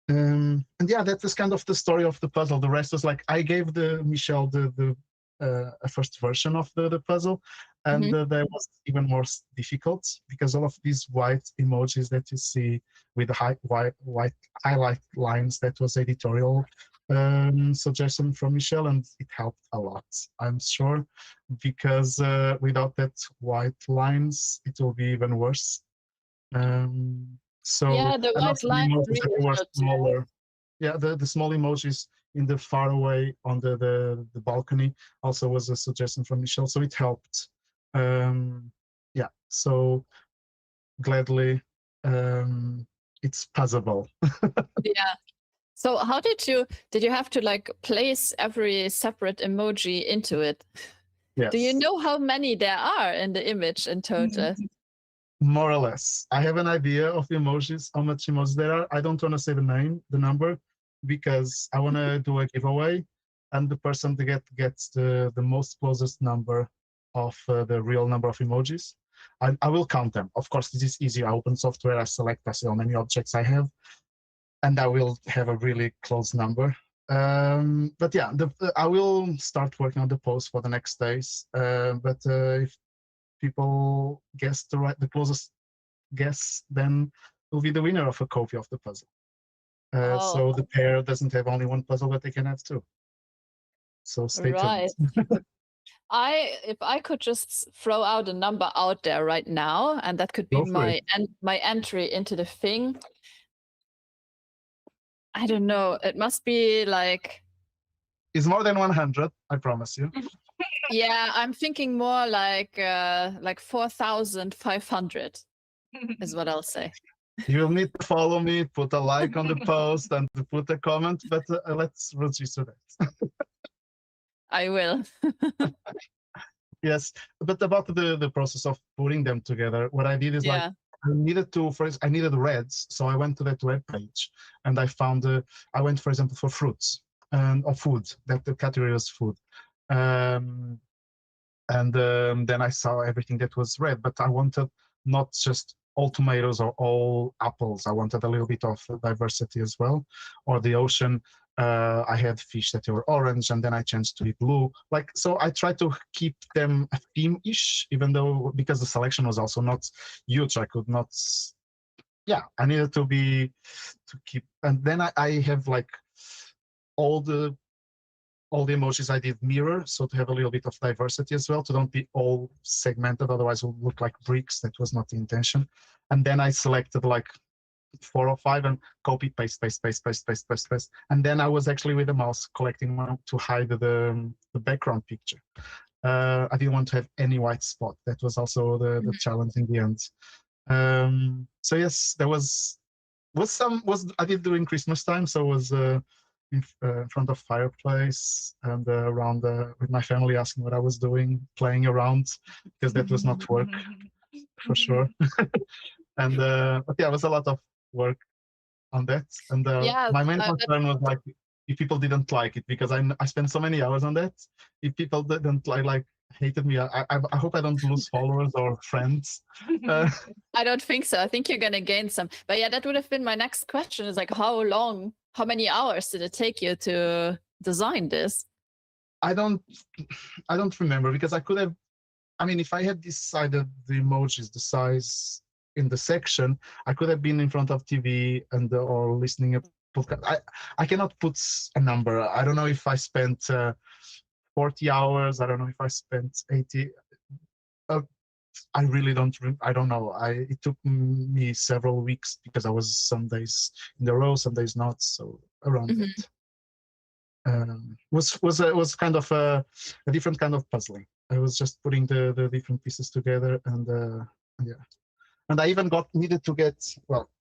And yeah, that was kind of the story of the puzzle. The rest was like I gave Michelle a first version of the puzzle, and that was even more difficult because all of these white emojis that you see with the white highlight lines, that was editorial suggestion from Michelle, and it helped a lot, I'm sure, because without that white lines, it will be even worse. So yeah, the white line really were smaller. Yeah, the small emojis in the far away on the balcony also was a suggestion from Michelle, so it helped. Yeah, so gladly it's puzzleable. Yeah. So how did you have to like place every separate emoji into it? Yes. Do you know how many there are in the image in total? More or less. I have an idea of the emojis, how much emojis there are. I don't want to say the number, because I want to do a giveaway, and the person that gets the most closest number of the real number of emojis, I will count them. Of course, this is easy. I open software, I see how many objects I have, and I will have a really close number. But yeah, I will start working on the post for the next days. But if people guess the closest guess, then will be the winner of a copy of the puzzle. So the pair doesn't have only one puzzle, but they can have two. So stay tuned. If I could just throw out a number out there right now, and that could be my entry into the thing. I don't know. It must be like. It's more than 100, I promise you. Yeah, I'm thinking more like 4,500 is what I'll say. You'll need to follow me, put a like on the post, and to put a comment, but let's register that. I will. Yes, but about the process of putting them together, what I did is like I needed reds, so I went to that web page and I found I went, for example, for fruits or food. That the category was food, and then I saw everything that was red. But I wanted not just all tomatoes or all apples. I wanted a little bit of diversity as well. Or the ocean. I had fish that were orange, and then I changed to be blue. So I tried to keep them a theme-ish, even though because the selection was also not huge, I could not. Yeah, I needed to keep. And then I have like all the emojis I did mirror, so to have a little bit of diversity as well, to don't be all segmented, otherwise it would look like bricks. That was not the intention. And then I selected like 4 or 5 and copy, paste. And then I was actually with the mouse collecting one to hide the background picture. I didn't want to have any white spot. That was also the challenge in the end. So yes, there was I did during Christmas time, so it was in front of fireplace and around with my family, asking what I was doing, playing around, because that was not work for sure. And but yeah, it was a lot of work on that. And my main concern was like if people didn't like it, because I spent so many hours on that. If people didn't hated me, I hope I don't lose followers or friends. I don't think so. I think you're gonna gain some. But yeah, that would have been my next question. Is like, how many hours did it take you to design this? I don't remember, because I could have. I mean, if I had decided the emojis, the size in the section, I could have been in front of TV and or listening a podcast. I cannot put a number. I don't know if I spent 40 hours. I don't know if I spent 80. I really don't. I don't know. It took me several weeks, because I was some days in a row, some days not. So around that. Was kind of a different kind of puzzling. I was just putting the different pieces together, and yeah, and I even needed to get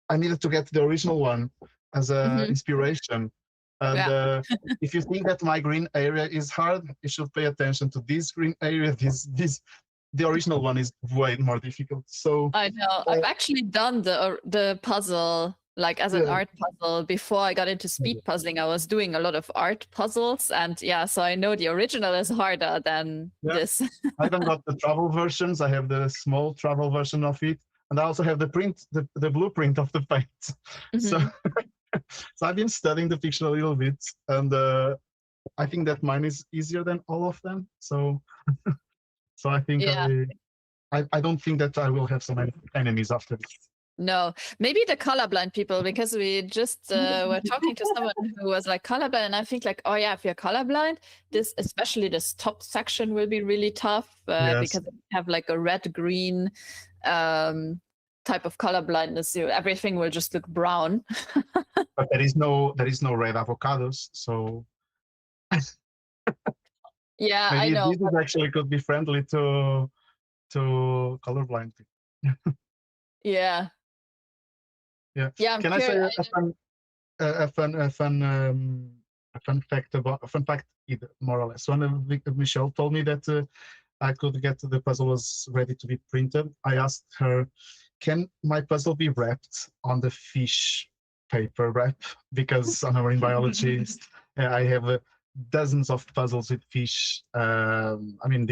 the original one as a inspiration. And if you think that my green area is hard, you should pay attention to this green area. The original one is way more difficult. So I know. I've actually done the puzzle like as an art puzzle before I got into speed puzzling. I was doing a lot of art puzzles, and yeah, so I know the original is harder than this. I even got the travel versions. I have the small travel version of it, and I also have the blueprint of the paint. So I've been studying the fiction a little bit, and I think that mine is easier than all of them. So I think I don't think that I will have so many enemies after this. No, maybe the colorblind people, because we just were talking to someone who was like colorblind, and I think like, oh yeah, if you're colorblind, especially this top section will be really tough because you have like a red-green type of color blindness. Everything will just look brown. But there is no red avocados, so yeah, maybe I know. This actually could be friendly to colorblind people. Yeah. Yeah. Can I say a fun fact either, more or less? When Michelle told me that I could get the puzzle was ready to be printed, I asked her, can my puzzle be wrapped on the fish paper wrap? Because I'm a marine biologist. I have dozens of puzzles with fish. I mean,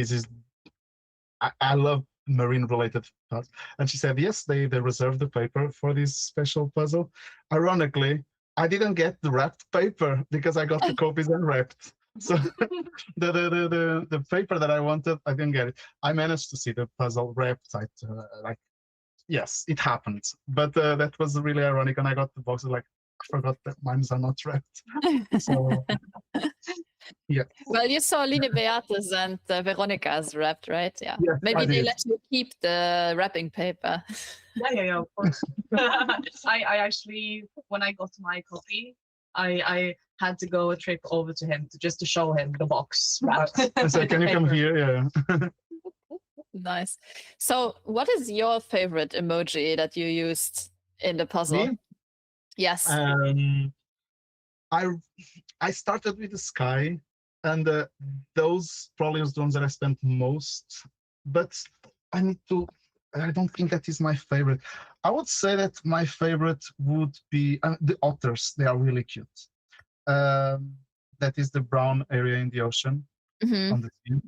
I love marine related puzzles. And she said, yes, they reserved the paper for this special puzzle. Ironically, I didn't get the wrapped paper because I got the copies unwrapped. So the paper that I wanted, I didn't get it. I managed to see the puzzle wrapped. Yes, it happened. But that was really ironic. And I got the box, I forgot that mines are not wrapped. So yeah. Well, you saw Line Beate's and Veronica's wrapped, right? Yeah. Yes, maybe they let you keep the wrapping paper. Yeah, of course. I actually, when I got my copy, I had to go a trip over to him just to show him the box wrapped. So can you come here? Yeah. Nice. So what is your favorite emoji that you used in the puzzle? Me? Yes. I started with the sky, and those probably was the ones that I spent most, but I don't think that is my favorite. I would say that my favorite would be the otters. They are really cute. That is the brown area in the ocean on the sea.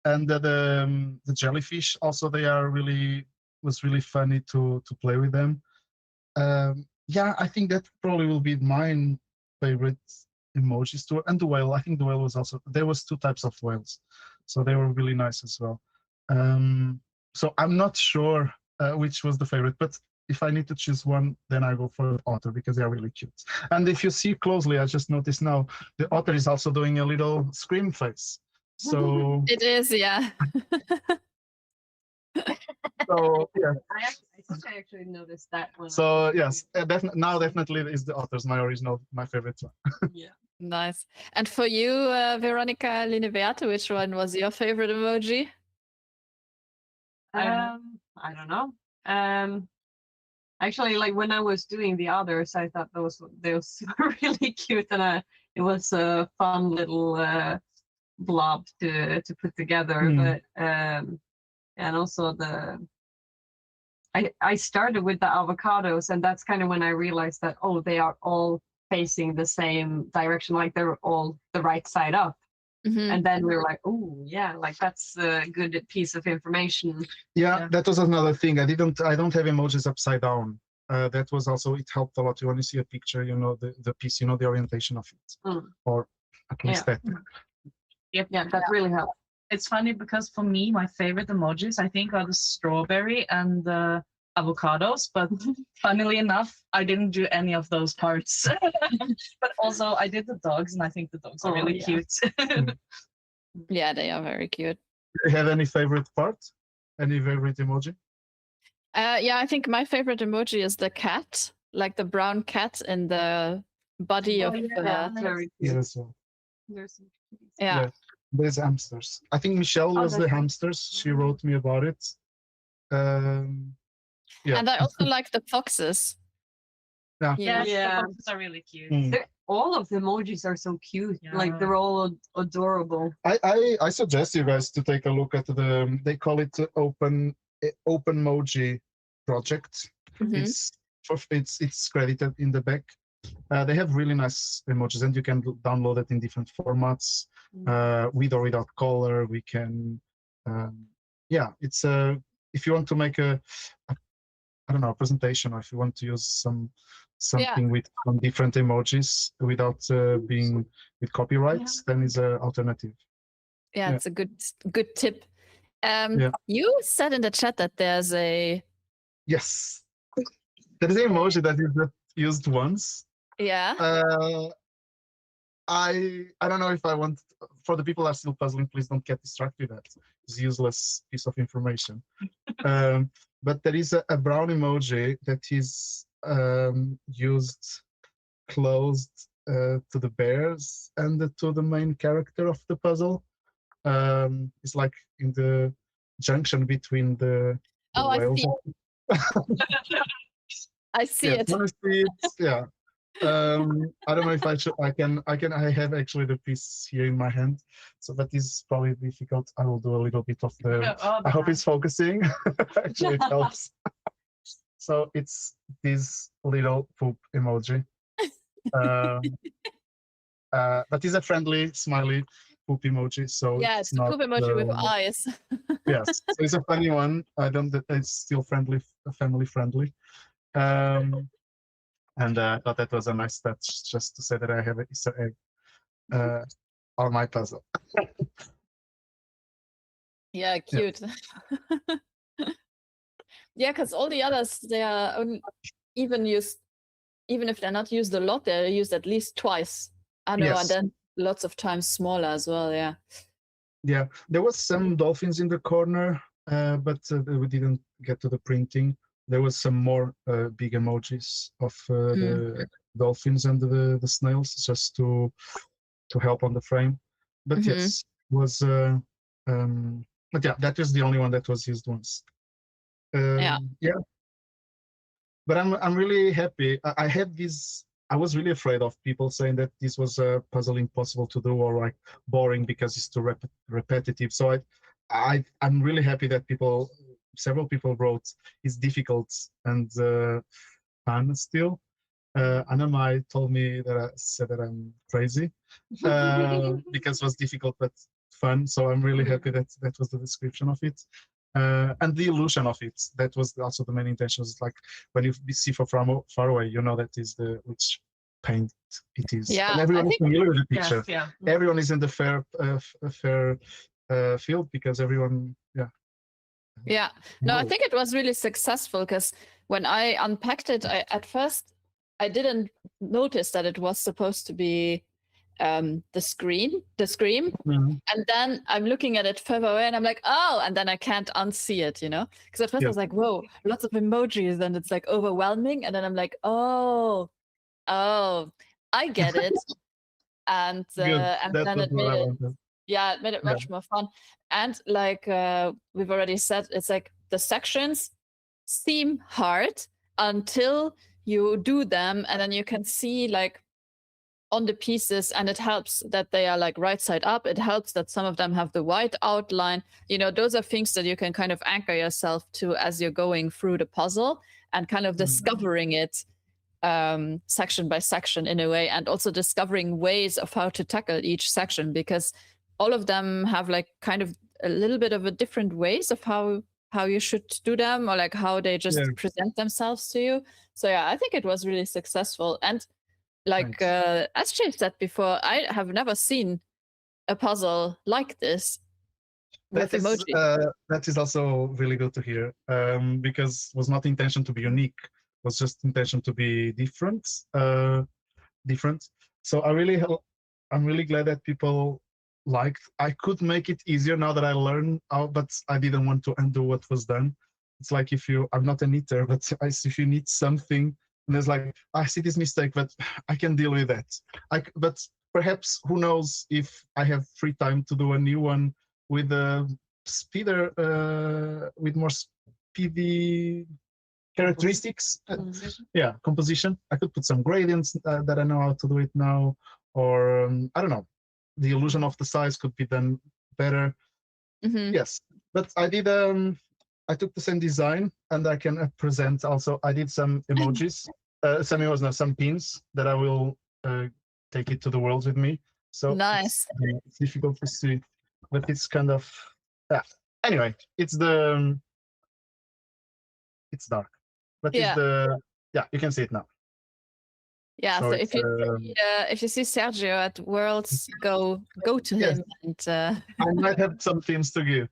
And the jellyfish also, was really funny to play with them. Yeah, I think that probably will be my favorite emojis too. And the whale, I think the whale was also, there was 2 types of whales, so they were really nice as well. So I'm not sure which was the favorite, but if I need to choose one, then I go for the otter because they are really cute. And if you see closely, I just noticed now, the otter is also doing a little scream face. So it is, yeah. So yeah. I think I actually noticed that one. So yes, definitely is the otters my favorite one. Yeah. Nice. And for you, Veronica Line Beate, which one was your favorite emoji? I don't know. Actually, like when I was doing the others, I thought those were really cute, and it was a fun little blob to put together. But and also I started with the avocados, and that's kind of when I realized that they are all facing the same direction, like they're all the right side up. Mhm. And then we were like, oh yeah, like that's a good piece of information. Yeah, that was another thing. I don't have emojis upside down. That was also, it helped a lot when you see a picture, you know, the piece, you know, the orientation of it, or at least that. Yep, yeah, that really helped. It's funny because for me, my favorite emojis, I think, are the strawberry and the avocados. But funnily enough, I didn't do any of those parts. But also, I did the dogs, and I think the dogs are really yeah. cute. Yeah, they are very cute. Do you have any favorite part? Any favorite emoji? Yeah, I think my favorite emoji is the cat, like the brown cat in the body of Yeah, that's very Yeah, cute. that's all. yeah. Yeah. There's hamsters. I think Michelle was the that's right. hamsters. She wrote me about it. Yeah. And I also like the foxes. Yeah. You Yes, know? the Yeah. foxes are really cute. Mm. All of the emojis are so cute. Like Yeah. they're all adorable. I suggest you guys to take a look at they call it open emoji project. Mhm. It's credited in the back. They have really nice emojis, and you can download it in different formats, with or without color. We can, yeah, it's if you want to make a I don't know, a presentation, or if you want to use something with some different emojis without being with copyrights, then is an alternative. Yeah, Yeah. it's a good tip. Yeah. You said in the chat that there's a Yes, there is an emoji that is just used once. yeah. I don't know if I want, for the people that are still puzzling, please don't get distracted. That is useless piece of information. But there is a brown emoji that is used closed to the bears and to the main character of the puzzle. It's like in the junction between the Oh, I whales. see. I see it. Honestly, yeah. I don't know if I have actually the piece here in my hand, so that is probably difficult. I will do a little bit of the, I hope it's focusing. Actually it helps. So it's this little poop emoji. That is a friendly smiley poop emoji, so Yeah, it's the poop emoji with eyes. Yes, so it's a funny one. It's still family friendly. And I thought that was a nice touch, just to say that I have an Easter egg on my puzzle. Yeah, cute. Yeah, because all the others, they are even if they're not used a lot, they're used at least twice. I know, Yes. and then lots of times smaller as well. Yeah. Yeah, there was some dolphins in the corner, but we didn't get to the printing. There was some more big emojis of the dolphins and the snails, just to help on the frame. But yes, was but yeah, that is the only one that was used once. Yeah. But I'm really happy. I had this. I was really afraid of people saying that this was a puzzle impossible to do or like boring because it's too repetitive. So I'm really happy that several people wrote it's difficult and fun still. Anna told me that I said that I'm crazy because it was difficult but fun. So I'm really happy that that was the description of it. And the illusion of it, that was also the main intention. It's like when you see from far away, you know that is which paint it is. Yeah, and everyone is familiar with the picture. Yes, yeah. Everyone is in the fair field because everyone, Yeah. No, I think it was really successful because when I unpacked it, at first I didn't notice that it was supposed to be the scream. Mhm. And then I'm looking at it further away and I'm like, oh, and then I can't unsee it, Because at first I was like, whoa, lots of emojis and it's like overwhelming. And then I'm like, oh, I get it. And then it made it, it made it much more fun. And like we've already said, it's like the sections seem hard until you do them, and then you can see like on the pieces, and it helps that they are like right side up. It helps that some of them have the white outline. Those are things that you can kind of anchor yourself to as you're going through the puzzle and kind of discovering it section by section in a way, and also discovering ways of how to tackle each section, because all of them have like kind of a little bit of a different ways of how you should do them, or like how they just present themselves to you. So yeah, I think it was really successful. And like as Jay said before, I have never seen a puzzle like this with emoji. That is also really good to hear, because it was not the intention to be unique, it was just intention to be different. So I'm really glad that people liked. I could make it easier now that I learned how, but I didn't want to undo what was done. It's like I'm not a knitter, but if you need something, and there's like, I see this mistake, but I can deal with that. But perhaps, who knows, if I have free time to do a new one with a speeder, with more speedy characteristics. Composition. I could put some gradients that I know how to do it now, or I don't know. The illusion of the size could be done better. Yes, but I did. I took the same design, and I can present also. I did some emojis, some pins that I will take it to the world with me. So nice. It's difficult to see, but it's kind of Anyway, it's dark, but it's you can see it now. Yeah, so if you see Sergio at Worlds, go to him, and I might have some themes to give.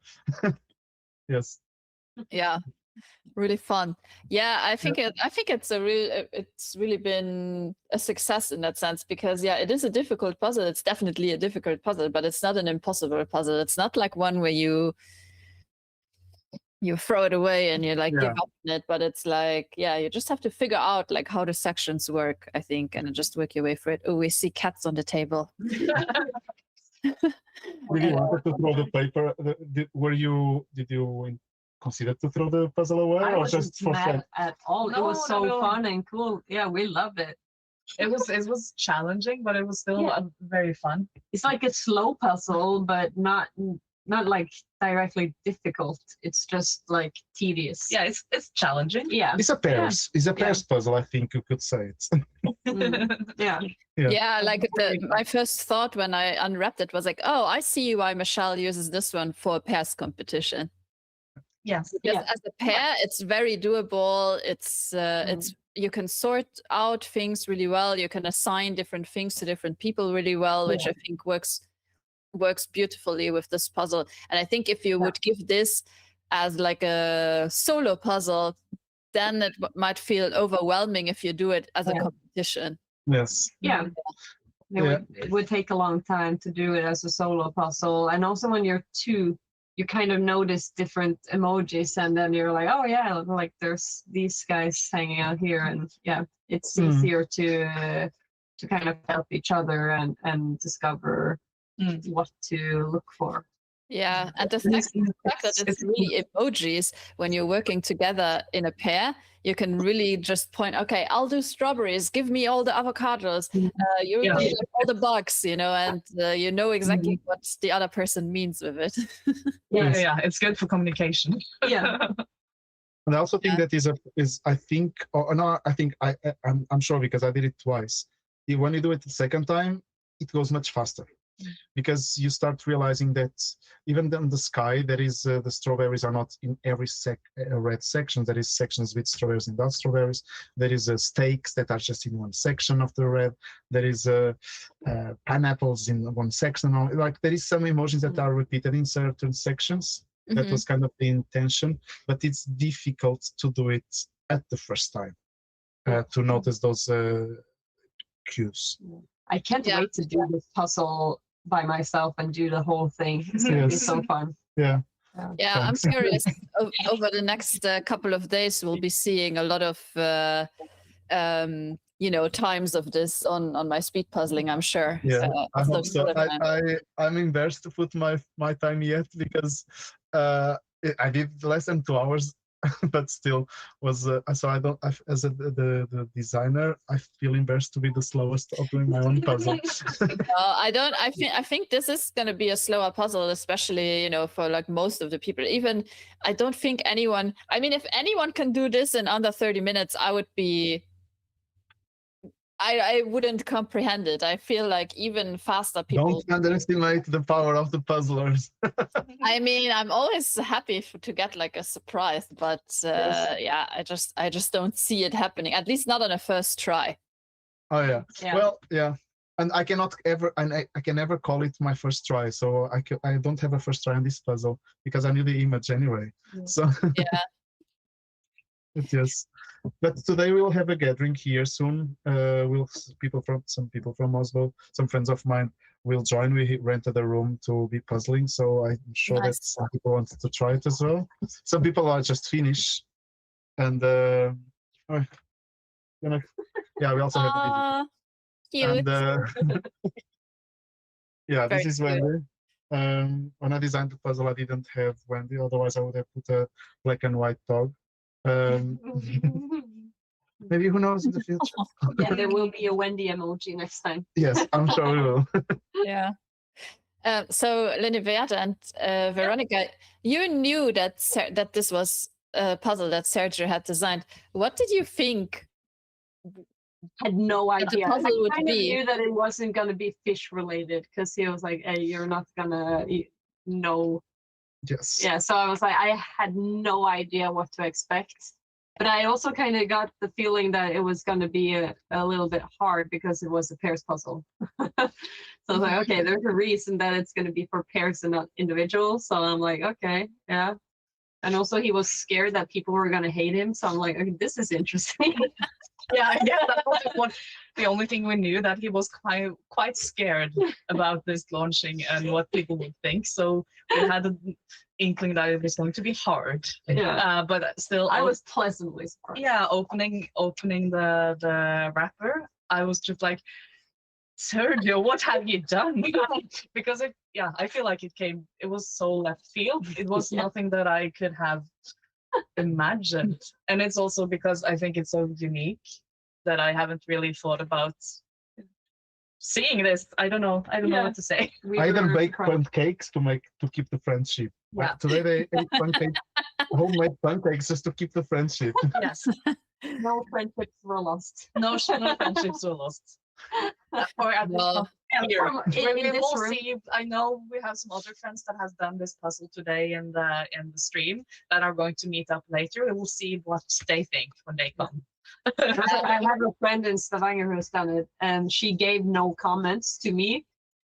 Yes. Yeah, really fun. Yeah, I think it's really been a success in that sense, because it is a difficult puzzle. It's definitely a difficult puzzle, but it's not an impossible puzzle. It's not like one where you throw it away and you give up on it, but it's like, you just have to figure out like how the sections work, I think, and just work your way through it. Oh, we see cats on the table. Did you want to throw the paper? Did you consider to throw the puzzle away, or just for fun? At all. It was so fun and cool. Yeah, we loved it. It was challenging, but it was still very fun. It's like a slow puzzle, but not like directly difficult. It's just like tedious. Yeah, it's challenging. Yeah, it's a pairs. It's a pairs puzzle. I think you could say it. Yeah, like my first thought when I unwrapped it was like, oh, I see why Michelle uses this one for a pairs competition. Yes. Because as a pair, it's very doable. It's you can sort out things really well. You can assign different things to different people really well, which I think works beautifully with this puzzle. And I think if you would give this as like a solo puzzle, then it might feel overwhelming if you do it as a competition. Yes. Yeah. It would take a long time to do it as a solo puzzle. And also when you're two, you kind of notice different emojis, and then you're like, oh yeah, like there's these guys hanging out here, and it's easier to kind of help each other and discover what to look for. Yeah, and the fact that it's really emojis, when you're working together in a pair, you can really just point, okay, I'll do strawberries, give me all the avocados, you do all the bugs, and you know exactly what the other person means with it. Yeah, it's good for communication. Yeah. And I also think that I'm sure, because I did it twice. When you do it the second time, it goes much faster. Because you start realizing that even in the sky, there is the strawberries are not in every red section. There is sections with strawberries and without strawberries. There is steaks that are just in one section of the red. There is pineapples in one section. Like there is some emotions that are repeated in certain sections. That was kind of the intention, but it's difficult to do it at the first time to notice those cues. I can't wait to do this puzzle by myself and do the whole thing. It's going to be so fun. Yeah. Yeah, I'm curious. Over the next couple of days, we'll be seeing a lot of, times of this on my speed puzzling, I'm sure. Yeah, I hope so. I'm embarrassed to put my time yet, because I did less than 2 hours. But still was so I don't as the designer, I feel embarrassed to be the slowest of doing my own puzzle. I think this is going to be a slower puzzle, especially for like most of the people. Even I don't think anyone, if anyone can do this in under 30 minutes, I would be I wouldn't comprehend it. I feel like even faster people. Don't underestimate the power of the puzzlers. I mean, I'm always happy to get like a surprise, but yeah, I just don't see it happening. At least not on a first try. Oh yeah. Yeah. Well, yeah. And I cannot ever, and I can never call it my first try. So I don't have a first try on this puzzle because I knew the image anyway. So Yeah. yes. But today we will have a gathering here soon. Some people from Oslo, some friends of mine will join. We rented a room to be puzzling, so I'm sure that Nice. some people want to try it as well. Some people are just finished, and yeah, we also have a video. Aw, cute. And yeah, Very this is cute. Wendy. When I designed the puzzle, I didn't have Wendy. Otherwise, I would have put a black and white dog. Maybe who knows in the future? Yeah, there will be a Wendy emoji next time. Yes, I'm sure we will. Yeah. So Leniverde and Veronica, you knew that that this was a puzzle that Sergio had designed. What did you think? Had no What the idea. puzzle I would kind of be. knew that it wasn't going to be fish related because he was like, "Hey, you're not gonna know." Yes. Yeah, so I was like, I had no idea what to expect. But I also kind of got the feeling that it was going to be a little bit hard because it was a pairs puzzle. So I was like, okay, there's a reason that it's going to be for pairs and not individuals. So I'm like, okay, yeah. And also he was scared that people were going to hate him. So I'm like, okay, this is interesting. Yeah, that was the only thing we knew, that he was quite scared about this launching and what people would think. So we had an inkling that it was going to be hard. Yeah. But still, I was pleasantly surprised. Yeah, opening the wrapper, I was just like, Sergio, what have you done? Because I feel like it was so left field. It was nothing that I could have imagined. And it's also because I think it's so unique that I haven't really thought about seeing this. I don't know what to say. I even bake pancakes to keep the friendship. Yeah. Today they ate pancakes, homemade pancakes just to keep the friendship. Yes. No friendships were lost. No friendships were lost. Or at least not here. We will see. I know we have some other friends that has done this puzzle today in the stream that are going to meet up later. We will see what they think when they come. I have a friend in Stavanger who has done it, and she gave no comments to me,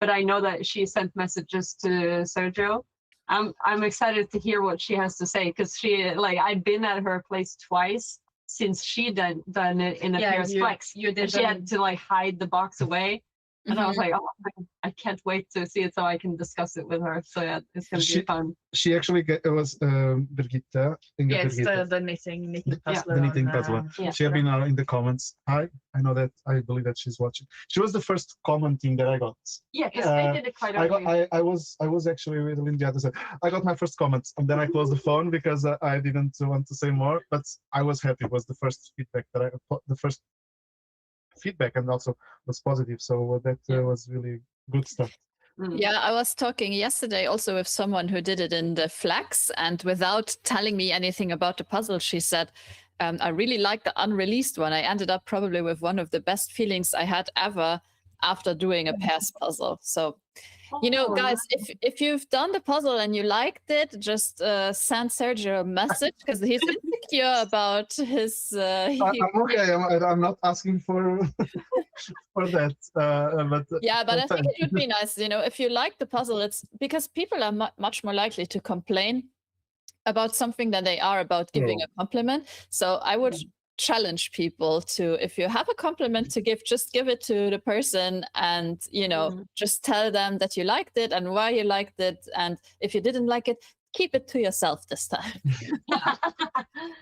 but I know that she sent messages to Sergio. I'm excited to hear what she has to say, because I've been at her place twice since she done it in a Pairs Flex. You did. And she had to hide the box away. And I was like, oh, I can't wait to see it so I can discuss it with her. So yeah, it's going to be fun. She actually it was Birgitta. Yes, the knitting puzzler. The knitting puzzler. She had been in the comments. I believe that she's watching. She was the first commenting that I got. Yeah, because they did it quite early. I was actually with Linda to say I got my first comments, and then I closed the phone because I didn't want to say more. But I was happy. It was the first feedback and also was positive, so that was really good stuff. Yeah, I was talking yesterday also with someone who did it in the Flex, and without telling me anything about the puzzle, she said, I really like the unreleased one. I ended up probably with one of the best feelings I had ever after doing a pairs puzzle. So, guys, if you've done the puzzle and you liked it, just send Sergio a message, because he's insecure about his. I'm okay. I'm not asking for that. But yeah, but I think it would be nice, if you like the puzzle. It's because people are much more likely to complain about something than they are about giving a compliment. So I would challenge people to, if you have a compliment to give, just give it to the person, and just tell them that you liked it and why you liked it, and if you didn't like it, keep it to yourself this time.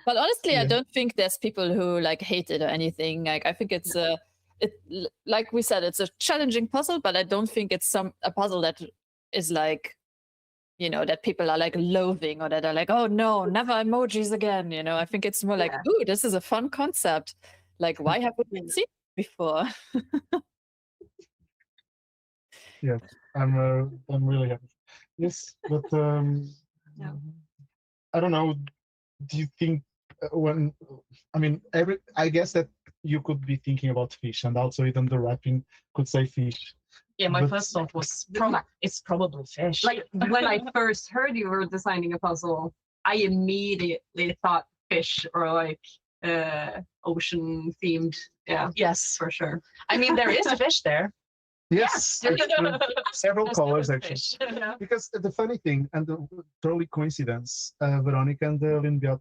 But honestly, I don't think there's people who hate it or anything. I think it's like we said, it's a challenging puzzle, but I don't think it's a puzzle that is that people are loathing, or that are oh no, never emojis again. I think it's more ooh, this is a fun concept. Why haven't we seen it before? Yeah, I'm really happy. Yes, but I don't know. Do you think I guess that you could be thinking about fish, and also even the wrapping could say fish. Yeah, my But- first thought was it's probably fish. Like when I first heard you were designing a puzzle, I immediately thought fish or like ocean themed. Yeah, Yes, for sure. I mean there is fish there. Yes, it's true. Several There's colors always actually. fish. Yeah. Because the funny thing, and the totally coincidence, Veronica and Lynn Beat,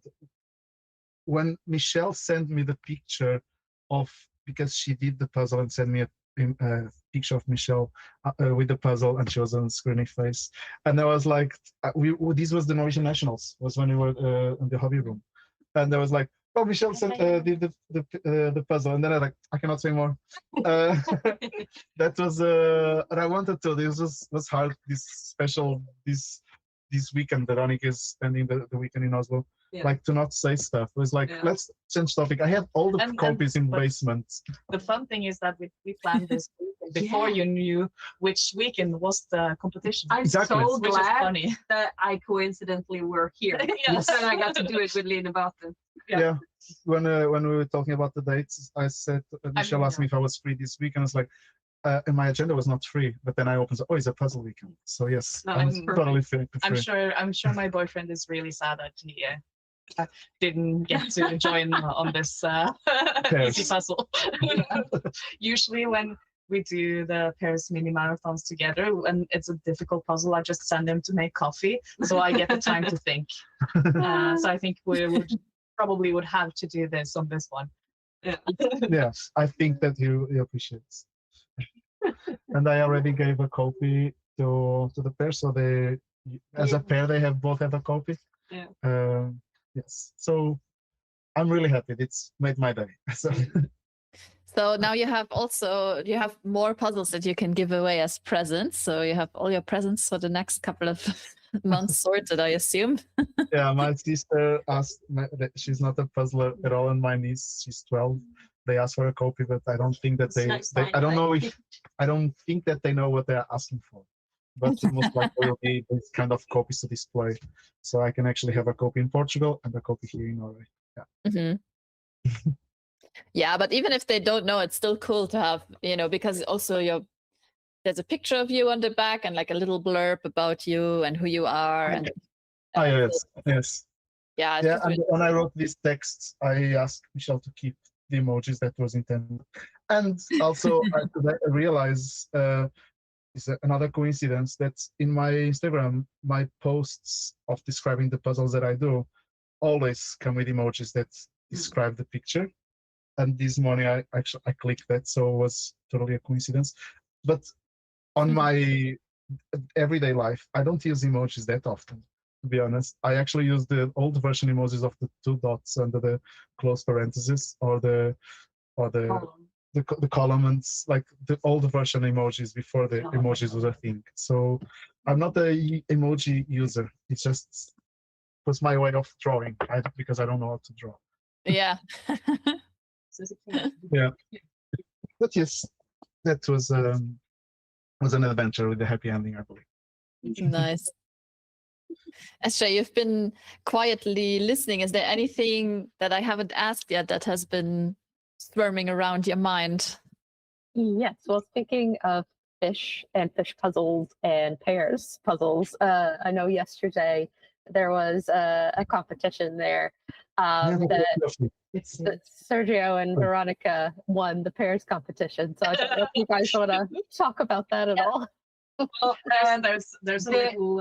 when Michelle sent me the picture of, because she did the puzzle and sent me a picture of Michelle with the puzzle, and she was on screeny face, and I was like, this was the Norwegian Nationals, was when we were in the hobby room, and I was like, oh, Michelle did the puzzle, and then I I cannot say more. That was and I wanted to. This was hard. This special this weekend, Veronica is spending the weekend in Oslo. Yeah. Like to not say stuff. It was like, Yeah. let's change topic. I have all the And- copies in the but- basement. The fun thing is that we planned this weekend before you knew which weekend was the competition. I'm Exactly. so Which is glad funny. that I coincidentally were here. Yes. And I got to do it with Lena Batten. Yeah. When we were talking about the dates, I said, Michelle asked me if I was free this week, and I was like, and my agenda was not free. But then I opened, oh, it's a puzzle weekend. So yes, No, I'm it's totally free. I'm sure my boyfriend is really sad that he didn't get to join on this easy puzzle. Usually when we do the Paris mini marathons together and it's a difficult puzzle, I just send him to make coffee so I get the time to think. So I think we probably would have to do this on this one. Yeah, I think that he appreciates. And I already gave a copy to the pair, so they, as a pair, they both have a copy. Yeah. Yes. So I'm really happy. It's made my day. So So now you have more puzzles that you can give away as presents. So you have all your presents for the next couple of months sorted, I assume. yeah, my sister asked. She's not a puzzler at all, and my niece, she's 12. They asked for a copy, but I don't think that I don't know if I don't think that they know what they're asking for. But most likely will be this kind of copies to display, so I can actually have a copy in Portugal and a copy here in Norway. Yeah. Mm-hmm. Yeah, but even if they don't know, it's still cool to have, because also there's a picture of you on the back and like a little blurb about you and who you are. And Yes. yeah. Yeah, and when I wrote these texts, I asked Michelle to keep the emojis that was intended, and also I realized it's another coincidence that in my Instagram, my posts of describing the puzzles that I do always come with emojis that describe the picture. And this morning I clicked that, so it was totally a coincidence. But on my everyday life, I don't use emojis that often, to be honest. I actually use the old version emojis of the 2 dots under the close parentheses or the column, and like the old version emojis before the emojis was a thing. So I'm not a emoji user. It just was my way of drawing, because I don't know how to draw. Yeah. Yeah. But yes, that was an adventure with a happy ending, I believe. Nice. Esther, you've been quietly listening. Is there anything that I haven't asked yet that has been swarming around your mind? Yes. Well, speaking of fish and fish puzzles and pairs puzzles, I know yesterday there was a competition there that Sergio and Veronica won the pairs competition. So I don't know if you guys want to talk about that at all. Well, there's a little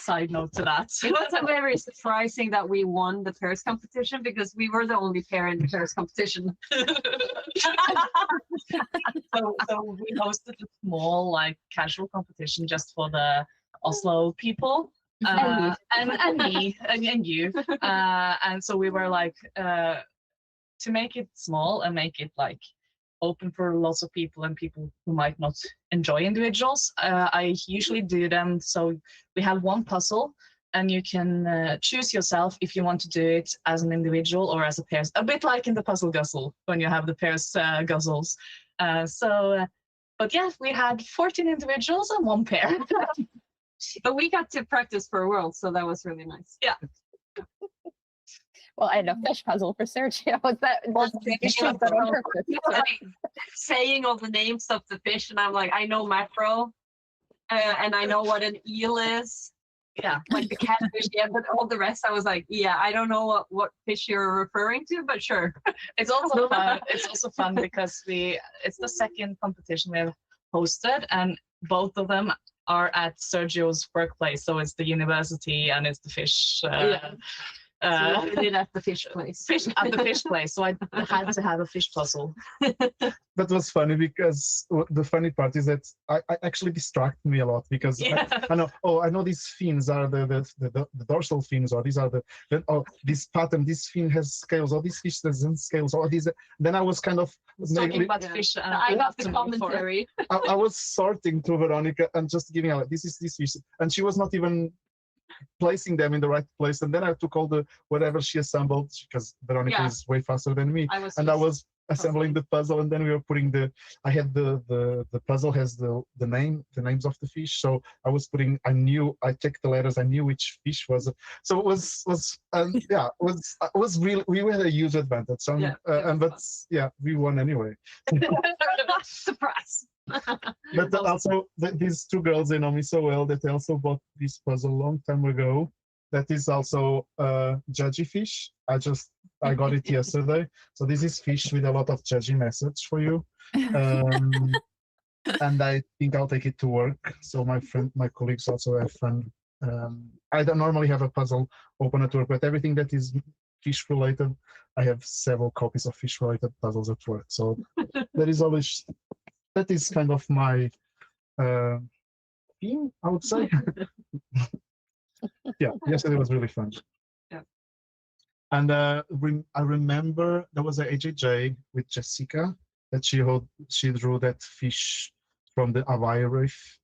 side note to that. It was very surprising that we won the pairs competition because we were the only pair in the pairs competition. So we hosted a small, like, casual competition just for the Oslo people. And me and you. And so we were like, to make it small and make it like open for lots of people and people who might not enjoy individuals, I usually do them so we have one puzzle and you can choose yourself if you want to do it as an individual or as a pair, a bit like in the puzzle guzzle when you have the pairs guzzles. But yeah, we had 14 individuals and 1 pair. But we got to practice for a world, so that was really nice. Yeah. Well, and a fish puzzle for Sergio. Is that on purpose? Like saying all the names of the fish, and I'm like, I know mackerel, and I know what an eel is. Yeah, like the catfish. Yeah, but all the rest, I was like, yeah, I don't know what fish you're referring to, but sure. It's also fun. It's also fun because it's the second competition we have hosted, and both of them are at Sergio's workplace. So it's the university and it's the fish. So we did at the fish place. Fish at the fish place. So I had to have a fish puzzle. That was funny because the funny part is that I actually distracted me a lot because I know these fins are the dorsal fins, or these are this pattern, this fin has scales, or this fish doesn't scales, or these. Then I was kind of talking about fish. I got the commentary. I was sorting through Veronica and just giving out this is this fish, and she was not even placing them in the right place, and then I took all the whatever she assembled because Veronica is way faster than me, I was assembling the puzzle, and then we were putting the puzzle has the names of the fish, so I was putting, I checked the letters, I knew which fish was, so it was really, we had a huge advantage, but we won anyway. Surprise. But also these two girls, they know me so well that they also bought this puzzle a long time ago. That is also judgy fish. I got it yesterday. So this is fish with a lot of judgy message for you. And I think I'll take it to work. So my colleagues also have fun. I don't normally have a puzzle open at work, but everything that is fish related, I have several copies of fish related puzzles at work. So that is kind of my theme, I would say. Yeah, yesterday was really fun. Yeah. And I remember there was a AJJ with Jessica that she drew that fish from the Hawaii Reef.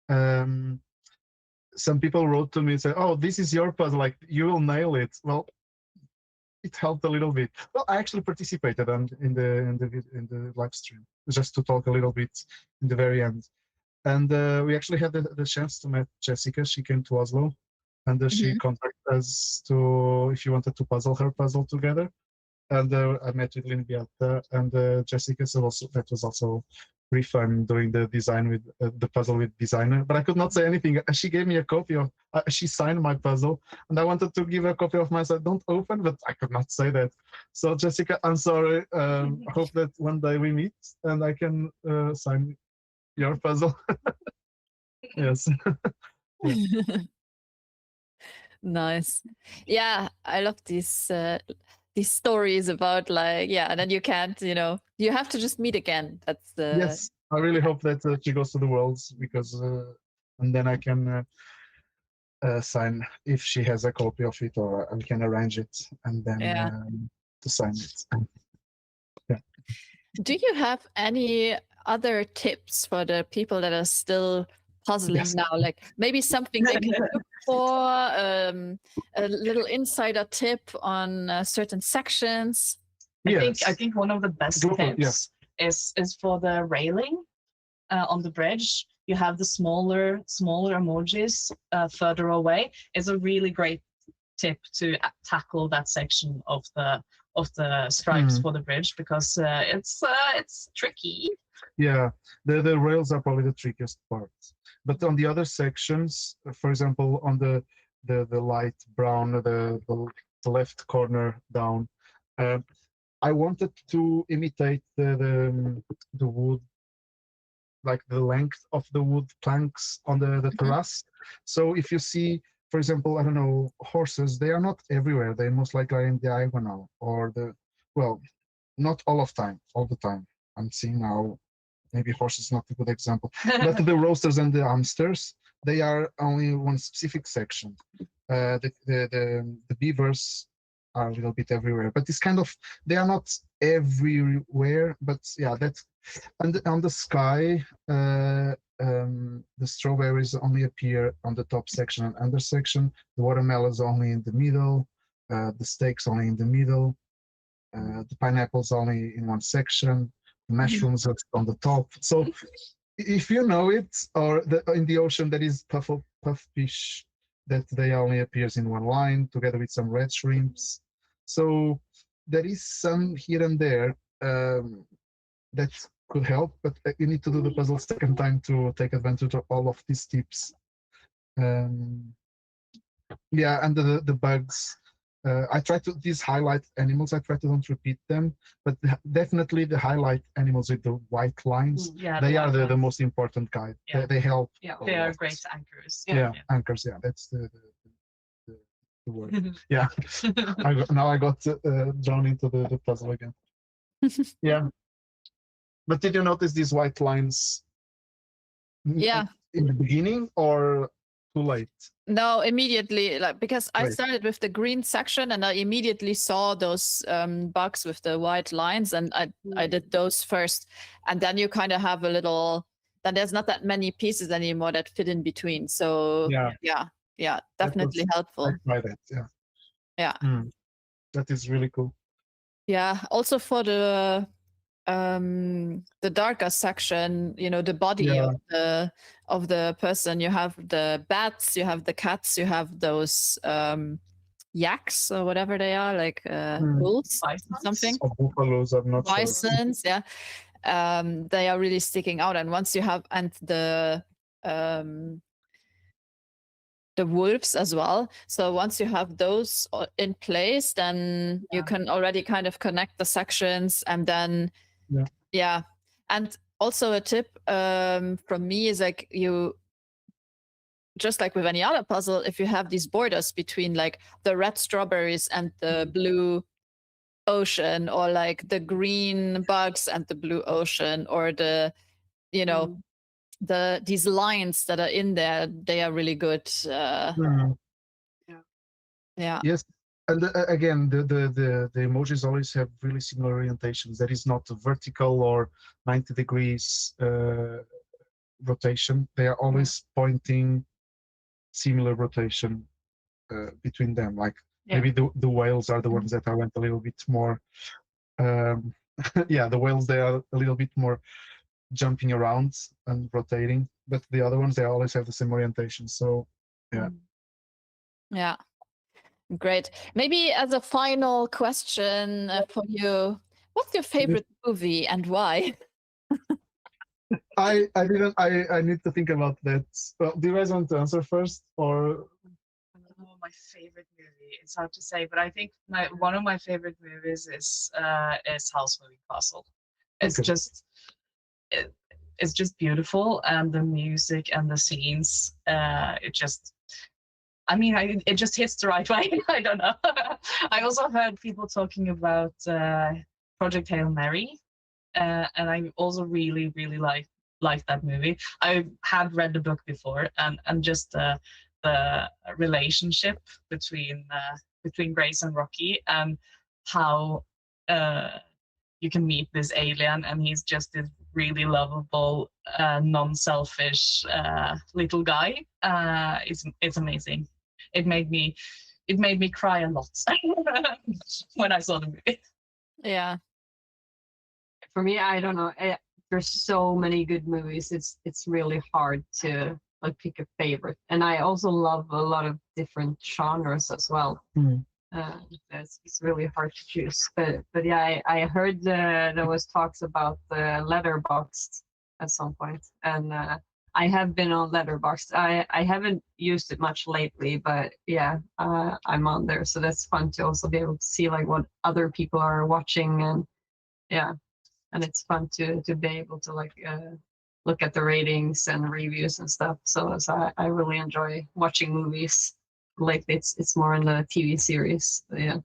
Some people wrote to me and said, "Oh, this is your puzzle, like you will nail it." Well, it helped a little bit. Well, I actually participated in the live stream just to talk a little bit in the very end, and we actually had the chance to meet Jessica. She came to Oslo, and she contacted us if you wanted to puzzle her puzzle together. And I met with Lynn Beata and Jessica, so that was also pretty fun doing the design with the puzzle with designer. But I could not say anything. She gave me a copy of. She signed my puzzle, and I wanted to give her a copy of mine. So don't open, but I could not say that. So Jessica, I'm sorry. I hope that one day we meet and I can sign your puzzle. Yes. Nice. Yeah, I love these stories about and then you can't, you have to just meet again. That's the Yes, I really hope that she goes to the Worlds because and then I can sign if she has a copy of it, or we can arrange it and then to sign it. Yeah. Do you have any other tips for the people that are still puzzling now? Like maybe something they can look for, a little insider tip on certain sections. I think one of the best tips is for the railing on the bridge. You have the smaller emojis further away. It's a really great tip to tackle that section of the stripes for the bridge because it's tricky. Yeah, the rails are probably the trickiest part. But on the other sections, for example, on the light brown, the left corner down, I wanted to imitate the wood, like the length of the wood planks on the terrace. So if you see, for example, I don't know, horses, they are not everywhere. They most likely are in diagonal, or not all the time. I'm seeing now. Maybe horse is not a good example, but the roasters and the hamsters, they are only one specific section. The beavers are a little bit everywhere, but it's kind of, they are not everywhere, but yeah, that's, and on the sky, the strawberries only appear on the top section and under section, the watermelons only in the middle, the steaks only in the middle, the pineapples only in one section, mushrooms are on the top. So if you know it, or in the ocean there is puffish that they only appears in one line together with some red shrimps. So there is some here and there that could help, but you need to do the puzzle second time to take advantage of all of these tips. Yeah, and the bugs. I try to these highlight animals. I try to don't repeat them, but definitely the highlight animals with the white lines. Yeah, They are the lines. most important guide. Yeah. They help. Yeah, a they are lot. great anchors. Yeah, anchors. Yeah, that's the word. Yeah, now I got drawn into the puzzle again. Yeah, but did you notice these white lines? Yeah. In the beginning or too late? No, immediately, like because I Right. started with the green section and I immediately saw those bugs with the white lines, and I did those first, and then you kind of have a little. Then there's not that many pieces anymore that fit in between. So Yeah. yeah, definitely helpful. I try that. Yeah. Yeah. That is really cool. Yeah. Also for the darker section, you know, the body of the person, you have the bats, you have the cats, you have those yaks or whatever they are, like wolves or something, Or buffaloes, I'm not sure. bisons. Yeah, they are really sticking out. And once you have the wolves as well. So once you have those in place, then you can already kind of connect the sections, and then yeah. And also a tip from me is like, you just like with any other puzzle, if you have these borders between like the red strawberries and the blue ocean, or like the green bugs and the blue ocean, or the, you know, these lines that are in there, they are really good. Yeah. Yes, and again, the emojis always have really similar orientations. There is not a vertical or 90 degrees rotation. They are always pointing similar rotation between them. Like maybe the whales are the ones that I went a little bit more. Yeah, the whales, they are a little bit more jumping around and rotating, but the other ones, they always have the same orientation. So yeah. Yeah. Great. Maybe as a final question for you, what's your favorite movie and why? I didn't. I need to think about that. Well, do you guys want to answer first, or? Oh, my favorite movie. It's hard to say, but I think one of my favorite movies is House Moving Castle. It's just it's just beautiful, and the music and the scenes. It just. I mean, it just hits the right way. I don't know. I also heard people talking about Project Hail Mary, and I also really, really like that movie. I had read the book before, and just the relationship between Grace and Rocky, and how you can meet this alien, and he's just this really lovable, non-selfish little guy. It's amazing. It made me cry a lot when I saw the movie. Yeah. For me, I don't know. There's so many good movies. It's really hard to like pick a favorite. And I also love a lot of different genres as well. It's really hard to choose. But yeah, I heard there was talks about the Letterboxd at some point, and I have been on Letterboxd. I haven't used it much lately, but yeah, I'm on there, so that's fun to also be able to see like what other people are watching, and yeah, and it's fun to be able to like look at the ratings and reviews and stuff. So I really enjoy watching movies. Lately, it's more in the TV series. Yeah.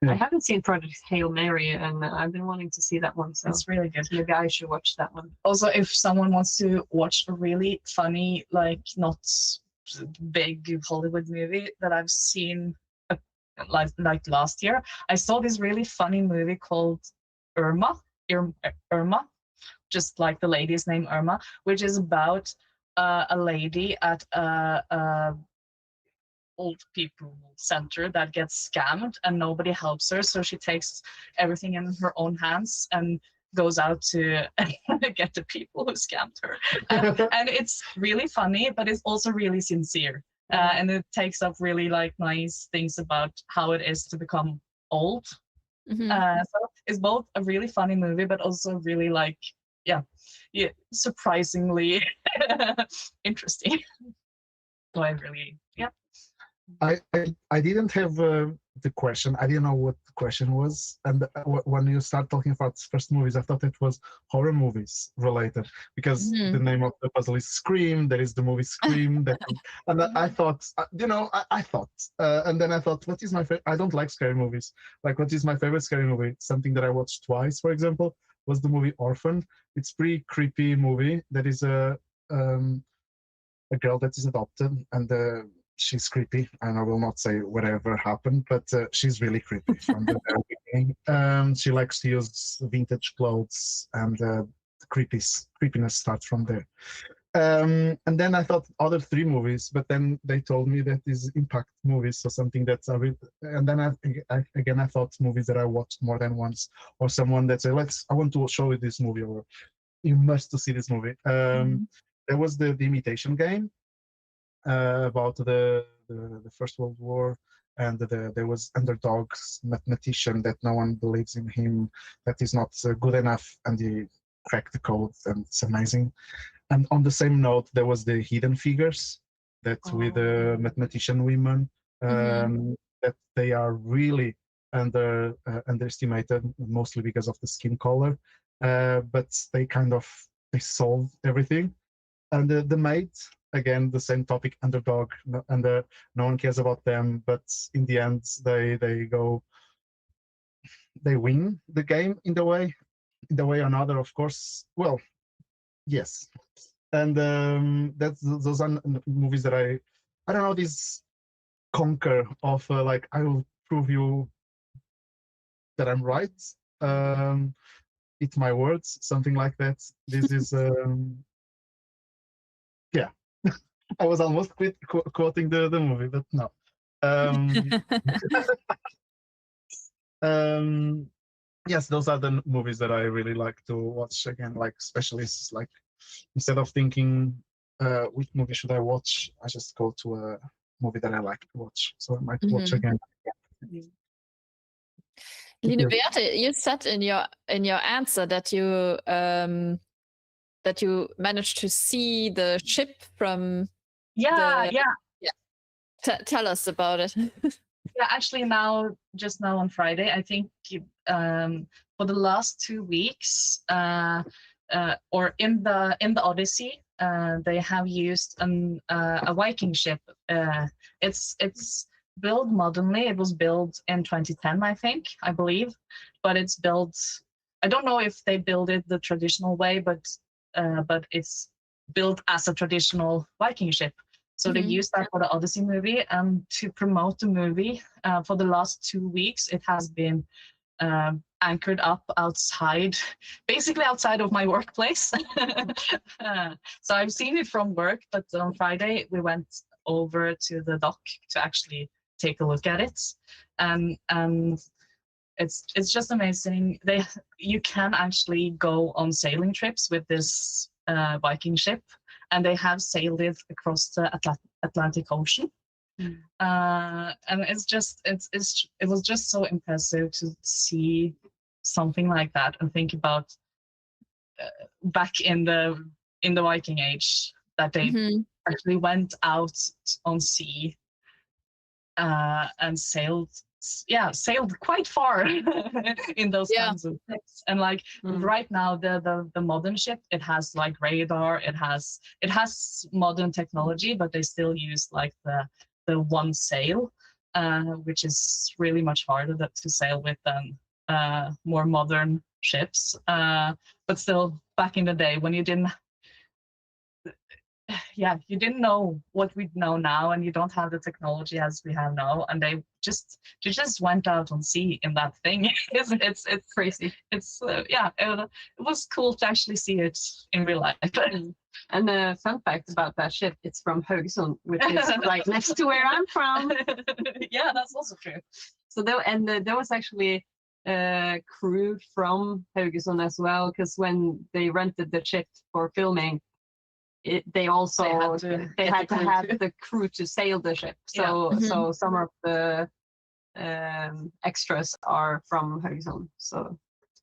I haven't seen Project Hail Mary, and I've been wanting to see that one. So it's really good. Maybe I should watch that one. Also, if someone wants to watch a really funny, like not big Hollywood movie that I've seen, like last year, I saw this really funny movie called Irma, just like the lady's name Irma, which is about a lady at a old people center that gets scammed, and nobody helps her, so she takes everything in her own hands and goes out to get the people who scammed her. And it's really funny, but it's also really sincere, and it takes up really like nice things about how it is to become old. So it's both a really funny movie, but also really like, yeah, surprisingly interesting. So I really, yeah. I didn't have the question. I didn't know what the question was. And when you start talking about first movies, I thought it was horror movies related, because the name of the puzzle is Scream. There is the movie Scream. And I thought, I thought, and then I thought, what is my favorite? I don't like scary movies. Like, what is my favorite scary movie? Something that I watched twice, for example, was the movie Orphan. It's a pretty creepy movie. That is a girl that is adopted, and she's creepy, and I will not say whatever happened, but she's really creepy from the very beginning. She likes to use vintage clothes, and the creepiness starts from there. And then I thought other 3 movies, but then they told me that these impact movies, so something that's a bit, and then I thought movies that I watched more than once, or someone that said, I want to show you this movie, or you must to see this movie. There was the Imitation Game, about the First World War, and there was underdogs mathematician that no one believes in him, that is not good enough, and he cracked the code, and it's amazing. And on the same note, there was the Hidden Figures, that with mathematician women, that they are really underestimated, mostly because of the skin color, but they solve everything. And the Maid, again, the same topic, underdog, and no one cares about them, but in the end, they win the game in the way or another, of course. Well, yes, and those are movies that I don't know, this conquer of like, I will prove you that I'm right. Eat my words, something like that. This is yeah. I was almost quoting the movie, but no. Yes, those are the movies that I really like to watch again, like specialists. Like, instead of thinking which movie should I watch, I just go to a movie that I like to watch. So I might watch again. Line Beate, you said in your answer that you managed to see the ship from yeah. Tell us about it. Yeah, actually just now on Friday, I think for the last 2 weeks, or in the Odyssey, they have used a Viking ship. It's built modernly. It was built in 2010, I believe, but it's built. I don't know if they build it the traditional way, but it's built as a traditional Viking ship. So they used that for the Odyssey movie, and to promote the movie for the last 2 weeks, it has been anchored up outside, basically outside of my workplace. So I've seen it from work, but on Friday we went over to the dock to actually take a look at it, and it's just amazing. You can actually go on sailing trips with this Viking ship, and they have sailed it across the Atlantic Ocean. And it was just so impressive to see something like that, and think about back in the Viking Age, that they actually went out on sea and sailed quite far in those kinds of ships. And like right now, the modern ship, it has like radar, it has modern technology, but they still use like the one sail, which is really much harder to sail with than more modern ships. But still, back in the day when you didn't know what we know now, and you don't have the technology as we have now, and they just went out on sea in that thing. It's crazy. It's it was cool to actually see it in real life. And a fun fact about that ship, it's from Haugesund, which is right next to where I'm from. Yeah, that's also true. So there was actually crew from Haugesund as well, because when they rented the ship for filming, they also had to have the crew to sail the ship. So so some of the extras are from Högsholm. So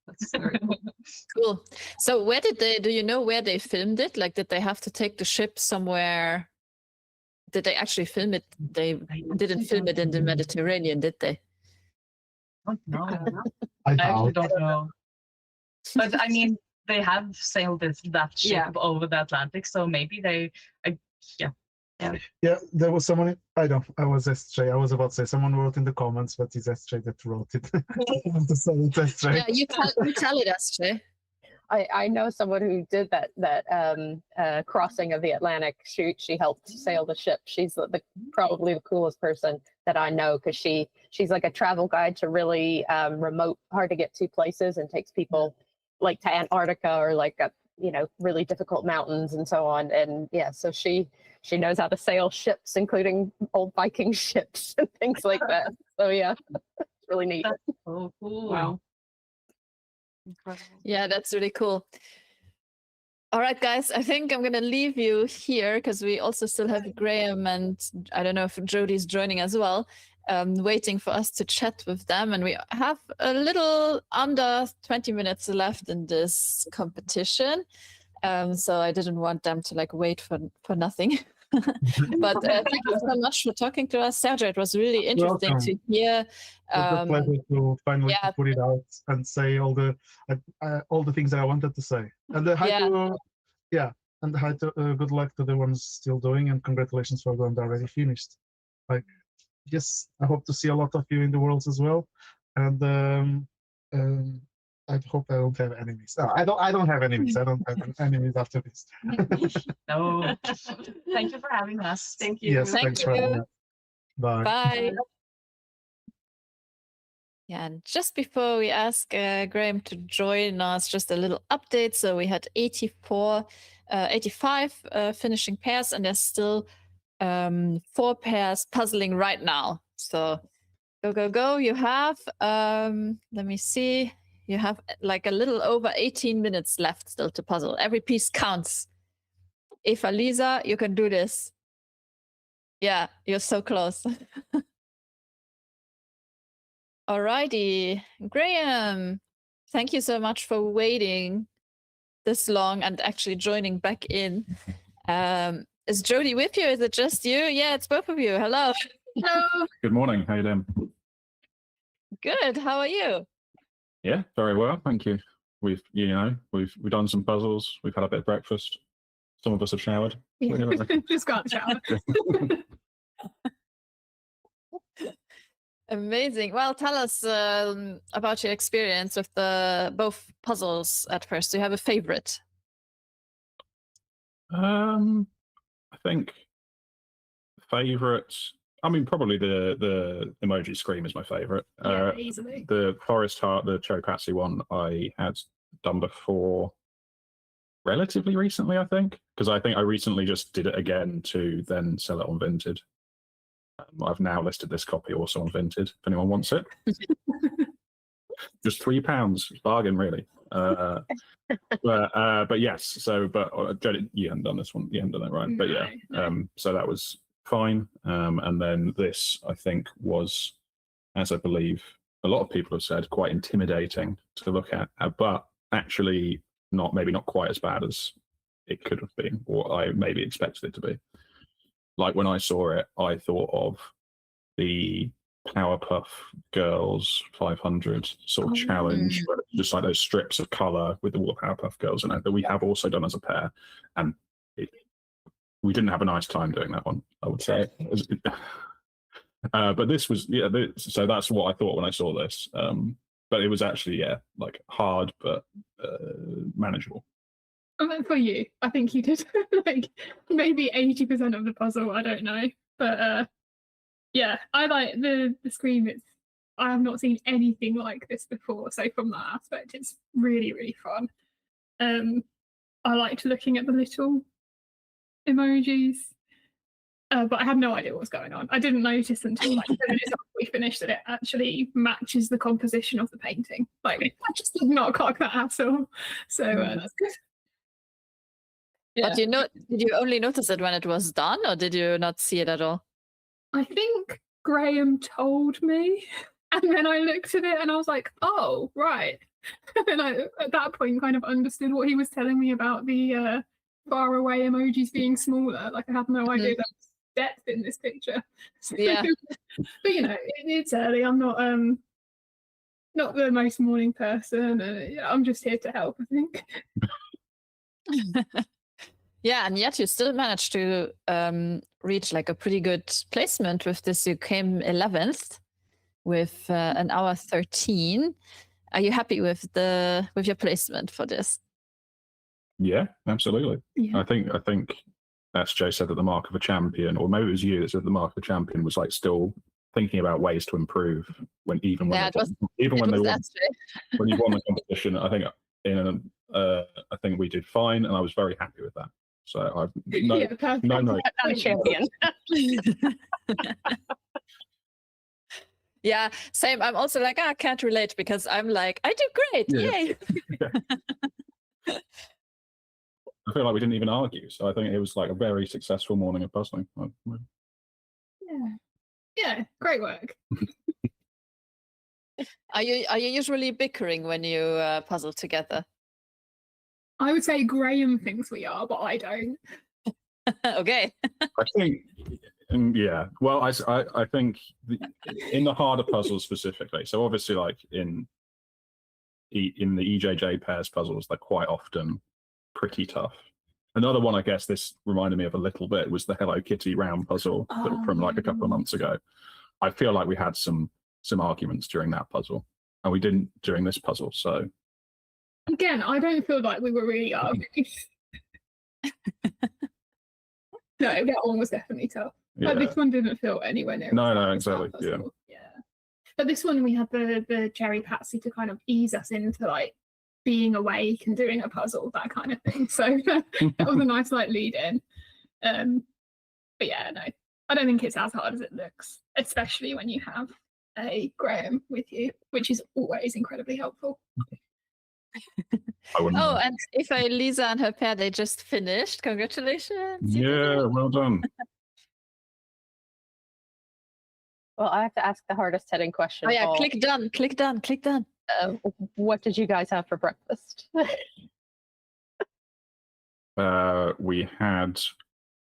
that's very cool. Cool. So where did they? Do you know where they filmed it? Like, did they have to take the ship somewhere? Did they actually film it? They didn't film it in the Mediterranean, did they? No, I I actually doubt. don't know. But I mean, they have sailed that ship Yeah. over the Atlantic, so maybe Yeah, there was someone. I was SJ. I was about to say someone wrote in the comments, but it's SJ that wrote it. I want to say it's SJ. Yeah, you tell it us, Jay. I know someone who did that crossing of the Atlantic. She helped sail the ship. She's probably the coolest person that I know, because she's like a travel guide to really remote, hard to get to places, and takes people like to Antarctica or like really difficult mountains and so on. And yeah, so she knows how to sail ships, including old Viking ships and things like that. So yeah, it's really neat. that's so cool. Wow. Incredible. Yeah, that's really cool. All right, guys, I think I'm going to leave you here because we also still have Graham and I don't know if Jodie's joining as well, waiting for us to chat with them. And we have a little under 20 minutes left in this competition. So I didn't want them to wait for nothing. But thank you so much for talking to us, Sergio. It was really interesting Welcome. to hear. It was a pleasure to finally yeah. put it out and say all the things that I wanted to say. And good luck to the ones still doing, and congratulations for the one that already finished. Yes, I hope to see a lot of you in the worlds as well. And I hope I don't have enemies. Oh, I don't have enemies. I don't have enemies after this. No. Thank you for having us. Thank you. Yes, thanks for having us. Bye. Bye. Yeah, and just before we ask Graham to join us, just a little update. So we had 85 finishing pairs, and there's still 4 pairs puzzling right now. So go. You have, let me see, you have a little over 18 minutes left still to puzzle. Every piece counts. Eva, Lisa, you can do this. Yeah, you're so close. Alrighty, Graham, thank you so much for waiting this long and actually joining back in. Is Jodie with you? Is it just you? Yeah, it's both of you. Hello. Hello. Good morning. How you doing? Good. How are you? Yeah, very well, thank you. We've done some puzzles. We've had a bit of breakfast. Some of us have showered. Just got showered. Amazing. Well, tell us about your experience with both puzzles at first. Do you have a favorite? I think favorite. I mean, probably the emoji scream is my favorite. Yeah, easily. The Forest Heart, the Chokatsu one, I had done before relatively recently, I think, because I think I recently just did it again to then sell it on Vinted. I've now listed this copy also on Vinted if anyone wants it. Just £3, bargain really. But yes, so Jodie, you haven't done this one, you haven't done it right, but yeah, so that was fine. And then this, I think, was, as I believe a lot of people have said, quite intimidating to look at, but actually maybe not quite as bad as it could have been, or I maybe expected it to be. Like when I saw it, I thought of the Powerpuff Girls 500 sort of challenge, where it's just like those strips of color with all the Powerpuff Girls in it that we have also done as a pair, and we didn't have a nice time doing that one, I would say. But this was, so that's what I thought when I saw this. But it was actually, hard, but manageable. For you, I think you did maybe 80% of the puzzle. I don't know, but yeah, I like the scream. I have not seen anything like this before, so from that aspect, it's really, really fun. I liked looking at the little emojis, but I had no idea what was going on. I didn't notice until 10 minutes after we finished that it actually matches the composition of the painting. I just did not clock that at all. So that's good. Yeah. But did you only notice it when it was done, or did you not see it at all? I think Graham told me. And then I looked at it and I was like, oh, right. And I, at that point, kind of understood what he was telling me about the far away emojis being smaller. Like, I had no idea there was depth in this picture. So, Yeah. but you know, it's early. I'm not the most morning person. I'm just here to help, I think. Yeah, and yet you still managed to reach like a pretty good placement with this. You came 11th with an hour 13. Are you happy with your placement for this? Yeah, absolutely. Yeah. I think as Joe said, that the mark of a champion, or maybe it was you that said the mark of a champion was like still thinking about ways to improve when they won, when you won the competition. I think I think we did fine, and I was very happy with that. So I've no. Not a champion. Yeah, same. I'm also like, I can't relate because I'm like, I do great. Yeah. Yay. I feel like we didn't even argue, so I think it was like a very successful morning of puzzling. Yeah, great work. Are you usually bickering when you puzzle together? I would say Graham thinks we are, but I don't. Okay. I think, yeah. Well, I think in the harder puzzles specifically. So obviously, like in the EJJ pairs puzzles, they're quite often pretty tough. Another one, I guess, this reminded me of a little bit was the Hello Kitty round puzzle from like a couple of months ago. I feel like we had some arguments during that puzzle, and we didn't during this puzzle. So again, I don't feel like we were really arguing. No, that one was definitely tough. Yeah. But this one didn't feel anywhere near. No, exactly. Yeah. But this one, we had the Cherry Patsy to kind of ease us into like being awake and doing a puzzle, that kind of thing. So that was a nice like lead in. But yeah, no, I don't think it's as hard as it looks, especially when you have a Graham with you, which is always incredibly helpful. Oh, and Ife, Lisa and her pair, they just finished. Congratulations. Yeah, well done. Well, I have to ask the hardest hitting question. Oh yeah, Paul. click done, click done, click done. What did you guys have for breakfast? We had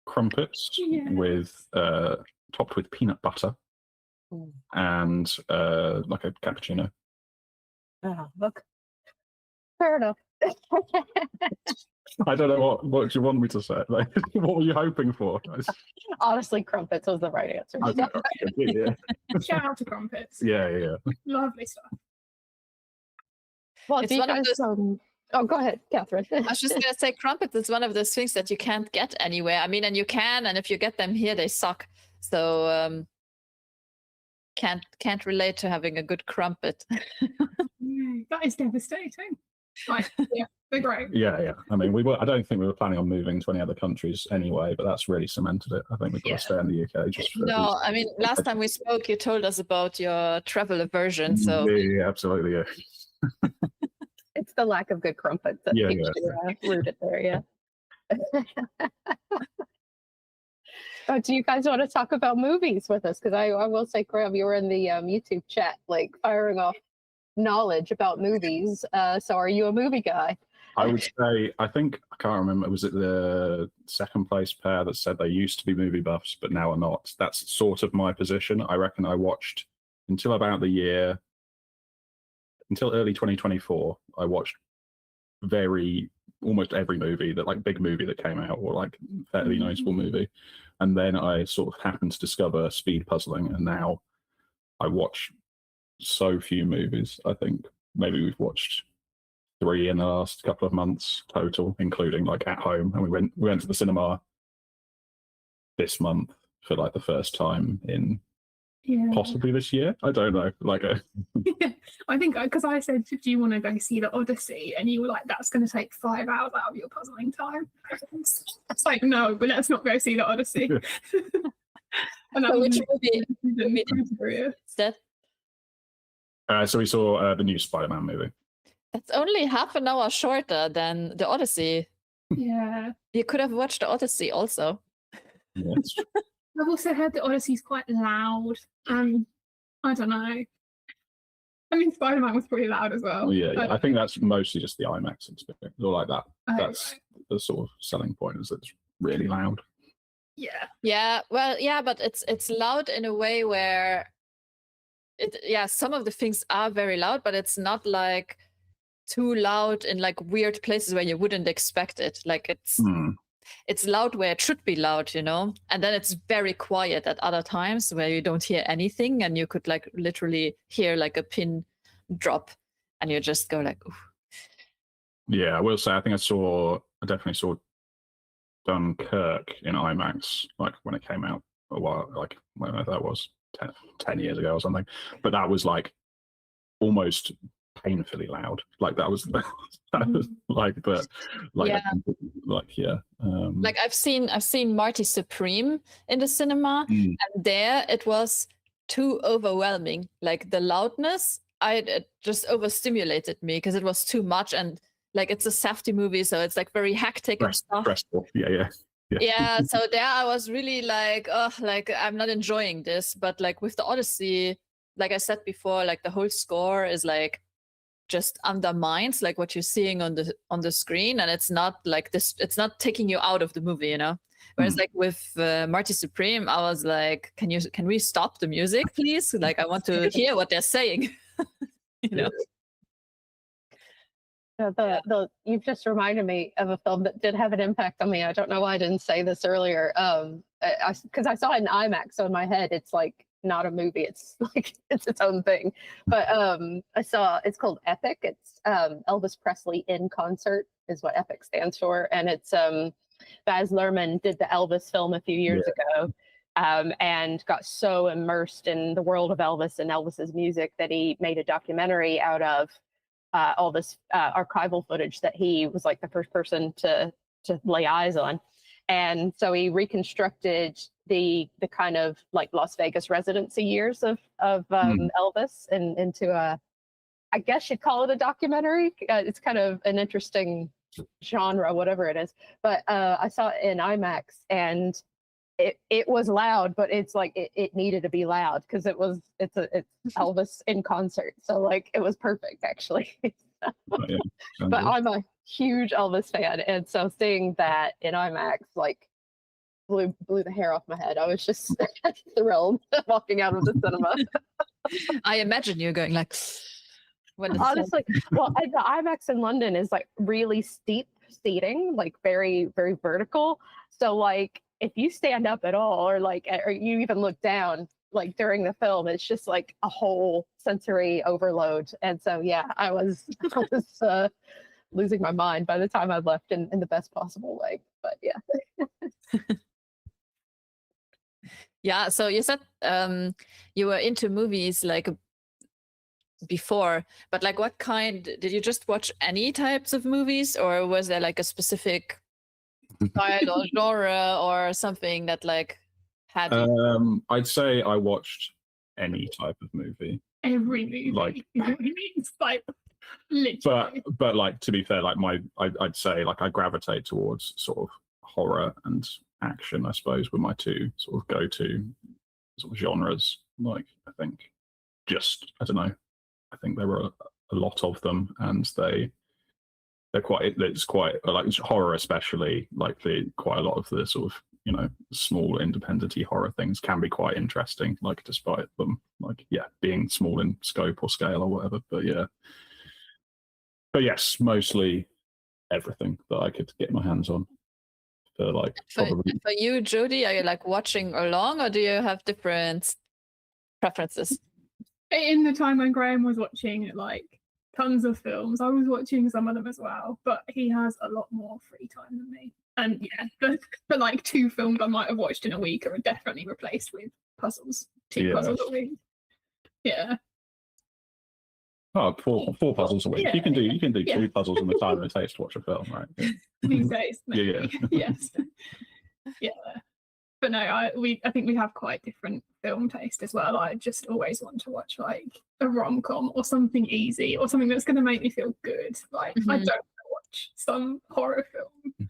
crumpets with topped with peanut butter and like a cappuccino. Oh, look. Fair enough. I don't know what you want me to say. Like, what were you hoping for? Honestly, crumpets was the right answer. Yeah. Shout out to crumpets. Yeah. Lovely stuff. Well, It's do you one of guys, oh, go ahead, Catherine. I was just gonna say, crumpets is one of those things that you can't get anywhere. I mean, and you can, and if you get them here, they suck. So can't relate to having a good crumpet. That is devastating. Right, yeah, they're great. Yeah. I mean, I don't think we were planning on moving to any other countries anyway, but that's really cemented it. I think we've got to stay in the UK. No, I mean, last time we spoke, you told us about your travel aversion. So yeah, absolutely, yeah. It's the lack of good crumpets that keeps you rooted there, yeah. Oh, do you guys want to talk about movies with us? Because I will say, Graham, you were in the YouTube chat, like firing off knowledge about movies. So are you a movie guy? I would say, I can't remember, was it the second place pair that said they used to be movie buffs, but now are not? That's sort of my position. I reckon I watched until early 2024, I watched almost every movie that like big movie that came out or like fairly noticeable movie. And then I sort of happened to discover speed puzzling, and now I watch so few movies. I think maybe we've watched 3 in the last couple of months total, including like at home. And we went to the cinema this month for like the first time in possibly this year. I don't know. I think because I said, do you want to go see the Odyssey? And you were like, that's going to take 5 hours out of your puzzling time. It's like, no, but let's not go see the Odyssey. And so which movie instead? So we saw the new Spider-Man movie. That's only half an hour shorter than the Odyssey. Yeah. You could have watched the Odyssey also. Yeah, I've also heard the Odyssey's quite loud. I don't know. I mean, Spider-Man was pretty loud as well. I think that's mostly just the IMAX experience, or like that. That's the sort of selling point, is it's really loud. Yeah, well, yeah, but it's loud in a way where some of the things are very loud, but it's not like too loud in like weird places where you wouldn't expect it. Like it's loud where it should be loud, and then it's very quiet at other times where you don't hear anything, and you could like literally hear like a pin drop, and you just go like, ooh. Yeah, I will say I definitely saw Dunkirk in IMAX, like when it came out a while, like whenever that was, 10 years ago or something. But that was like almost painfully loud. Like that was like, but like, Yeah. Like I've seen Marty Supreme in the cinema, and there it was too overwhelming. Like the loudness, it just overstimulated me because it was too much, and like it's a Safdie movie, so it's like very hectic and stuff. Stressful. Yeah. So there I was really like, oh, like I'm not enjoying this. But like with the Odyssey, like I said before, like the whole score is like just undermines like what you're seeing on the screen, and it's not like this, it's not taking you out of the movie, whereas like with Marty Supreme, I was like, can we stop the music, please? Like I want to hear what they're saying. You've just reminded me of a film that did have an impact on me. I don't know why I didn't say this earlier. Because I saw it in IMAX, so in my head it's like not a movie. It's like it's its own thing. But it's called Epic. It's Elvis Presley in concert is what Epic stands for, and it's Baz Luhrmann did the Elvis film a few years ago. And got so immersed in the world of Elvis and Elvis's music that he made a documentary out of all this archival footage that he was like the first person to lay eyes on. And so he reconstructed the kind of like Las Vegas residency years of Elvis into I guess you'd call it a documentary. It's kind of an interesting genre, whatever it is. But I saw it in IMAX, and it was loud, but it's like it needed to be loud because it's Elvis in concert, so like it was perfect actually. But I'm a huge Elvis fan, and so seeing that in IMAX like blew the hair off my head. I was just thrilled walking out of the cinema. I imagine you going like, honestly, well, the IMAX in London is like really steep seating, like very, very vertical. So like if you stand up at all, or you even look down, like during the film, it's just like a whole sensory overload. And so, yeah, I was losing my mind by the time I left in the best possible way. But yeah. Yeah. So you said you were into movies like before, but like what kind, did you just watch any types of movies, or was there like a specific style or genre or something that like had I'd say I watched any type of movie. Every movie, like literally. But like, to be fair, like I'd say like I gravitate towards sort of horror and action, I suppose, were my two sort of go-to sort of genres. Like I think I don't know, I think there were a lot of them, and it's quite like horror, especially like quite a lot of the sort of small independent-y horror things can be quite interesting, like despite them like being small in scope or scale or whatever. But yes, mostly everything that I could get my hands on. For you, Jody, are you like watching along, or do you have different preferences? In the time when Graham was watching like tons of films, I was watching some of them as well, but he has a lot more free time than me. And yeah, for like 2 films I might have watched in a week are definitely replaced with puzzles. 2 puzzles a week. Yeah. Oh, four puzzles a week. Yeah. You can do 2 puzzles in the time it takes to watch a film, right? Yeah. These days. Yeah. Yes. Yeah. But no, I think we have quite different film taste as well. I just always want to watch like a rom-com or something easy or something that's going to make me feel good. Like I don't want to watch some horror film.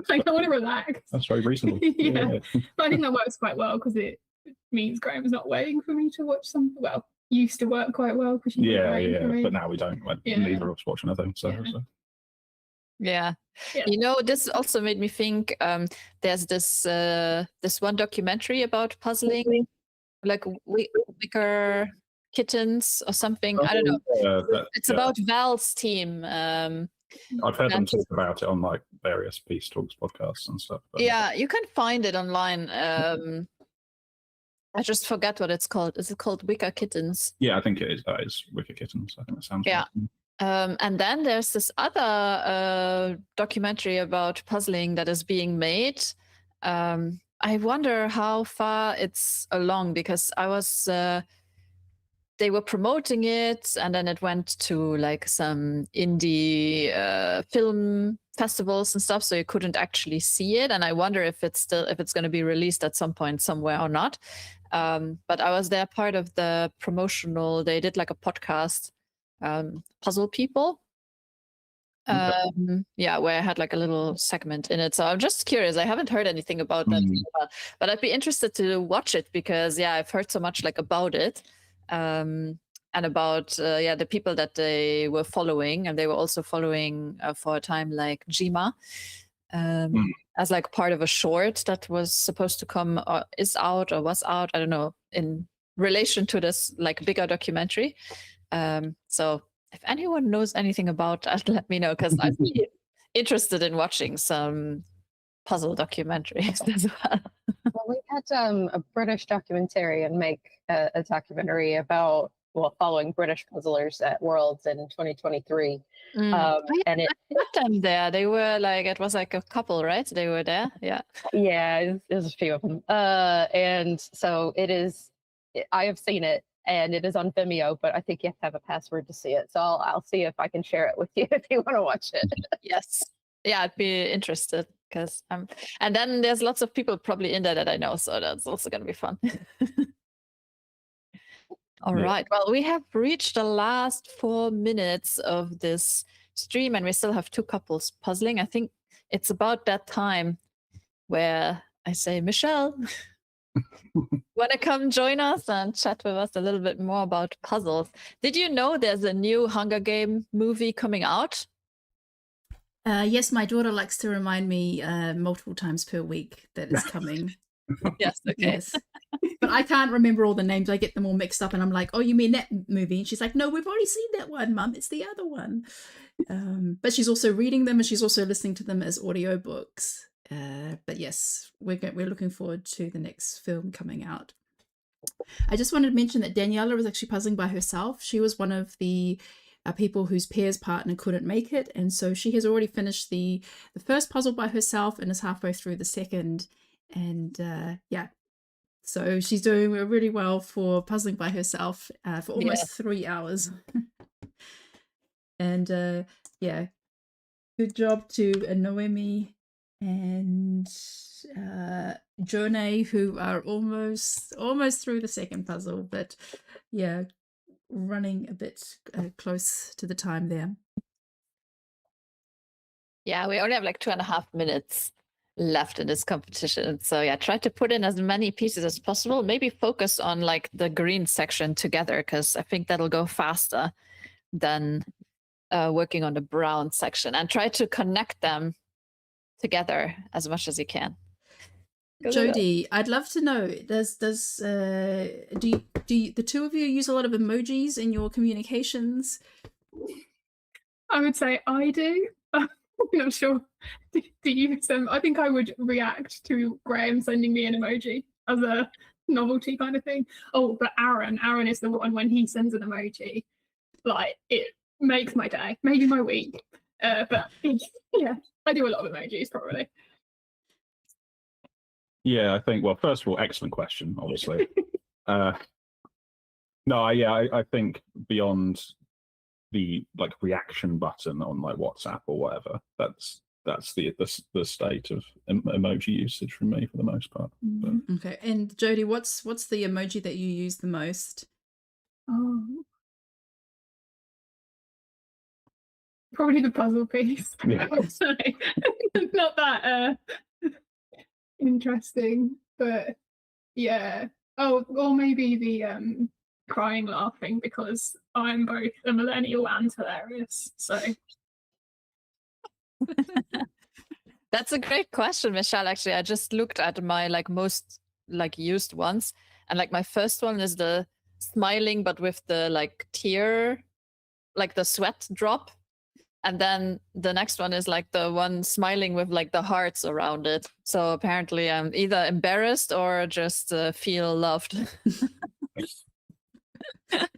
Like I want to relax. That's very reasonable. Yeah. But I think that works quite well because it means Graham's not waiting for me to watch something. Well, used to work quite well because you Yeah, waiting for me. but now we don't. Like, Yeah. neither of us watch anything. So, Yeah. Yeah. Yeah. You know, this also made me think there's this one documentary about puzzling, like wicker kittens or something. I don't know. It's about Val's team. I've heard them talk about it on like various Peace Talks podcasts and stuff. But Yeah, you can find it online. I just forgot what it's called. Is it called Wicker Kittens? yeah, I think it is. That is Wicker Kittens. I think that sounds Yeah. right. And then there's this other documentary about puzzling that is being made. I wonder how far it's along because I was. They were promoting it, and then it went to like some indie film festivals and stuff, so you couldn't actually see it. And I wonder if it's going to be released at some point somewhere or not. But I was there part of the promotional. They did like a podcast, Puzzle People. Yeah, where I had like a little segment in it. So I'm just curious. I haven't heard anything about that, but I'd be interested to watch it because yeah, I've heard so much like about it. And about the people that they were following, and they were also following for a time like Jima as like part of a short that was supposed to come or is out or was out, I don't know, in relation to this like bigger documentary. So if anyone knows anything about that, let me know because I'd be interested in watching some puzzle documentaries as well. Well, we had a British documentarian make a documentary about following British puzzlers at Worlds in 2023. And I met them there. They were like, it was like a couple, right? They were there. Yeah. Yeah, there's a few of them. And so it is. I have seen it, and it is on Vimeo, but I think you have to have a password to see it. So I'll see if I can share it with you if you want to watch it. Yes. Yeah, I'd be interested because and then there's lots of people probably in there that I know, so that's also going to be fun. All right. Well, we have reached the last 4 minutes of this stream, and we still have 2 couples puzzling. I think it's about that time where I say, Michelle, want to come join us and chat with us a little bit more about puzzles? Did you know there's a new Hunger Game movie coming out? Yes, my daughter likes to remind me multiple times per week that it's coming. Yes, okay. Yes. But I can't remember all the names. I get them all mixed up and I'm like, oh, you mean that movie? And she's like, no, we've already seen that one, Mum. It's the other one. But she's also reading them and she's also listening to them as audiobooks. But yes, we're looking forward to the next film coming out. I just wanted to mention that Daniela was actually puzzling by herself. She was one of the people whose pairs partner couldn't make it. And so she has already finished the first puzzle by herself and is halfway through the second. And yeah, so she's doing really well for puzzling by herself for almost 3 hours. And yeah, good job to Noemi and Jone, who are almost through the second puzzle, but yeah, running a bit close to the time there. Yeah, we only have like 2.5 minutes left in this competition. So yeah, try to put in as many pieces as possible. Maybe focus on like the green section together, because I think that'll go faster than working on the brown section, and try to connect them together as much as you can. Jody, I'd love to know, do the two of you use a lot of emojis in your communications? I would say I do. I'm not sure. Do you use them? I think I would react to Graham sending me an emoji as a novelty kind of thing. Oh, but Aaron is the one, when he sends an emoji, like, it makes my day, maybe my week. But yeah, I do a lot of emojis probably. Yeah, I think, well, first of all, excellent question, obviously. No, yeah, I think beyond the like reaction button on like WhatsApp or whatever, that's the state of emoji usage from me for the most part. But. Okay, and Jody, what's the emoji that you use the most? Oh, probably the puzzle piece. Yeah. not that interesting, but yeah. Oh, or maybe the crying laughing because I'm both a millennial and hilarious. So That's a great question, Michelle. Actually, I just looked at my most used ones, and my first one is the smiling but with the tear, the sweat drop, and then the next one is the one smiling with the hearts around it. So apparently, I'm either embarrassed or just feel loved.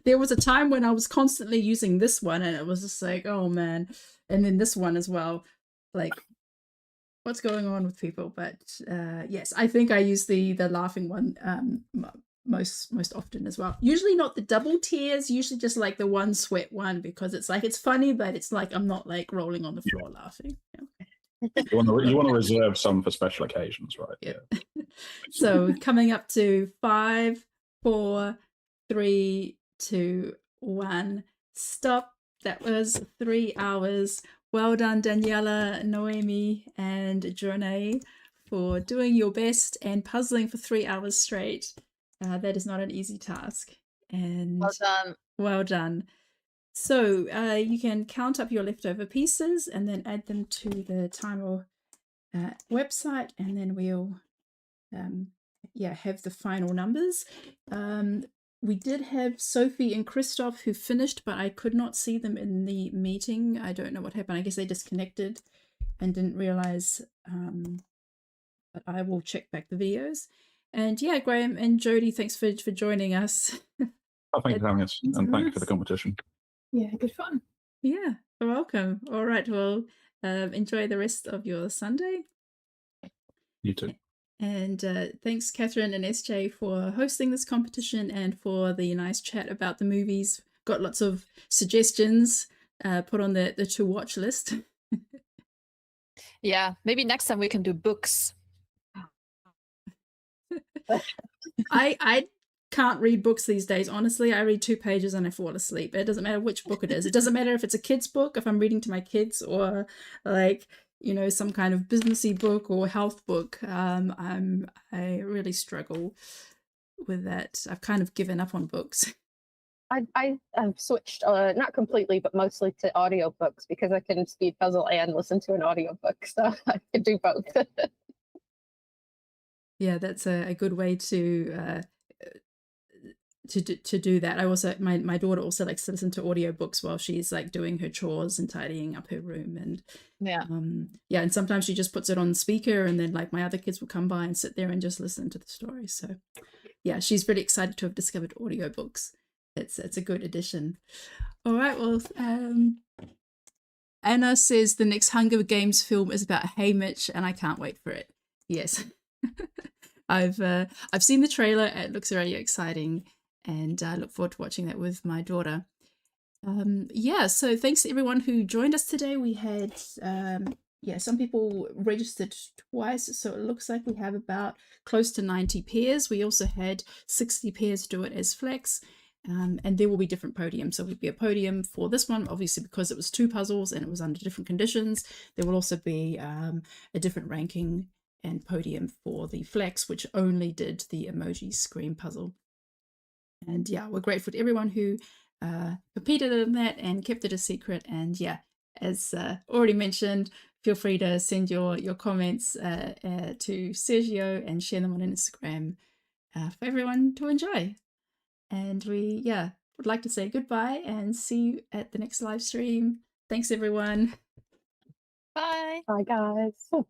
There was a time when I was constantly using this one, and it was just like, oh man, and then this one as well, like. What's going on with people? But yes, I think I use the laughing one most often as well. Usually not the double tears, usually just the one sweat one, because it's funny, but it's I'm not rolling on the floor laughing. You want to reserve some for special occasions, right? Yeah. So coming up to 5, 4, 3, 2, 1, stop. That was 3 hours. Well done, Daniela, Noemi, and Journey, for doing your best and puzzling for 3 hours straight. That is not an easy task. And well done. Well done. So you can count up your leftover pieces and then add them to the timer website, and then we'll have the final numbers. We did have Sophie and Christoph who finished, but I could not see them in the meeting. I don't know what happened. I guess they disconnected and didn't realize. But I will check back the videos. And yeah, Graham and Jody, thanks for joining us. Oh, thank you for having us, and thank you for the competition. Yeah, good fun. Yeah, you're welcome. All right, well, enjoy the rest of your Sunday. You too. And thanks, Catherine and SJ, for hosting this competition and for the nice chat about the movies. Got lots of suggestions put on the to watch list. Yeah, maybe next time we can do books. I can't read books these days. Honestly, I read 2 pages and I fall asleep. It doesn't matter which book it is. It doesn't matter if it's a kid's book, if I'm reading to my kids, or some kind of businessy book or health book. I really struggle with that. I've kind of given up on books. I've switched, not completely, but mostly to audiobooks because I can speed puzzle and listen to an audiobook. So I can do both. Yeah, that's a good way to do that. I also my daughter also likes to listen to audiobooks while she's doing her chores and tidying up her room, and and sometimes she just puts it on speaker, and then my other kids will come by and sit there and just listen to the story. So yeah, she's really excited to have discovered audiobooks. It's a good addition. All right, well, Anna says the next Hunger Games film is about Haymitch, and I can't wait for it. Yes. I've seen the trailer. It looks very exciting, and I look forward to watching that with my daughter. So thanks to everyone who joined us today. We had some people registered twice, so it looks like we have about close to 90 pairs. We also had 60 pairs do it as flex, and there will be different podiums. So there'll be a podium for this one, obviously, because it was 2 puzzles and it was under different conditions. There will also be a different ranking and podium for the flex, which only did the emoji screen puzzle. And yeah, we're grateful to everyone who competed in that and kept it a secret. And yeah, as already mentioned, feel free to send your comments to Sergio and share them on Instagram for everyone to enjoy. And we would like to say goodbye and see you at the next live stream. Thanks everyone. Bye. Bye guys.